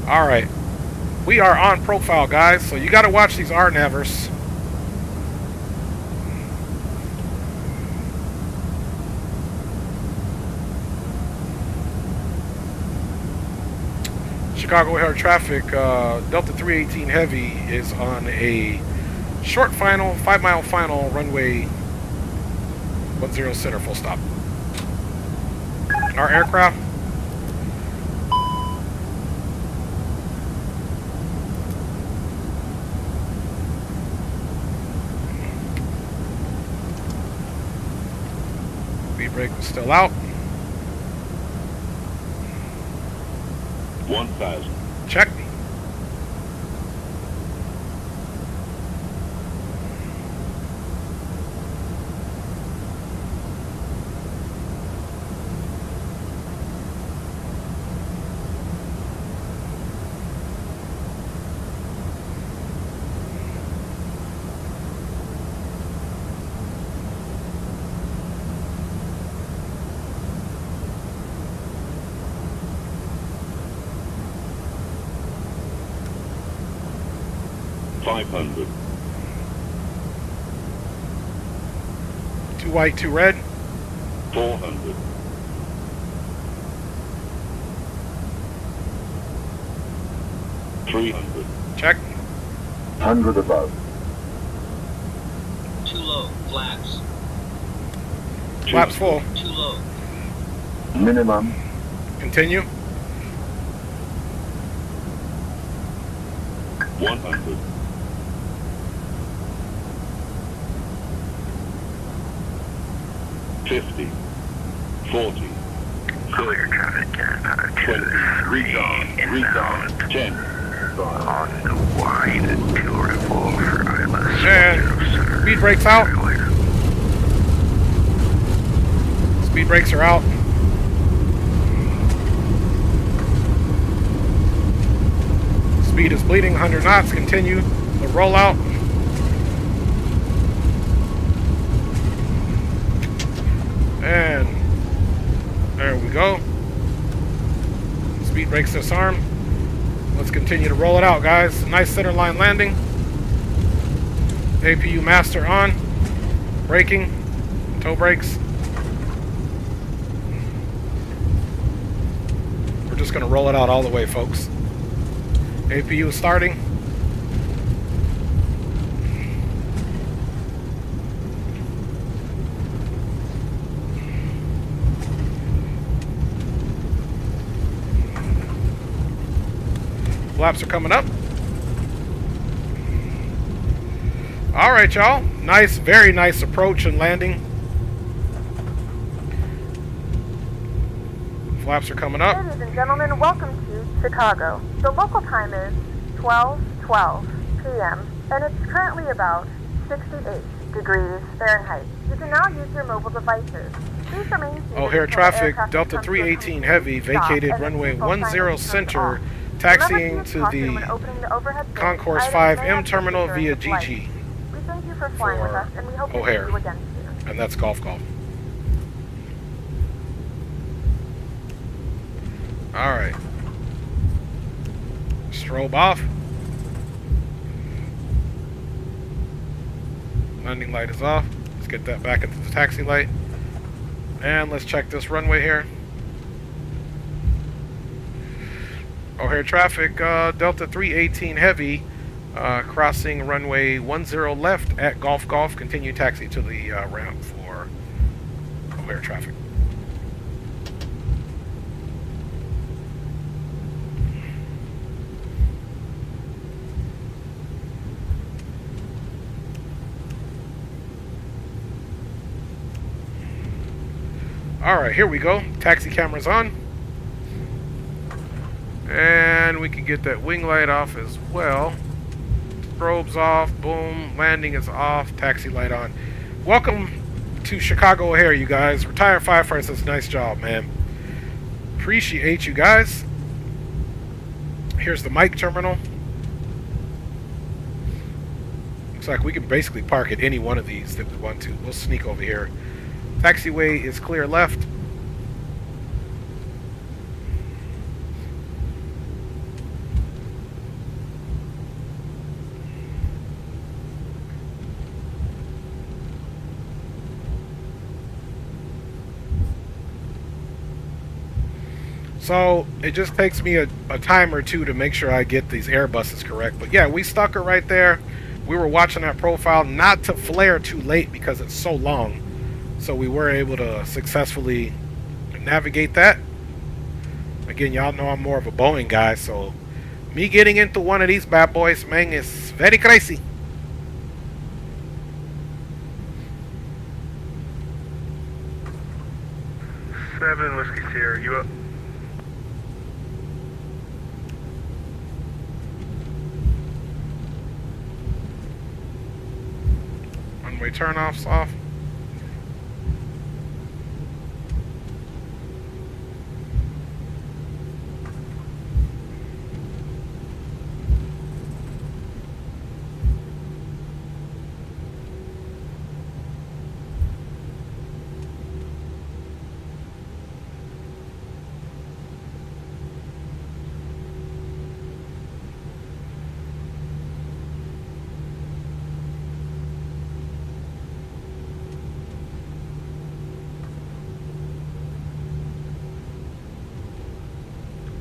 Alright. We are on profile, guys, so you gotta watch these RNAVers. Chicago Air traffic, Delta 318 Heavy is on a short final, 5-mile final, runway 10 center, full stop. Our aircraft. Speed brake was still out. 1,000. Check. $500. 2 white, 2 red. 400. 300. Check. 100 above. Too low. Flaps. Flaps full. Too low. Minimum. Continue. 100. 50. 40. Clear traffic, Recon 10. On the wide 2 revolver, ILS. And speed brakes out. Speed brakes are out. Speed is bleeding, 100 knots. Continue the rollout. And there we go. Speed brakes disarm. Let's continue to roll it out, guys. Nice centerline landing. APU master on. Braking. Toe brakes. We're just going to roll it out all the way, folks. APU is starting. Flaps are coming up. All right, y'all. Nice, very nice approach and landing. Flaps are coming up. Ladies and gentlemen, welcome to Chicago. The local time is 12:12 p.m. and it's currently about 68 degrees Fahrenheit. You can now use your mobile devices. Please remain seated O'Hare until traffic, aircraft Delta comes to a 318 complete Heavy, stop vacated and the runway seatbelt sign 10 is turned center, off. taxiing Remember to use caution when the opening the overhead bins. Concourse Items may 5M have terminal during via the flight. GG. We thank you for flying with for us and we hope to see O'Hare. you again soon. And that's Golf Golf. Alright. Strobe off. Landing light is off. Let's get that back into the taxi light. And let's check this runway here. O'Hare traffic, Delta 318 Heavy, crossing runway 10 left at Golf Golf. Continue taxi to the ramp for O'Hare traffic. Alright, here we go. Taxi camera's on. And we can get that wing light off as well. Strobe's off. Boom. Landing is off. Taxi light on. Welcome to Chicago O'Hare, you guys. Retired firefighters does a nice job, man. Appreciate you guys. Here's the mic terminal. Looks like we can basically park at any one of these that we want to. We'll sneak over here. Taxiway is clear left. So it just takes me a time or two to make sure I get these Airbuses correct. But yeah, we stuck her right there. We were watching that profile not to flare too late because it's so long. So we were able to successfully navigate that. Again, y'all know I'm more of a Boeing guy, so me getting into one of these bad boys, man, is very crazy. Seven Whiskey Sierra, you up? Runway turnoffs off.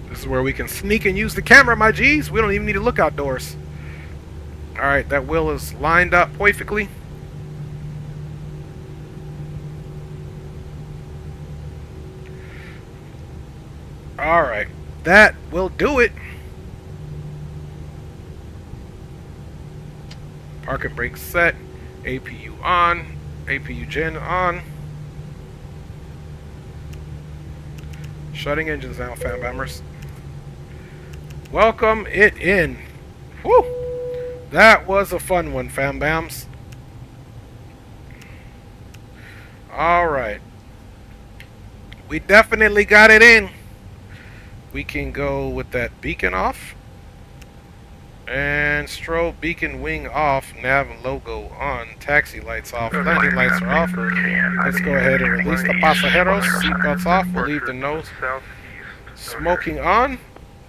This is where we can sneak and use the camera, my G's. We don't even need to look outdoors. Alright, that wheel is lined up perfectly. Alright, that will do it. Parking brake set. APU on. APU gen on. Shutting engines down, fan bombers. Welcome it in. Woo! That was a fun one, fam bams. Alright. We definitely got it in. We can go with that beacon off. And strobe beacon wing off. Nav and logo on. Taxi lights off. Landing lights are off. Let's go ahead and release the pasajeros. Seatbelts off. We'll leave the nose. Smoking on.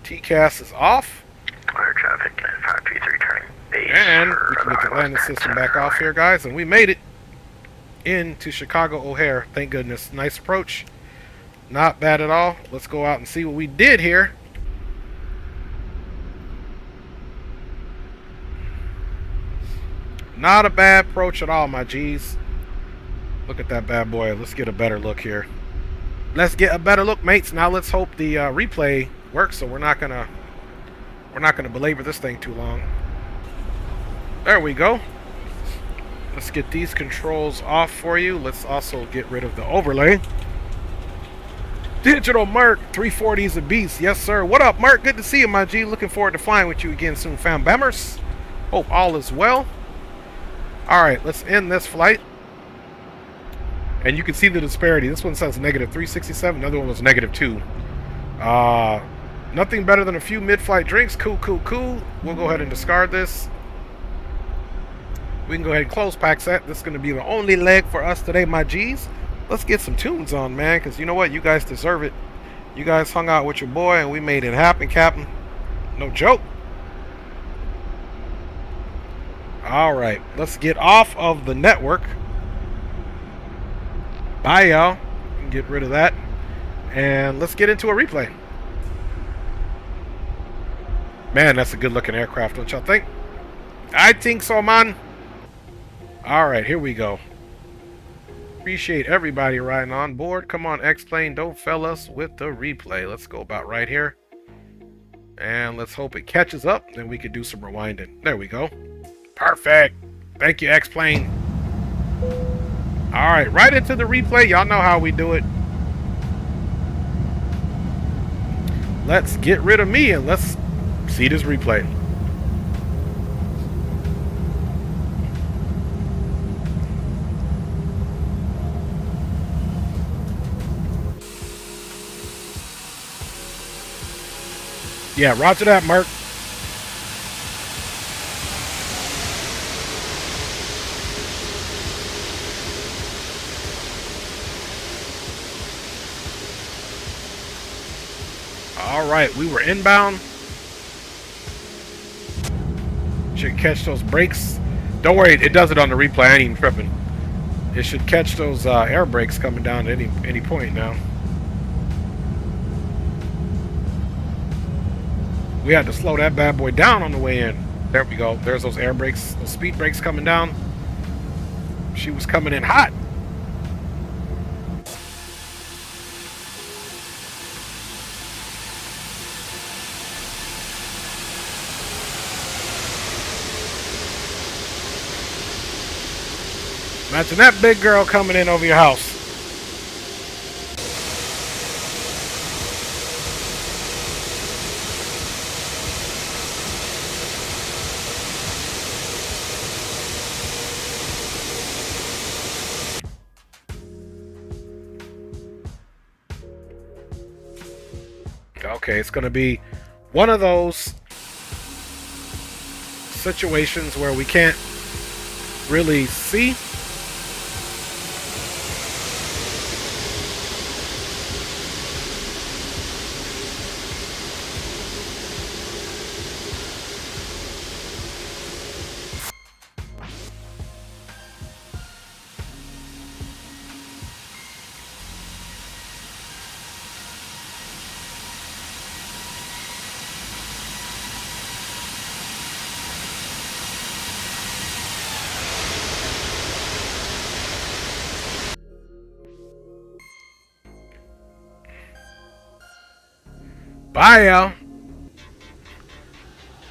TCAS is off. Clear traffic 523 turning base. And we can get the landing system back off here, guys. And we made it into Chicago O'Hare. Thank goodness. Nice approach. Not bad at all. Let's go out and see what we did here. Not a bad approach at all, my G's. Look at that bad boy. Let's get a better look here. Let's get a better look, mates. Now let's hope the replay works. So we're not gonna belabor this thing too long. There we go. Let's get these controls off for you. Let's also get rid of the overlay. Digital Mark 340 is a beast. Yes, sir. What up, Mark? Good to see you, my G. Looking forward to flying with you again soon, fam bammers. Hope all is well. Alright, let's end this flight. And you can see the disparity. This one says negative 367. The other one was negative 2. Nothing better than a few mid-flight drinks. Cool, cool, cool. We'll go ahead and discard this. We can go ahead and close pack set. This is going to be the only leg for us today, my G's. Let's get some tunes on, man, because you know what? You guys deserve it. You guys hung out with your boy, and we made it happen, Captain. No joke. All right, let's get off of the network. Bye, y'all. Get rid of that. And let's get into a replay. Man, that's a good-looking aircraft, don't y'all think? I think so, man. All right, here we go. Appreciate everybody riding on board. Come on, X-Plane, don't fail us with the replay. Let's go about right here. And let's hope it catches up. Then we could do some rewinding. There we go. Perfect. Thank you, X-Plane. All right, right into the replay. Y'all know how we do it. Let's get rid of me and let's see this replay. Yeah, roger that, Mark. All right, we were inbound. Should catch those brakes. Don't worry, it does it on the replay. I ain't even tripping. It should catch those air brakes coming down at any point now. We had to slow that bad boy down on the way in. There we go. There's those air brakes, those speed brakes coming down. She was coming in hot. Imagine that big girl coming in over your house. Okay, it's going to be one of those situations where we can't really see. Bye, y'all.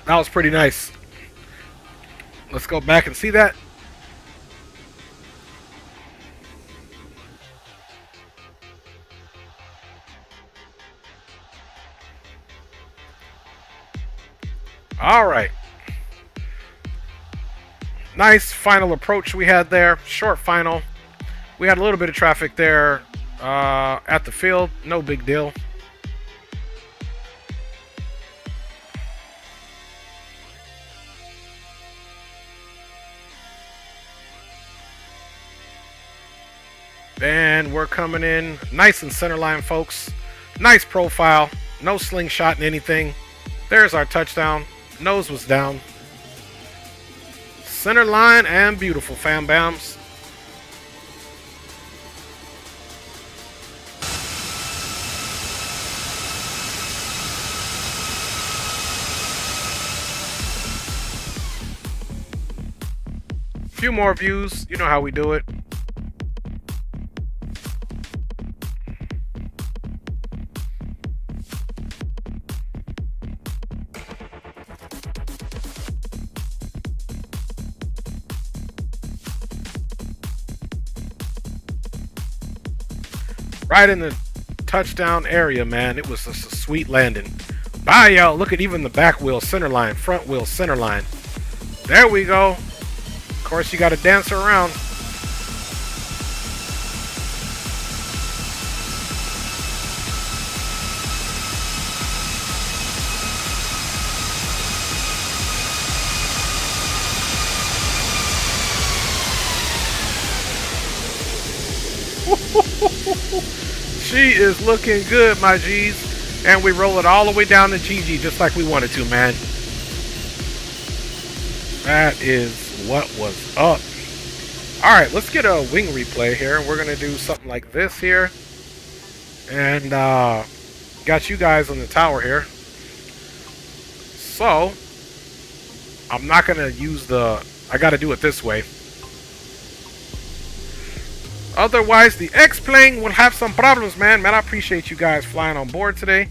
That was pretty nice. Let's go back and see that. All right. Nice final approach we had there. Short final. We had a little bit of traffic there at the field. No big deal. And we're coming in nice and center line, folks. Nice profile. No slingshot in anything. There's our touchdown. Nose was down. Center line and beautiful, fam bams. Few more views. You know how we do it. Right in the touchdown area, man. It was just a sweet landing. Bye, y'all. Look at even the back wheel center line, front wheel center line. There we go. Of course, you got to dance around. She is looking good, my G's. And we roll it all the way down to GG just like we wanted to, man. That is what was up. Alright, let's get a wing replay here. We're going to do something like this here. And got you guys on the tower here. So, I'm not going to use the... I got to do it this way. Otherwise, the X-plane will have some problems, man. Man, I appreciate you guys flying on board today.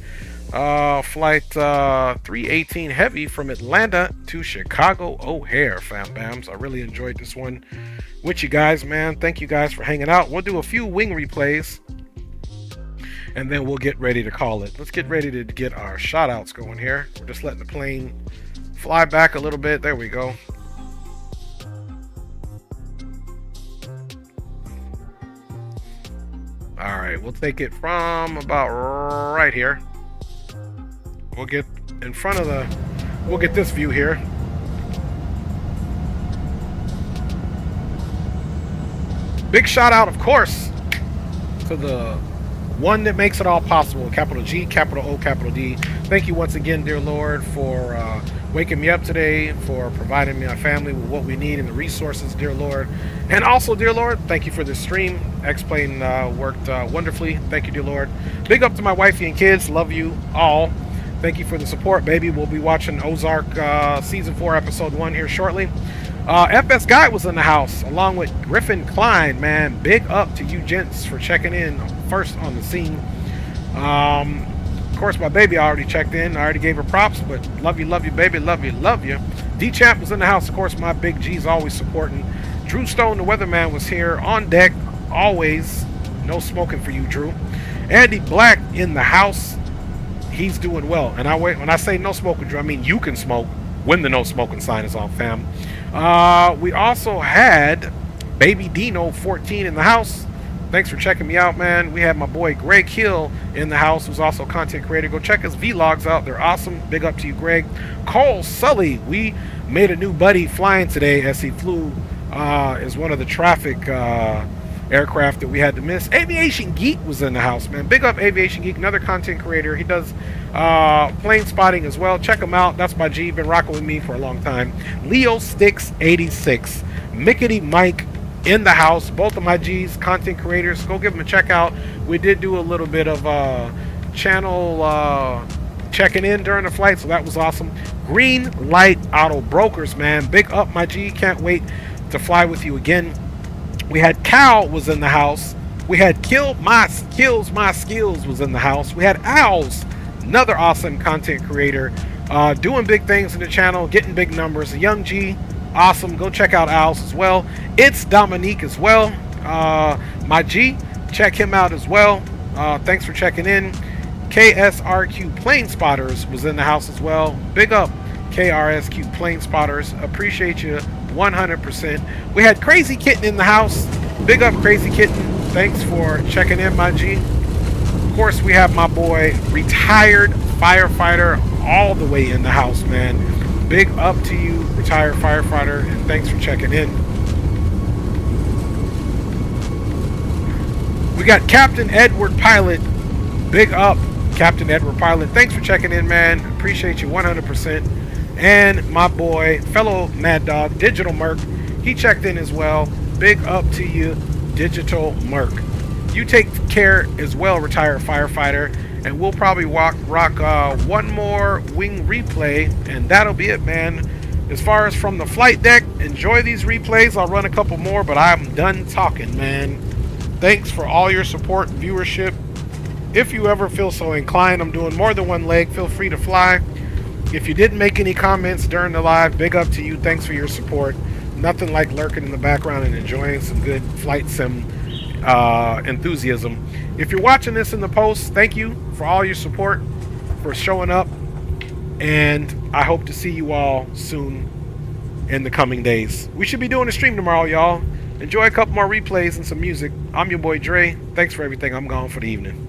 Flight 318 Heavy from Atlanta to Chicago O'Hare, fam bams. I really enjoyed this one with you guys, man. Thank you guys for hanging out. We'll do a few wing replays, and then we'll get ready to call it. Let's get ready to get our shot outs going here. We're just letting the plane fly back a little bit. There we go. Alright, we'll take it from about right here. We'll get in front of the... We'll get this view here. Big shout out, of course, to the one that makes it all possible. Capital G, capital O, capital D. Thank you once again, dear Lord, for waking me up today, for providing me and my family with what we need and the resources, dear Lord. And also, dear Lord, thank you for this stream. X-Plane worked wonderfully. Thank you, dear Lord. Big up to my wifey and kids. Love you all. Thank you for the support, baby. We'll be watching Ozark Season 4, Episode 1 here shortly. FS Guy was in the house, along with Griffin Klein, man. Big up to you gents for checking in first on the scene. Of course, my baby already checked in. I already gave her props, but love you, baby. Love you, love you. D-Champ was in the house. Of course, my big G's always supporting. Drew Stone, the weatherman, was here on deck, always. No smoking for you, Drew. Andy Black in the house. He's doing well. And when I say no smoking, Drew, I mean you can smoke when the no smoking sign is on, fam. We also had Baby Dino 14 in the house. Thanks for checking me out, man. We had my boy Greg Hill in the house, who's also a content creator. Go check his vlogs out. They're awesome. Big up to you, Greg. Cole Sully, we made a new buddy flying today as he flew is one of the traffic aircraft that we had to miss. Aviation Geek was in the house, man. Big up Aviation Geek, another content creator. He does plane spotting as well. Check him out. That's my G. Been rocking with me for a long time. Leo Sticks 86, Mickety Mike in the house. Both of my G's, content creators. Go give them a check out. We did do a little bit of channel checking in during the flight, so that was awesome. Green Light Auto Brokers, man. Big up, my G. Can't wait to fly with you again. We had Cal was in the house. We had Kills My Skills was in the house. We had Owls, another awesome content creator, doing big things in the channel, getting big numbers. A young G, awesome. Go check out Owls as well. It's Dominique as well. My G, check him out as well. Thanks for checking in. KSRQ Plane Spotters was in the house as well. Big up KRSQ Plane Spotters. Appreciate you 100%. We had Crazy Kitten in the house. Big up, Crazy Kitten. Thanks for checking in, my G. Of course, we have my boy, retired firefighter, all the way in the house, man. Big up to you, retired firefighter, and thanks for checking in. We got Captain Edward Pilot. Big up, Captain Edward Pilot. Thanks for checking in, man. Appreciate you 100%. And my boy, fellow Mad Dog, Digital Merc, he checked in as well. Big up to you, Digital Merc. You take care as well, retired firefighter. And we'll probably rock one more wing replay, and that'll be it, man. As far as from the flight deck, enjoy these replays. I'll run a couple more, but I'm done talking, man. Thanks for all your support and viewership. If you ever feel so inclined, I'm doing more than one leg. Feel free to fly. If you didn't make any comments during the live, big up to you. Thanks for your support. Nothing like lurking in the background and enjoying some good flight sim enthusiasm. If you're watching this in the post, thank you for all your support, for showing up, and I hope to see you all soon in the coming days. We should be doing a stream tomorrow, y'all. Enjoy a couple more replays and some music. I'm your boy Dre. Thanks for everything. I'm gone for the evening.